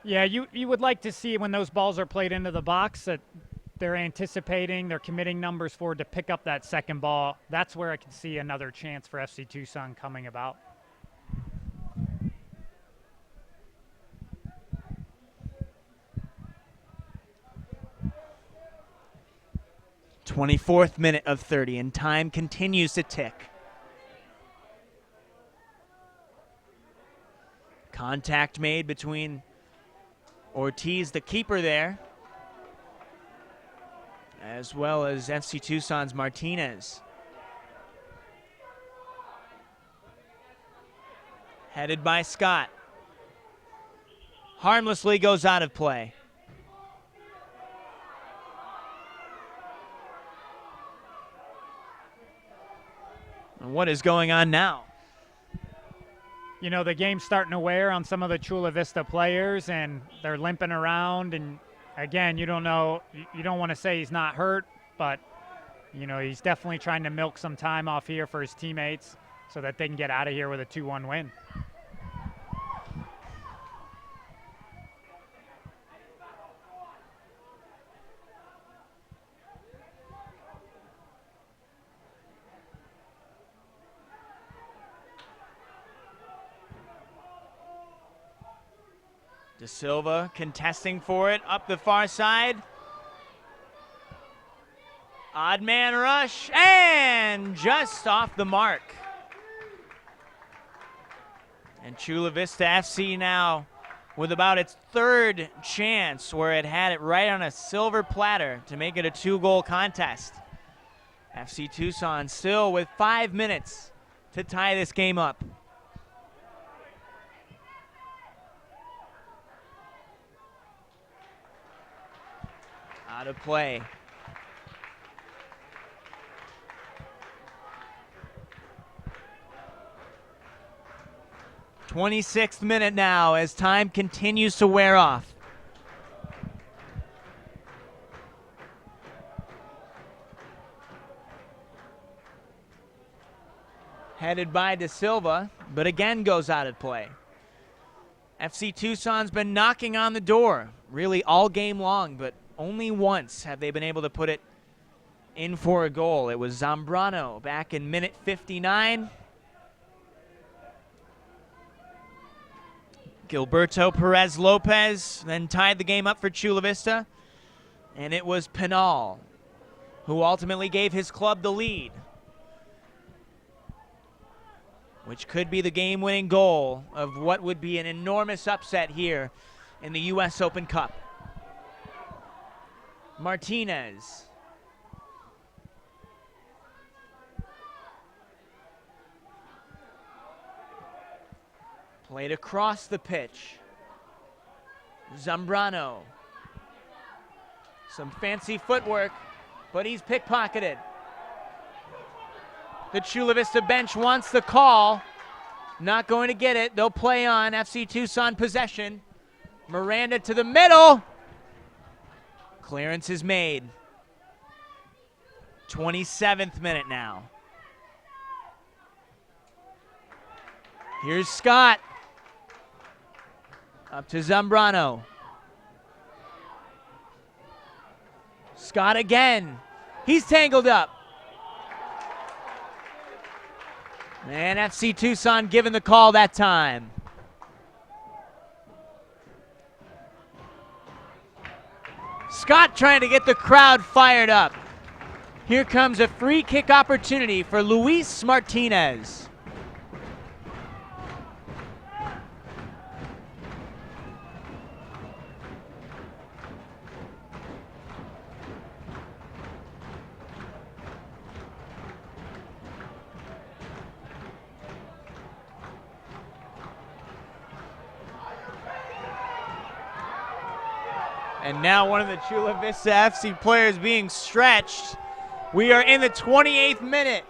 Speaker 2: Yeah, you would like to see when those balls are played into the box that they're anticipating, they're committing numbers forward to pick up that second ball. That's where I can see another chance for FC Tucson coming about.
Speaker 1: '24th minute of 30, and time continues to tick. Contact made between Ortiz, the keeper there, as well as FC Tucson's Martinez. Headed by Scott. Harmlessly goes out of play. And what is going on now?
Speaker 2: You know, the game's starting to wear on some of the Chula Vista players, and they're limping around. And again, you don't know, you don't want to say he's not hurt, but you know, he's definitely trying to milk some time off here for his teammates so that they can get out of here with a 2-1 win.
Speaker 1: De Silva contesting for it up the far side. Odd man rush, and just off the mark. And Chula Vista FC now with about its third chance, where it had it right on a silver platter to make it a 2-goal contest. FC Tucson still with 5 minutes to tie this game up. Out of play. '26th minute now as time continues to wear off. Headed by De Silva, but again goes out of play. FC Tucson's been knocking on the door really all game long, but only once have they been able to put it in for a goal. It was Zambrano back in minute 59. Gilberto Perez Lopez then tied the game up for Chula Vista. And it was Pinal who ultimately gave his club the lead, which could be the game-winning goal of what would be an enormous upset here in the U.S. Open Cup. Martinez. Played across the pitch. Zambrano. Some fancy footwork, but he's pickpocketed. The Chula Vista bench wants the call. Not going to get it. They'll play on. FC Tucson possession. Miranda to the middle. Clearance is made. 27th minute now. Here's Scott. Up to Zambrano. Scott again. He's tangled up. And FC Tucson given the call that time. Scott trying to get the crowd fired up. Here comes a free kick opportunity for Luis Martinez. And now one of the Chula Vista FC players being stretched. We are in the 28th minute.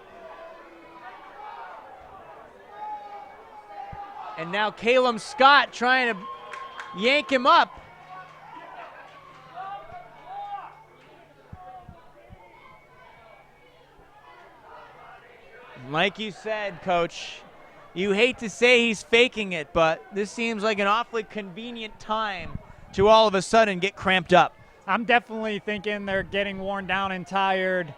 Speaker 1: And now Caleb Scott trying to yank him up. Like you said, Coach, you hate to say he's faking it, but this seems like an awfully convenient time to all of a sudden get cramped up.
Speaker 2: I'm definitely thinking they're getting worn down and tired,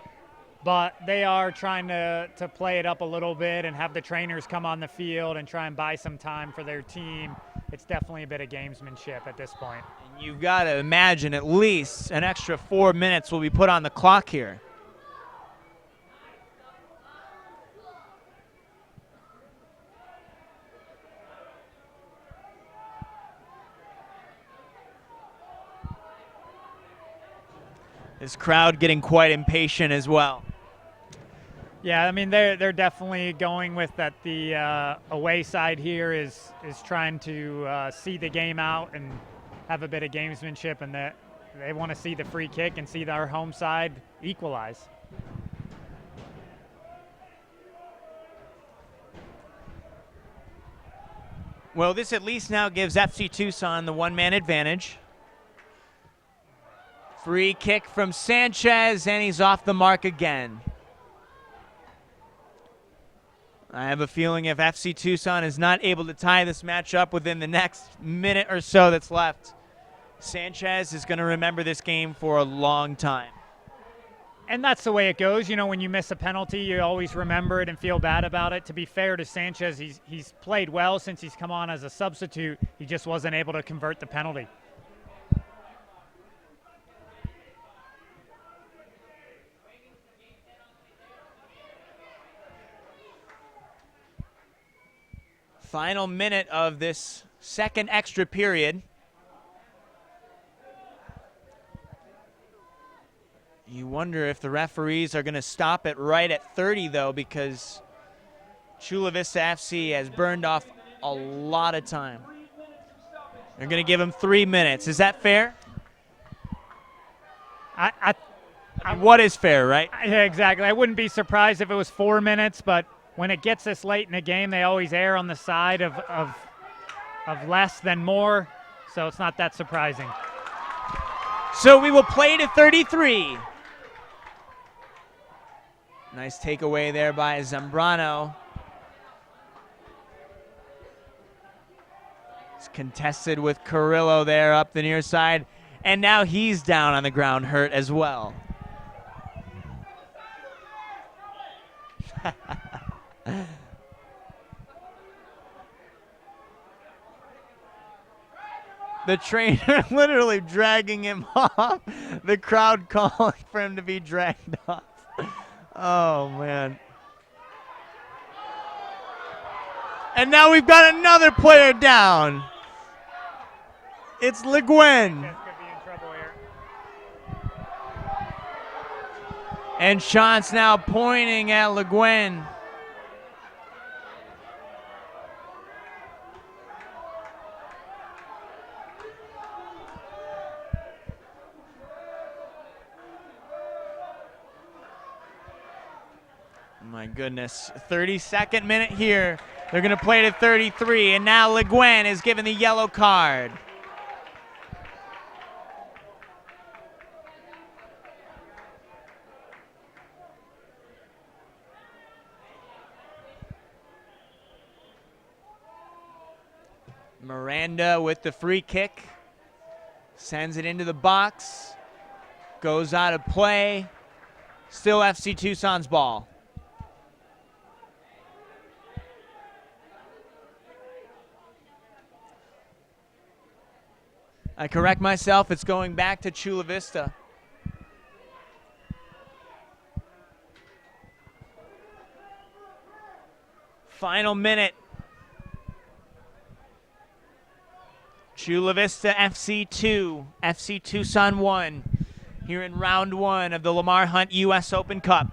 Speaker 2: but they are trying to play it up a little bit and have the trainers come on the field and try and buy some time for their team. It's definitely a bit of gamesmanship at this point.
Speaker 1: And you've got to imagine at least an extra 4 minutes will be put on the clock here. This crowd getting quite impatient as well.
Speaker 2: Yeah, I mean they're definitely going with that. The away side here is trying to see the game out and have a bit of gamesmanship, and that they want to see the free kick and see our home side equalize.
Speaker 1: Well, this at least now gives FC Tucson the one-man advantage. Free kick from Sanchez, and he's off the mark again. I have a feeling if FC Tucson is not able to tie this match up within the next minute or so that's left, Sanchez is going to remember this game for a long time.
Speaker 2: And that's the way it goes. You know, when you miss a penalty, you always remember it and feel bad about it. To be fair to Sanchez, he's played well since he's come on as a substitute. He just wasn't able to convert the penalty.
Speaker 1: Final minute of this second extra period. You wonder if the referees are going to stop it right at 30, though, because Chula Vista FC has burned off a lot of time. They're going to give him 3 minutes. Is that fair? What is fair, right?
Speaker 2: Yeah, exactly. I wouldn't be surprised if it was 4 minutes, but when it gets this late in the game, they always err on the side of less than more, so it's not that surprising.
Speaker 1: So we will play to 33. Nice takeaway there by Zambrano. It's contested with Carrillo there up the near side, and now he's down on the ground hurt as well. The trainer literally dragging him off. The crowd calling for him to be dragged off. Oh, man. And now we've got another player down. It's Le Guin. And Chance now pointing at Le Guin. My goodness, 32nd minute here. They're going to play to 33, and now Le Guin is given the yellow card. Miranda with the free kick. Sends it into the box. Goes out of play. Still FC Tucson's ball. I correct myself, it's going back to Chula Vista. Final minute. Chula Vista FC 2, FC Tucson 1, here in round 1 of the Lamar Hunt U.S. Open Cup.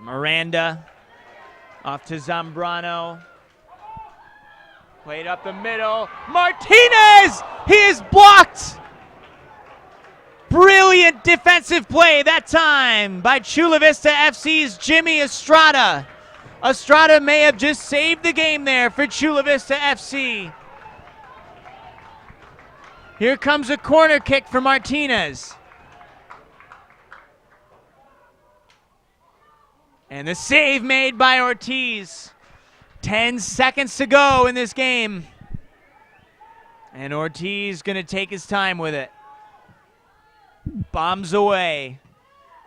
Speaker 1: Miranda off to Zambrano. Played up the middle. Martinez! He is blocked! Brilliant defensive play that time by Chula Vista FC's Jimmy Estrada. Estrada may have just saved the game there for Chula Vista FC. Here comes a corner kick for Martinez. And the save made by Ortiz. 10 seconds to go in this game. And Ortiz going to take his time with it. Bombs away.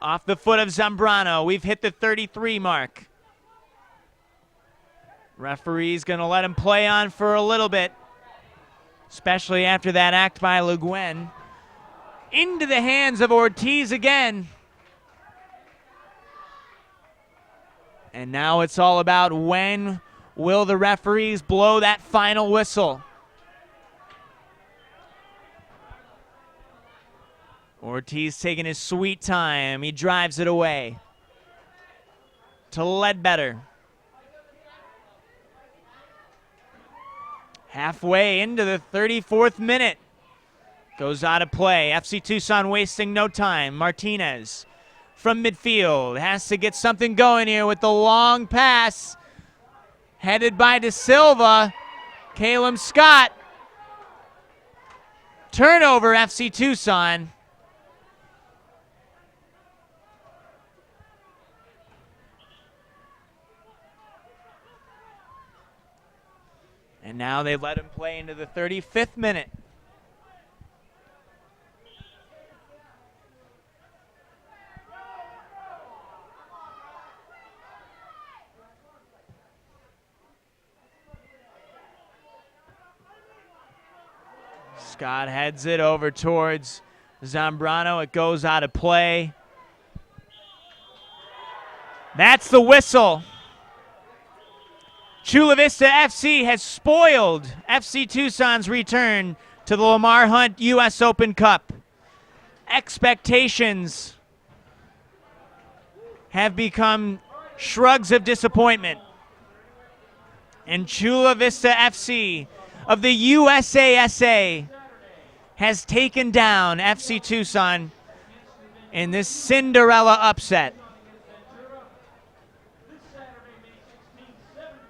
Speaker 1: Off the foot of Zambrano. We've hit the 33 mark. Referee's going to let him play on for a little bit, especially after that act by Le Guin. Into the hands of Ortiz again. And now it's all about when will the referees blow that final whistle. Ortiz taking his sweet time. He drives it away to Ledbetter. Halfway into the 34th minute. Goes out of play. FC Tucson wasting no time. Martinez from midfield has to get something going here with the long pass. Headed by De Silva. Caleb Scott. Turnover FC Tucson. And now they let him play into the 35th minute. Scott heads it over towards Zambrano. It goes out of play. That's the whistle. Chula Vista FC has spoiled FC Tucson's return to the Lamar Hunt U.S. Open Cup. Expectations have become shrugs of disappointment. And Chula Vista FC of the USASA has taken down FC Tucson in this Cinderella upset.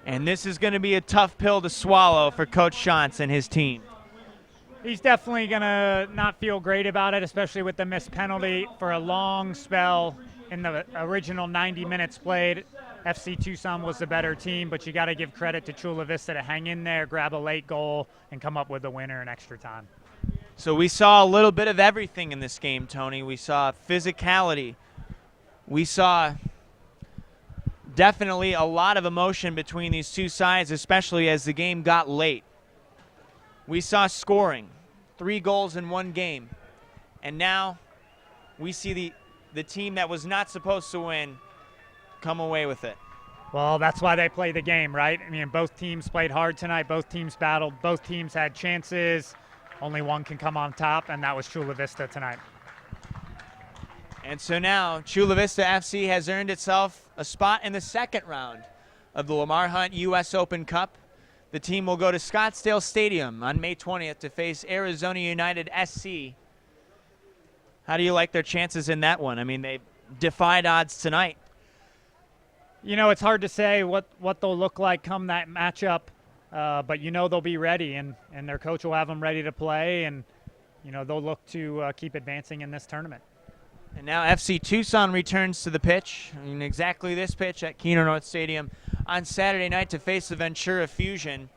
Speaker 1: And this is going to be a tough pill to swallow for Coach Shantz and his team.
Speaker 2: He's definitely going to not feel great about it, especially with the missed penalty for a long spell in the original 90 minutes played. FC Tucson was the better team, but you got to give credit to Chula Vista to hang in there, grab a late goal, and come up with the winner in extra time.
Speaker 1: So we saw a little bit of everything in this game, Tony. We saw physicality. We saw definitely a lot of emotion between these two sides, especially as the game got late. We saw scoring, 3 goals in one game. And now we see the team that was not supposed to win come away with it.
Speaker 2: Well, that's why they play the game, right? I mean, both teams played hard tonight. Both teams battled. Both teams had chances. Only one can come on top, and that was Chula Vista tonight.
Speaker 1: And so now Chula Vista FC has earned itself a spot in the second round of the Lamar Hunt U.S. Open Cup. The team will go to Scottsdale Stadium on May 20th to face Arizona United SC. How do you like their chances in that one? I mean, they defied odds tonight.
Speaker 2: You know, it's hard to say what they'll look like come that matchup, but you know they'll be ready, and their coach will have them ready to play, and you know they'll look to keep advancing in this tournament.
Speaker 1: And now FC Tucson returns to the pitch, in exactly this pitch at Keno North Stadium on Saturday night to face the Ventura Fusion.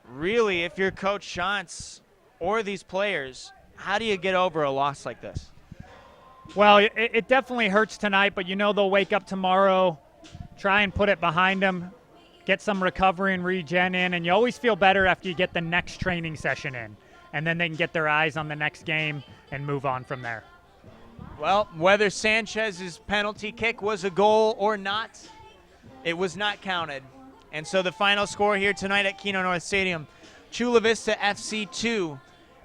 Speaker 1: Really, if you're Coach Shantz or these players, how do you get over a loss like this?
Speaker 2: Well, it definitely hurts tonight, but you know they'll wake up tomorrow, try and put it behind them, get some recovery and regen in, and you always feel better after you get the next training session in, and then they can get their eyes on the next game and move on from there.
Speaker 1: Well, whether Sanchez's penalty kick was a goal or not, it was not counted. And so the final score here tonight at Keno North Stadium, Chula Vista FC 2,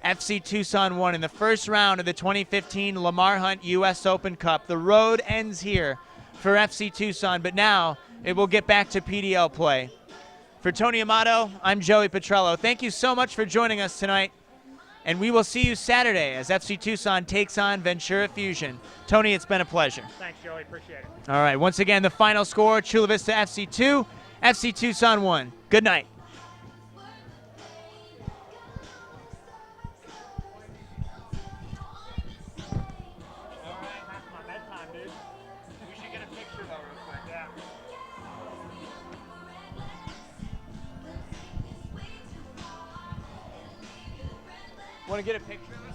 Speaker 1: FC Tucson 1 in the first round of the 2015 Lamar Hunt U.S. Open Cup. The road ends here for FC Tucson, but now it will get back to PDL play. For Tony Amato, I'm Joey Petrello. Thank you so much for joining us tonight. And we will see you Saturday as FC Tucson takes on Ventura Fusion. Tony, it's been a pleasure.
Speaker 2: Thanks, Joey. Appreciate it.
Speaker 1: All right, once again, the final score, Chula Vista FC 2, FC Tucson 1. Good night. Want to get a picture?